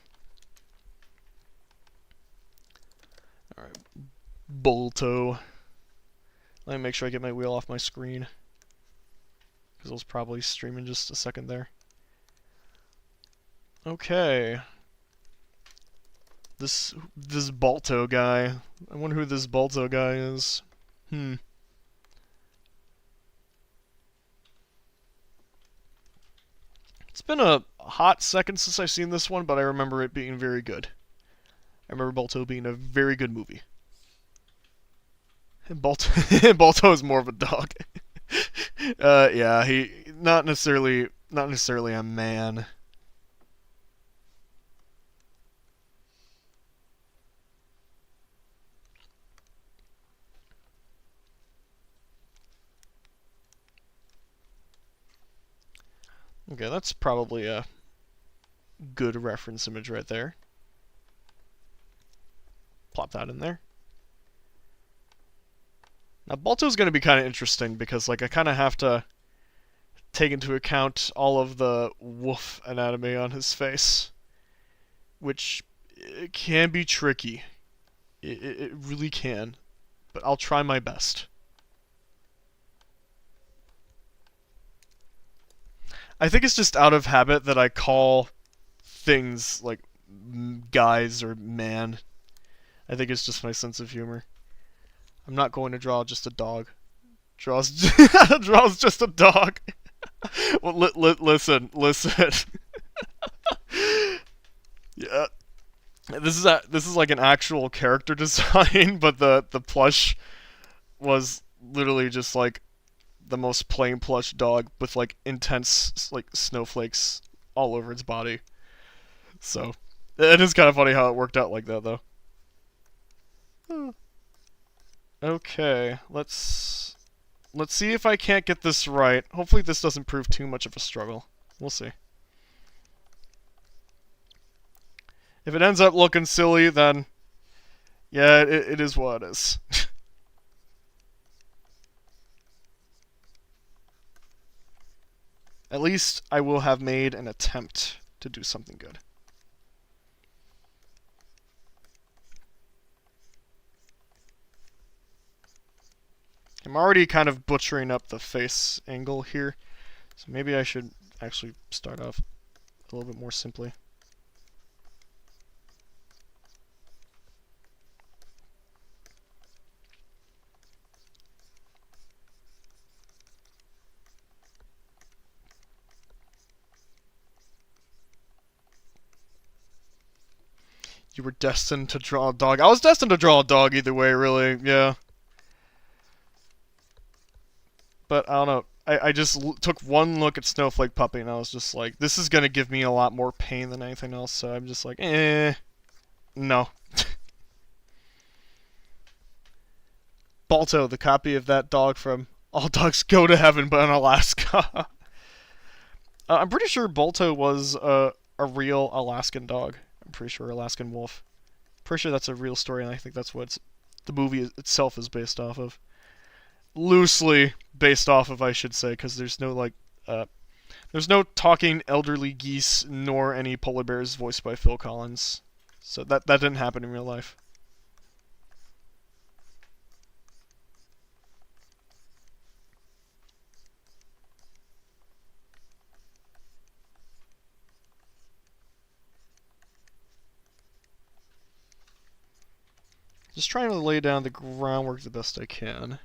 Alright, Balto. Let me make sure I get my wheel off my screen, because I was probably streaming just a second there. Okay. This Balto guy. I wonder who this Balto guy is. It's been a hot second since I've seen this one, but I remember it being very good. I remember Balto being a very good movie. And Balto is more of a dog. Yeah, he not necessarily a man. Okay, that's probably a good reference image right there. Plop that in there. Now, Balto's going to be kind of interesting because, like, I kind of have to take into account all of the wolf anatomy on his face, which it can be tricky. It really can, but I'll try my best. I think it's just out of habit that I call things like guys or man. I think it's just my sense of humor. I'm not going to draw just a dog. Draws just a dog. Well, listen. Yeah, this is like an actual character design, but the plush was literally just like the most plain plush dog with like intense like snowflakes all over its body. So it is kind of funny how it worked out like that, though. Okay, let's see if I can't get this right. Hopefully this doesn't prove too much of a struggle. We'll see. If it ends up looking silly, then yeah, it is what it is. At least I will have made an attempt to do something good. I'm already kind of butchering up the face angle here, so maybe I should actually start off a little bit more simply. You were destined to draw a dog. I was destined to draw a dog either way, really, yeah. But I don't know. I just took one look at Snowflake Puppy and I was just like, this is going to give me a lot more pain than anything else, so I'm just like, no. Balto, the copy of that dog from All Dogs Go to Heaven, but in Alaska. I'm pretty sure Balto was a real Alaskan dog. I'm pretty sure Alaskan wolf. Pretty sure that's a real story, and I think that's what the movie itself is based off of. Loosely based off of, I should say, because there's no there's no talking elderly geese nor any polar bears voiced by Phil Collins. So that didn't happen in real life. Just trying to lay down the groundwork the best I can.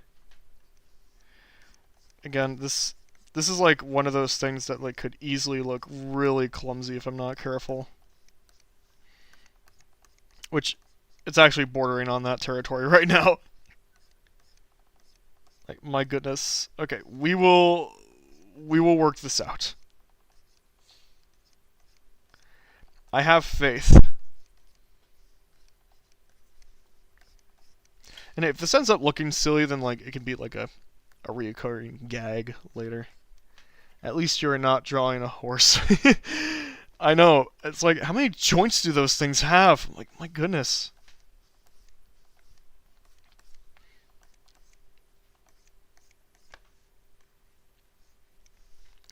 Again, this is like one of those things that like could easily look really clumsy if I'm not careful. Which, it's actually bordering on that territory right now. Like, my goodness. Okay, we will work this out. I have faith. And if this ends up looking silly, then like it can be like a reoccurring gag later. At least you're not drawing a horse. I know. It's like, how many joints do those things have? Like, my goodness.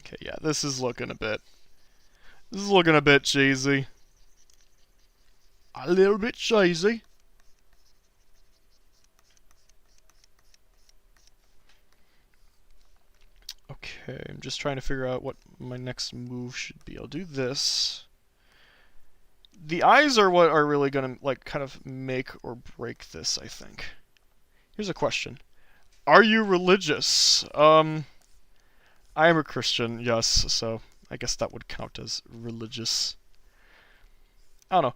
Okay, yeah, this is looking a bit cheesy. A little bit cheesy. Okay, I'm just trying to figure out what my next move should be. I'll do this. The eyes are what are really gonna, like, kind of make or break this, I think. Here's a question. Are you religious? I am a Christian, yes, so I guess that would count as religious. I don't know.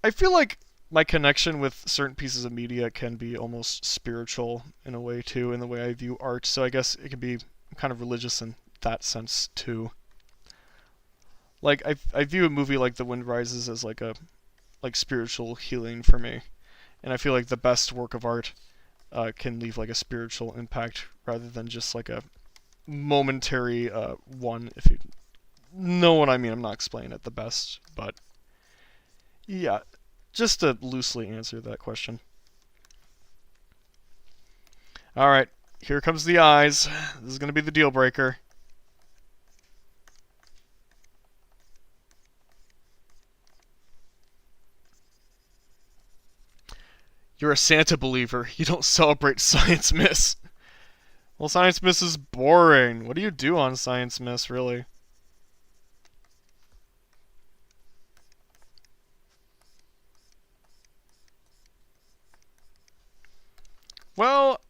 I feel like my connection with certain pieces of media can be almost spiritual in a way, too, in the way I view art, so I guess it can be kind of religious in that sense too. Like I view a movie like The Wind Rises as like a spiritual healing for me, and I feel like the best work of art can leave like a spiritual impact rather than just like a momentary one. If you know what I mean, I'm not explaining it the best, but yeah, just to loosely answer that question. All right. Here comes the eyes. This is going to be the deal breaker. You're a Santa believer. You don't celebrate Science Miss. Well, Science Miss is boring. What do you do on Science Miss, really? Well,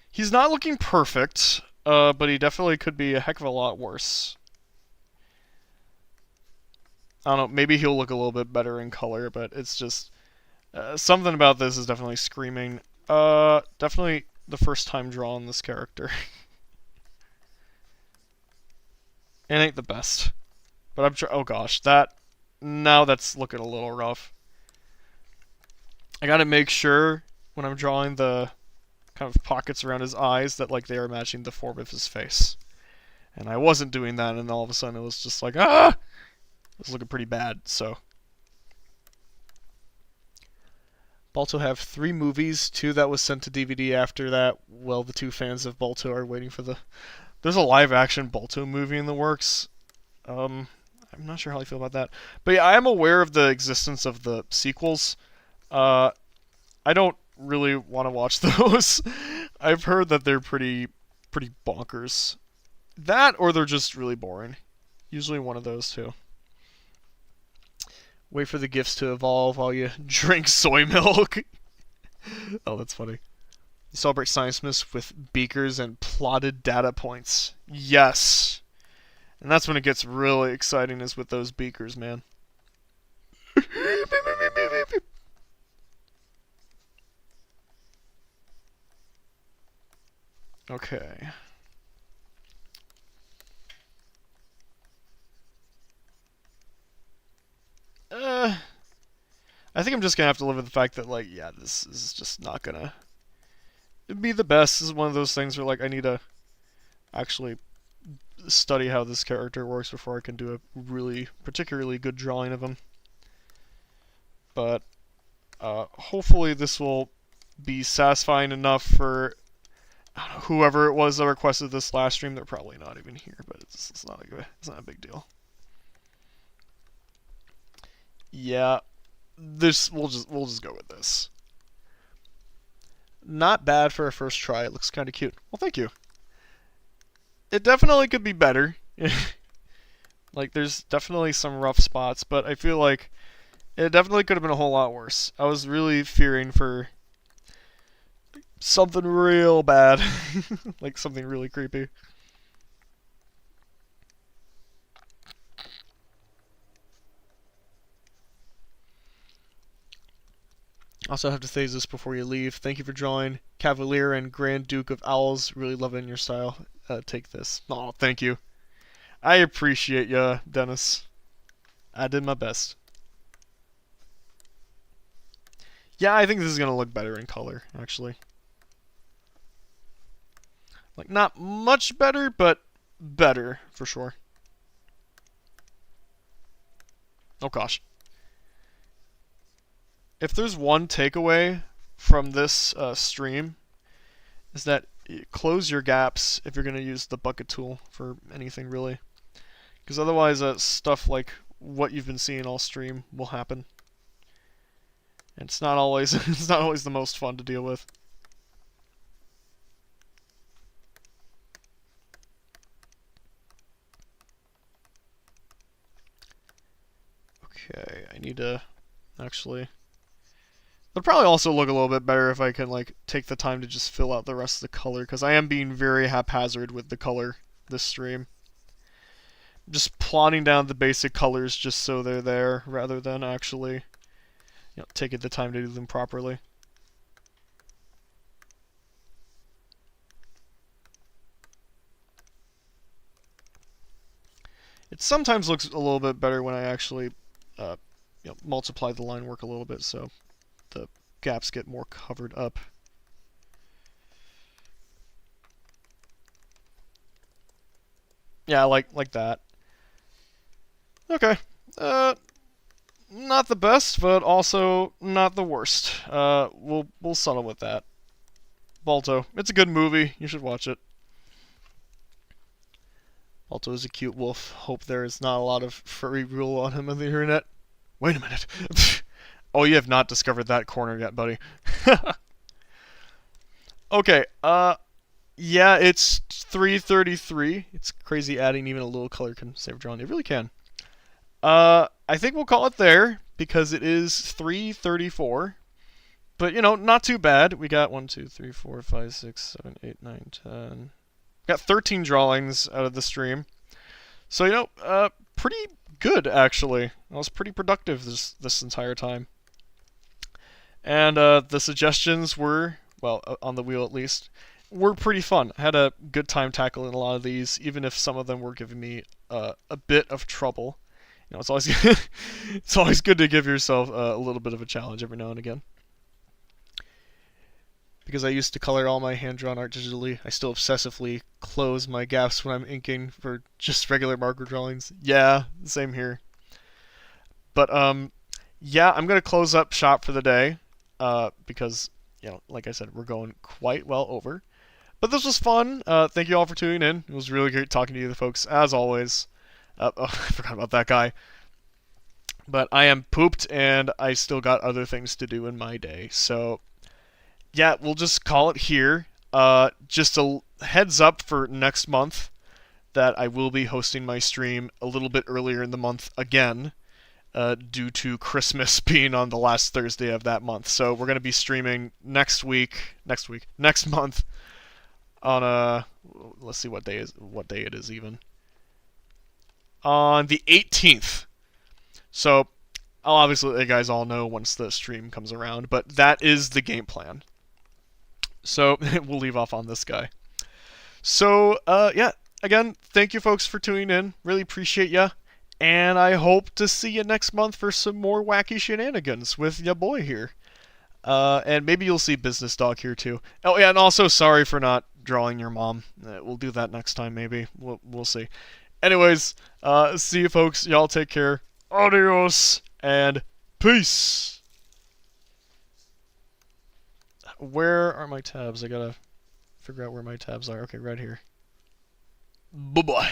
he's not looking perfect, but he definitely could be a heck of a lot worse. I don't know, maybe he'll look a little bit better in color, but it's just... something about this is definitely screaming. Definitely the first time drawing this character. It ain't the best. But I'm oh gosh, now that's looking a little rough. I gotta make sure when I'm drawing the kind of pockets around his eyes that like they are matching the form of his face. And I wasn't doing that, and all of a sudden it was just like, ah! It was looking pretty bad, so. Balto have 3 movies, 2 that was sent to DVD after that. Well, the 2 fans of Balto are waiting for the... There's a live-action Balto movie in the works. I'm not sure how I feel about that. But yeah, I am aware of the existence of the sequels. I don't really want to watch those. I've heard that they're pretty bonkers. That or they're just really boring. Usually one of those two. Wait for the gifts to evolve while you drink soy milk. Oh, that's funny. You celebrate Science Miss with beakers and plotted data points. Yes! And that's when it gets really exciting, is with those beakers, man. Okay. I think I'm just gonna have to live with the fact that, like, yeah, this is just not gonna be the best. This is one of those things where, like, I need to actually study how this character works before I can do a really particularly good drawing of him. But hopefully this will be satisfying enough for, I don't know, whoever it was that requested this last stream. They're probably not even here, but it's not a big deal. Yeah, this we'll just go with this. Not bad for a first try. It looks kind of cute. Well, thank you. It definitely could be better. Like, there's definitely some rough spots, but I feel like it definitely could have been a whole lot worse. I was really fearing for something real bad. Like, something really creepy. Also have to say this before you leave. Thank you for drawing Cavalier and Grand Duke of Owls. Really loving your style. Take this. Oh, thank you. I appreciate ya, Dennis. I did my best. Yeah, I think this is going to look better in color, actually. Like, not much better, but better, for sure. Oh, gosh. If there's one takeaway from this stream, is that close your gaps if you're going to use the bucket tool for anything, really. Because otherwise, stuff like what you've been seeing all stream will happen. And it's not always the most fun to deal with. Okay, I need to actually. It'll probably also look a little bit better if I can, like, take the time to just fill out the rest of the color, because I am being very haphazard with the color this stream. Just plotting down the basic colors just so they're there, rather than actually, taking the time to do them properly. It sometimes looks a little bit better when I actually multiply the line work a little bit, so the gaps get more covered up. Yeah, like that. Okay. Not the best, but also not the worst. We'll settle with that. Balto. It's a good movie. You should watch it. Balto is a cute wolf. Hope there is not a lot of furry rule on him on the internet. Wait a minute. Oh, you have not discovered that corner yet, buddy. Okay, yeah, it's 3:33. It's crazy adding even a little color can save drawing. It really can. I think we'll call it there, because it is 3:34. But, not too bad. We got 1, 2, 3, 4, 5, 6, 7, 8, 9, 10. Got 13 drawings out of the stream. So, pretty good, actually. I was pretty productive this entire time. And the suggestions were, well, on the wheel at least, were pretty fun. I had a good time tackling a lot of these, even if some of them were giving me a bit of trouble. It's always it's always good to give yourself a little bit of a challenge every now and again. Because I used to color all my hand-drawn art digitally, I still obsessively close my gaps when I'm inking for just regular marker drawings. Yeah, same here. But, yeah, I'm going to close up shop for the day, because, like I said, we're going quite well over. But this was fun. Thank you all for tuning in. It was really great talking to you, the folks, as always. Oh, I forgot about that guy. But I am pooped, and I still got other things to do in my day. So, yeah, we'll just call it here. Just a heads up for next month that I will be hosting my stream a little bit earlier in the month again, due to Christmas being on the last Thursday of that month. So we're going to be streaming next month on let's see what day it is even. On the 18th. So I'll obviously let you guys all know once the stream comes around, but that is the game plan. So we'll leave off on this guy. So yeah, again, thank you folks for tuning in. Really appreciate ya. And I hope to see you next month for some more wacky shenanigans with ya boy here. And maybe you'll see Business Dog here too. Oh yeah, and also sorry for not drawing your mom. We'll do that next time maybe. We'll see. Anyways, see you folks. Y'all take care. Adios and peace. Where are my tabs? I gotta figure out where my tabs are. Okay, right here. Bye-bye.